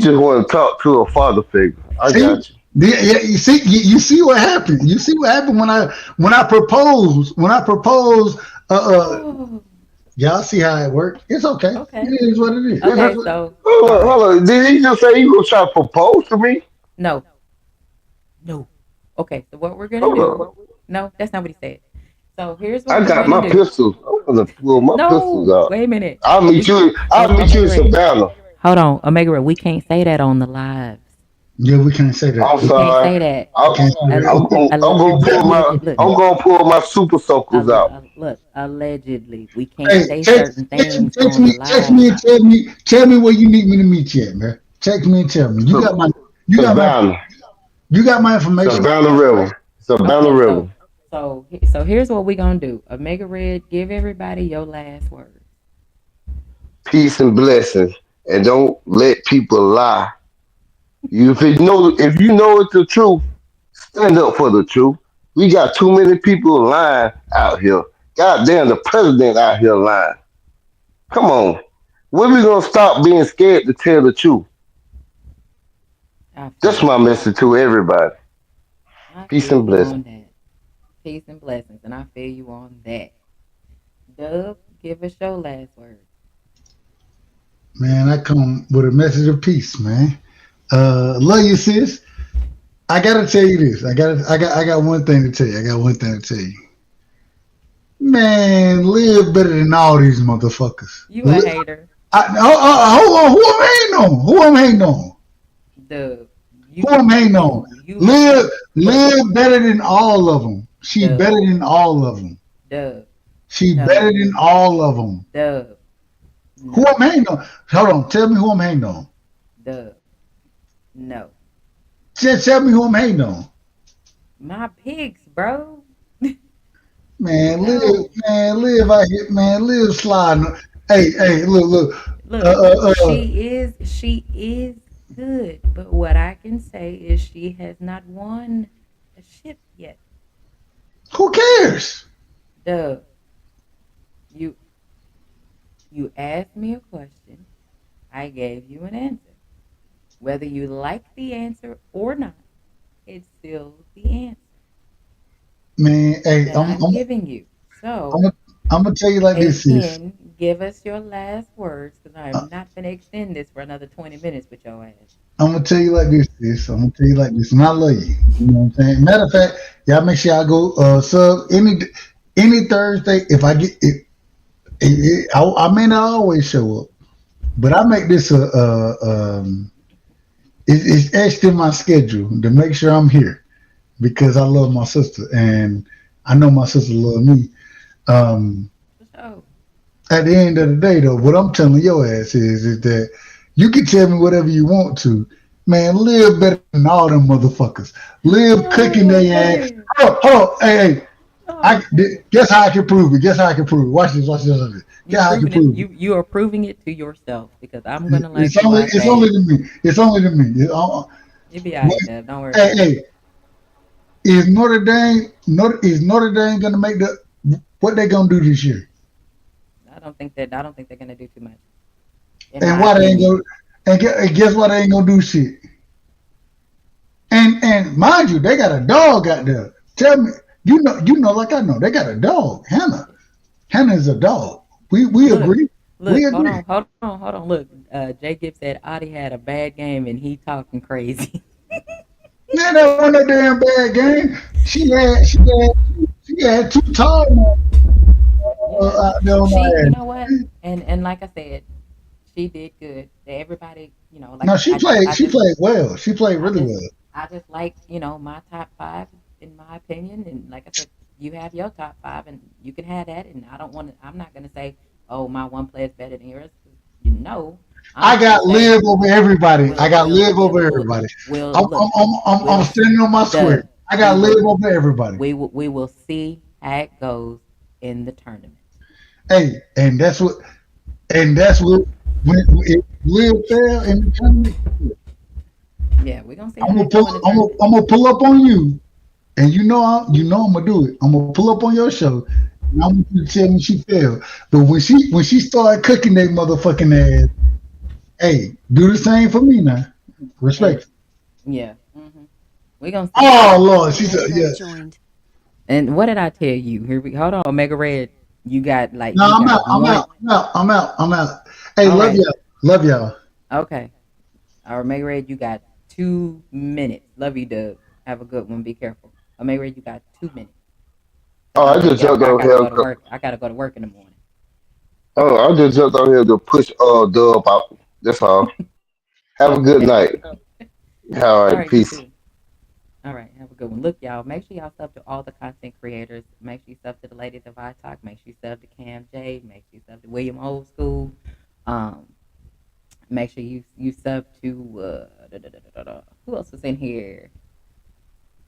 Speaker 2: just want to talk to a father figure. I
Speaker 3: See,
Speaker 2: got you.
Speaker 3: yeah, you see what happened. You see what happened when I propose.
Speaker 1: Oh.
Speaker 3: Y'all see how it worked. It's okay.
Speaker 1: Okay.
Speaker 3: It is what it is. It is
Speaker 1: Okay.
Speaker 3: what,
Speaker 1: So,
Speaker 2: Hold
Speaker 1: all
Speaker 2: on,
Speaker 1: right.
Speaker 2: hold on. Did he just say he gonna try to propose to me?
Speaker 1: No. No. Okay. So what we're gonna
Speaker 2: Hold
Speaker 1: do?
Speaker 2: on.
Speaker 1: No, that's not what he said. So here's what
Speaker 2: I
Speaker 1: we're
Speaker 2: got
Speaker 1: gonna
Speaker 2: my
Speaker 1: do.
Speaker 2: pistols. I'm gonna pull my pistols
Speaker 1: No.
Speaker 2: out.
Speaker 1: Wait a minute.
Speaker 2: I'll meet
Speaker 1: We.
Speaker 2: you. I'll meet you
Speaker 1: Omega
Speaker 2: in
Speaker 1: Red.
Speaker 2: Savannah.
Speaker 1: Hold on, Omega Red. We can't say that on the lives.
Speaker 3: yeah, we can't say that.
Speaker 2: I'm
Speaker 1: We can't
Speaker 2: sorry.
Speaker 1: say that.
Speaker 3: We can't say that.
Speaker 2: I'm gonna pull my.
Speaker 3: Exactly.
Speaker 1: Alleged. Look.
Speaker 2: I'm gonna pull my super soakers out.
Speaker 1: Look. Allegedly, we can't
Speaker 3: Hey,
Speaker 1: say certain things on the
Speaker 3: text me
Speaker 1: live.
Speaker 3: and tell me where you need me to meet you at, man. Text me and tell me.
Speaker 2: Sa-
Speaker 3: You got my,
Speaker 2: Savannah,
Speaker 3: you got my information.
Speaker 2: Savannah River, Savannah
Speaker 1: Okay. So.
Speaker 2: River.
Speaker 1: So here's what we're gonna do. Omega Red, give everybody your last word.
Speaker 2: Peace and blessings, and don't let people lie. If you know it's the truth, stand up for the truth. We got too many people lying out here. Goddamn, the president out here lying. Come on, when we gonna stop being scared to tell the truth?
Speaker 1: I feel
Speaker 2: That's my
Speaker 1: you.
Speaker 2: message to everybody.
Speaker 1: I
Speaker 2: Peace
Speaker 1: feel
Speaker 2: and
Speaker 1: you
Speaker 2: blessings.
Speaker 1: on that. Peace and blessings, and I feel you on that. Dub, give us your last word.
Speaker 3: Man, I come with a message of peace, man. Love you, sis. I gotta tell you this. I got one thing to tell you. I got one thing to tell you. Man, live better than all these motherfuckers.
Speaker 1: You a hater.
Speaker 3: Hold on, who I'm hating on? Who I'm hating on?
Speaker 1: Dub.
Speaker 3: Who
Speaker 1: You
Speaker 3: I'm hating on?
Speaker 1: you
Speaker 3: Live,
Speaker 1: look,
Speaker 3: live better than all of them. She
Speaker 1: Dub,
Speaker 3: better than all of them.
Speaker 1: Dub,
Speaker 3: She better
Speaker 1: no,
Speaker 3: than all of them.
Speaker 1: Dub,
Speaker 3: Who
Speaker 1: no,
Speaker 3: I'm hating on? Hold on, tell me who I'm hating on.
Speaker 1: Dub, no.
Speaker 3: Just tell me who I'm hating on.
Speaker 1: My pigs, bro.
Speaker 3: Man, live,
Speaker 1: No.
Speaker 3: man, live out here, man, live sliding. Hey, look. Uh,
Speaker 1: Look,
Speaker 3: uh, uh.
Speaker 1: she is good, but what I can say is she has not won a ship yet.
Speaker 3: Who cares?
Speaker 1: Dub, you you asked me a question. I gave you an answer. Whether you like the answer or not, it's still the answer
Speaker 3: Man, hey,
Speaker 1: that I'm giving you.
Speaker 3: I'm,
Speaker 1: So,
Speaker 3: gonna- I'm gonna tell you like this, sis.
Speaker 1: again, give us your last words because
Speaker 3: Uh,
Speaker 1: I'm not going to extend this for another 20 minutes with your ass.
Speaker 3: I'm gonna tell you like this, sis. I'm gonna tell you like this, and I love you. You know what I'm saying? Matter of fact, y'all make sure y'all go sub any Thursday. If I get I may not always show up, but I make this it's etched in my schedule to make sure I'm here because I love my sister and I know my sister love me. Um,
Speaker 1: For sure.
Speaker 3: at the end of the day, though, what I'm telling your ass is that you can tell me whatever you want to. Man, live better than all them motherfuckers. Live cooking
Speaker 1: Oh,
Speaker 3: their ass.
Speaker 1: man.
Speaker 3: Hold on. Hey.
Speaker 1: Oh, man.
Speaker 3: Guess how I can prove it. Guess how I can prove it. Watch this. Watch this.
Speaker 1: You
Speaker 3: Guess how I can
Speaker 1: proving it.
Speaker 3: prove
Speaker 1: You are proving it to yourself because I'm
Speaker 3: it.
Speaker 1: gonna let you off
Speaker 3: It's only
Speaker 1: bad.
Speaker 3: to me. It's only to me.
Speaker 1: You'll be all
Speaker 3: But,
Speaker 1: right, Deb. Don't worry
Speaker 3: hey,
Speaker 1: about it.
Speaker 3: hey, is Notre Dame gonna make the what they gonna do this year?
Speaker 1: I don't think they're gonna do too much, in
Speaker 3: And
Speaker 1: my
Speaker 3: why they ain't
Speaker 1: opinion.
Speaker 3: gonna and guess why they ain't gonna do shit? And mind you, they got a dog out there. Tell me, you know, like I know, they got a dog. Hannah. Hannah is a dog. We
Speaker 1: Look,
Speaker 3: agree. We
Speaker 1: look.
Speaker 3: agree.
Speaker 1: Hold on. Look, Jay Gibbs said Audie had a bad game and he talking crazy.
Speaker 3: Man, that wasn't a damn bad game. She had two tall men
Speaker 1: Yeah,
Speaker 3: out there on
Speaker 1: she.
Speaker 3: her
Speaker 1: You
Speaker 3: ass.
Speaker 1: know what? And like I said, she did good. Everybody, like
Speaker 3: No, she
Speaker 1: I just
Speaker 3: played well. She played
Speaker 1: I
Speaker 3: really
Speaker 1: just
Speaker 3: well.
Speaker 1: I just like, my top five in my opinion. And like I said, you have your top five and you can have that. And I'm not gonna say, oh, my one player is better than yours. I'm
Speaker 3: I
Speaker 1: just gonna
Speaker 3: got
Speaker 1: say,
Speaker 3: live over everybody. I
Speaker 1: we'll
Speaker 3: got
Speaker 1: we'll
Speaker 3: live
Speaker 1: we'll
Speaker 3: over
Speaker 1: we'll
Speaker 3: everybody.
Speaker 1: we'll
Speaker 3: I'm
Speaker 1: look,
Speaker 3: I'm I'm I'm, I'm
Speaker 1: we'll
Speaker 3: standing on my square.
Speaker 1: dub.
Speaker 3: I
Speaker 1: We
Speaker 3: got live
Speaker 1: will
Speaker 3: over everybody.
Speaker 1: we will see how it goes in the tournament.
Speaker 3: Hey, and that's what when if live fail in the tournament,
Speaker 1: Yeah, we're gonna see how it go in the tournament.
Speaker 3: I'm gonna pull up on you. And I'm gonna do it. I'm gonna pull up on your show, and I want you to tell me she failed. But when she started cooking that motherfucking ass, hey, do the same for me now.
Speaker 1: And
Speaker 3: Respect.
Speaker 1: yeah, we're gonna see.
Speaker 3: Oh Lord, she
Speaker 6: User
Speaker 3: said, yeah.
Speaker 6: joined.
Speaker 1: And what did I tell you? Here we hold on, Omega Red.
Speaker 3: No,
Speaker 1: You
Speaker 3: I'm out.
Speaker 1: got
Speaker 3: I'm
Speaker 1: one.
Speaker 3: out. I'm out. Hey,
Speaker 1: All
Speaker 3: love
Speaker 1: right.
Speaker 3: y'all. Love y'all.
Speaker 1: Okay. Omega Red, you got 2 minutes. Love you, Doug. Have a good one. Be careful. Omega Red, you got 2 minutes. Cause
Speaker 2: Oh,
Speaker 1: I'm
Speaker 2: I
Speaker 1: finna
Speaker 2: just
Speaker 1: go.
Speaker 2: jumped
Speaker 1: I
Speaker 2: on
Speaker 1: gotta
Speaker 2: here.
Speaker 1: go to work. I gotta go to work in the morning.
Speaker 2: I just jumped on here to push Dub out. That's all. Have a good
Speaker 1: Okay.
Speaker 2: night. All
Speaker 1: All
Speaker 2: right,
Speaker 1: right. You
Speaker 2: peace.
Speaker 1: too. All right. Have a good one. Look, y'all. Make sure y'all sub to all the content creators. Make sure you sub to the ladies of I Talk. Make sure you sub to Cam J. Make sure you sub to William Old School. Um, Make sure you sub to who else is in here?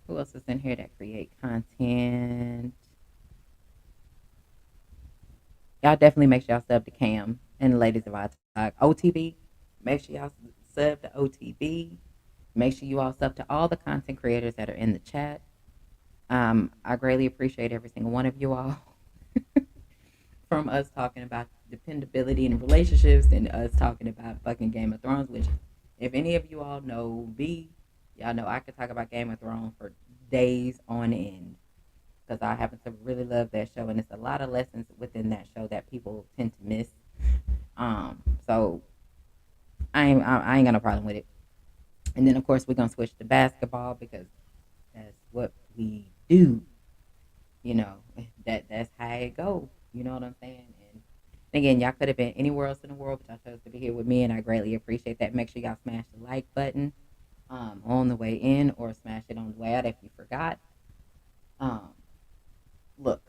Speaker 1: Who else is in here that create content? Y'all definitely make sure y'all sub to Cam and the ladies of our talk. OTB. Make sure y'all sub to OTB. Make sure you all sub to all the content creators that are in the chat. I greatly appreciate every single one of you all. From us talking about dependability in relationships and us talking about fucking Game of Thrones, which if any of you all know B, y'all know I could talk about Game of Thrones for days on end because I happen to really love that show and it's a lot of lessons within that show that people tend to miss. So I ain't got no problem with it. And then of course we're gonna switch to basketball because that's what we do. that's how it go. You know what I'm saying? And again, y'all could have been anywhere else in the world, but y'all chose to be here with me, and I greatly appreciate that. Make sure y'all smash the like button on the way in, or smash it on the way out if you forgot. Um, Look,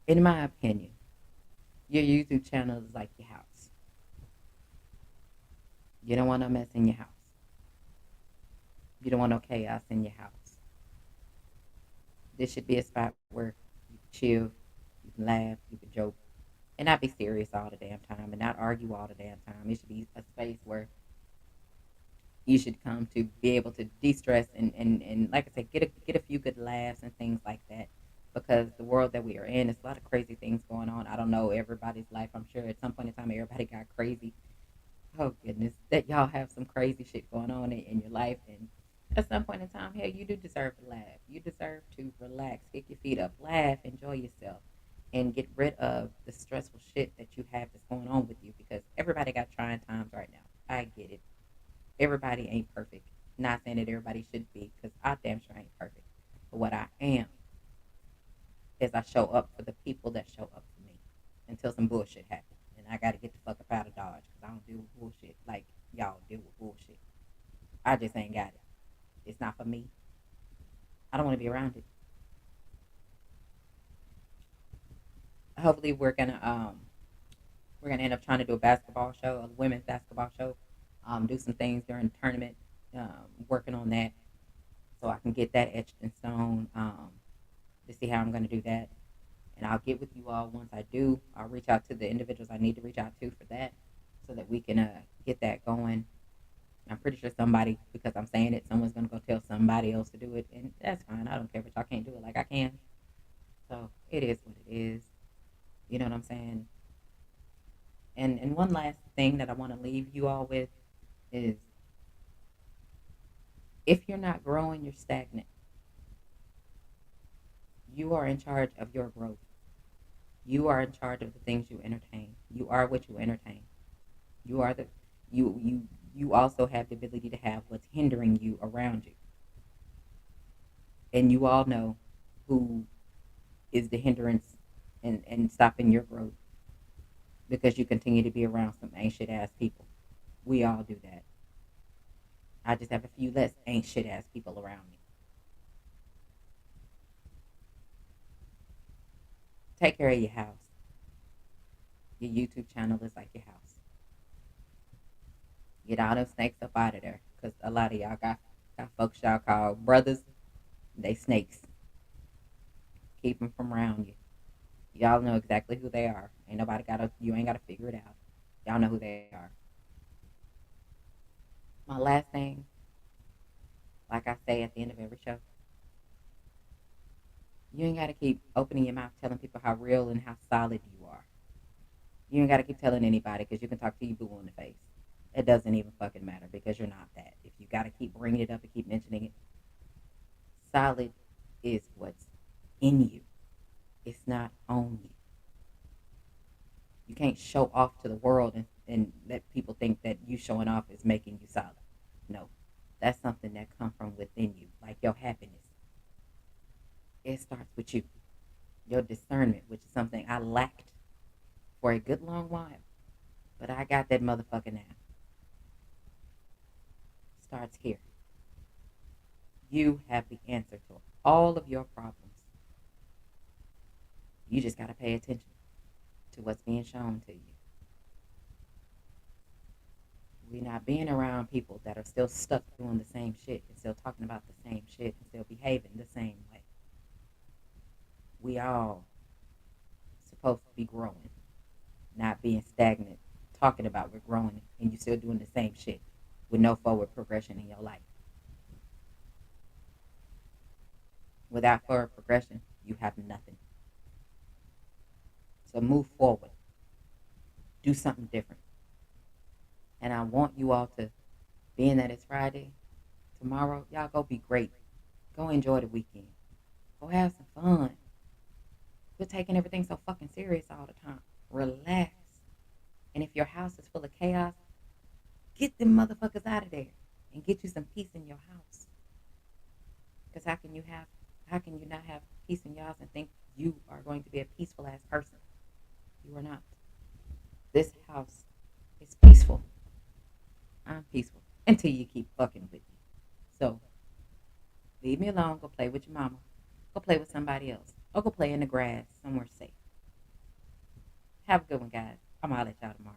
Speaker 1: in my opinion, your YouTube channel is like your house. You don't want no mess in your house. You don't want no chaos in your house. This should be a spot where you can chill, you can laugh, you can joke, and not be serious all the damn time and not argue all the damn time. It should be a space where you should come to be able to de-stress and like I said, get a few good laughs and things like that. Because the world that we are in, there's a lot of crazy things going on. I don't know everybody's life. I'm sure at some point in time everybody got crazy. Oh goodness, that y'all have some crazy shit going on in your life, and at some point in time, hell, you do deserve to laugh. You deserve to relax, kick your feet up, laugh, enjoy yourself, and get rid of the stressful shit that you have that's going on with you. Because everybody got trying times right now. I get it. Everybody ain't perfect. Not saying that everybody should be, because I damn sure ain't perfect. But what I am is I show up for the people that show up for me until some bullshit happens. And I got to get the fuck up out of Dodge because I don't deal with bullshit like y'all deal with bullshit. I just ain't got it. It's not for me. I don't want to be around it. Hopefully, we're gonna end up trying to do a basketball show, a women's basketball show. Do some things during the tournament. Working on that so I can get that etched in stone. To see how I'm gonna do that, and I'll get with you all once I do. I'll reach out to the individuals I need to reach out to for that, so that we can get that going. I'm pretty sure somebody, because I'm saying it, someone's gonna go tell somebody else to do it, and that's fine. I don't care, but y'all can't do it like I can. So it is what it is. You know what I'm saying? And one last thing that I want to leave you all with is, if you're not growing, you're stagnant. You are in charge of your growth. You are in charge of the things you entertain. You are what you entertain. You are the you also have the ability to have what's hindering you around you. And you all know who is the hindrance and stopping your growth, because you continue to be around some ain't shit ass people. We all do that. I just have a few less ain't shit ass people around me. Take care of your house. Your YouTube channel is like your house. Get all them snakes up out of there, because a lot of y'all got folks y'all call brothers. They snakes. Keep them from around you. Y'all know exactly who they are. Ain't nobody you ain't gotta figure it out. Y'all know who they are. My last thing, like I say at the end of every show, you ain't gotta keep opening your mouth telling people how real and how solid you are. You ain't gotta keep telling anybody, because you can talk to you boo on the face. It doesn't even fucking matter, because you're not that. If you gotta keep bringing it up and keep mentioning it, solid is what's in you. It's not on you. You can't show off to the world and let people think that you showing off is making you solid. No, that's something that comes from within you, like your happiness. It starts with you. Your discernment, which is something I lacked for a good long while, but I got that motherfucker now. Starts here. You have the answer to all of your problems. You just got to pay attention to what's being shown to you. We're not being around people that are still stuck doing the same shit and still talking about the same shit and still behaving the same way. We all supposed to be growing, not being stagnant, talking about we're growing and you still doing the same shit with no forward progression in your life. Without forward progression, you have nothing. So move forward. Do something different. And I want you all to, being that it's Friday, tomorrow, y'all go be great. Go enjoy the weekend. Go have some fun. Quit taking everything so fucking serious all the time. Relax. And if your house is full of chaos, get them motherfuckers out of there and get you some peace in your house. Because how can you not have peace in yours and think you are going to be a peaceful ass person? You are not. This house is peaceful. I'm peaceful until you keep fucking with me. So leave me alone. Go play with your mama. Go play with somebody else. Or go play in the grass somewhere safe. Have a good one, guys. I'm gonna let y'all tomorrow.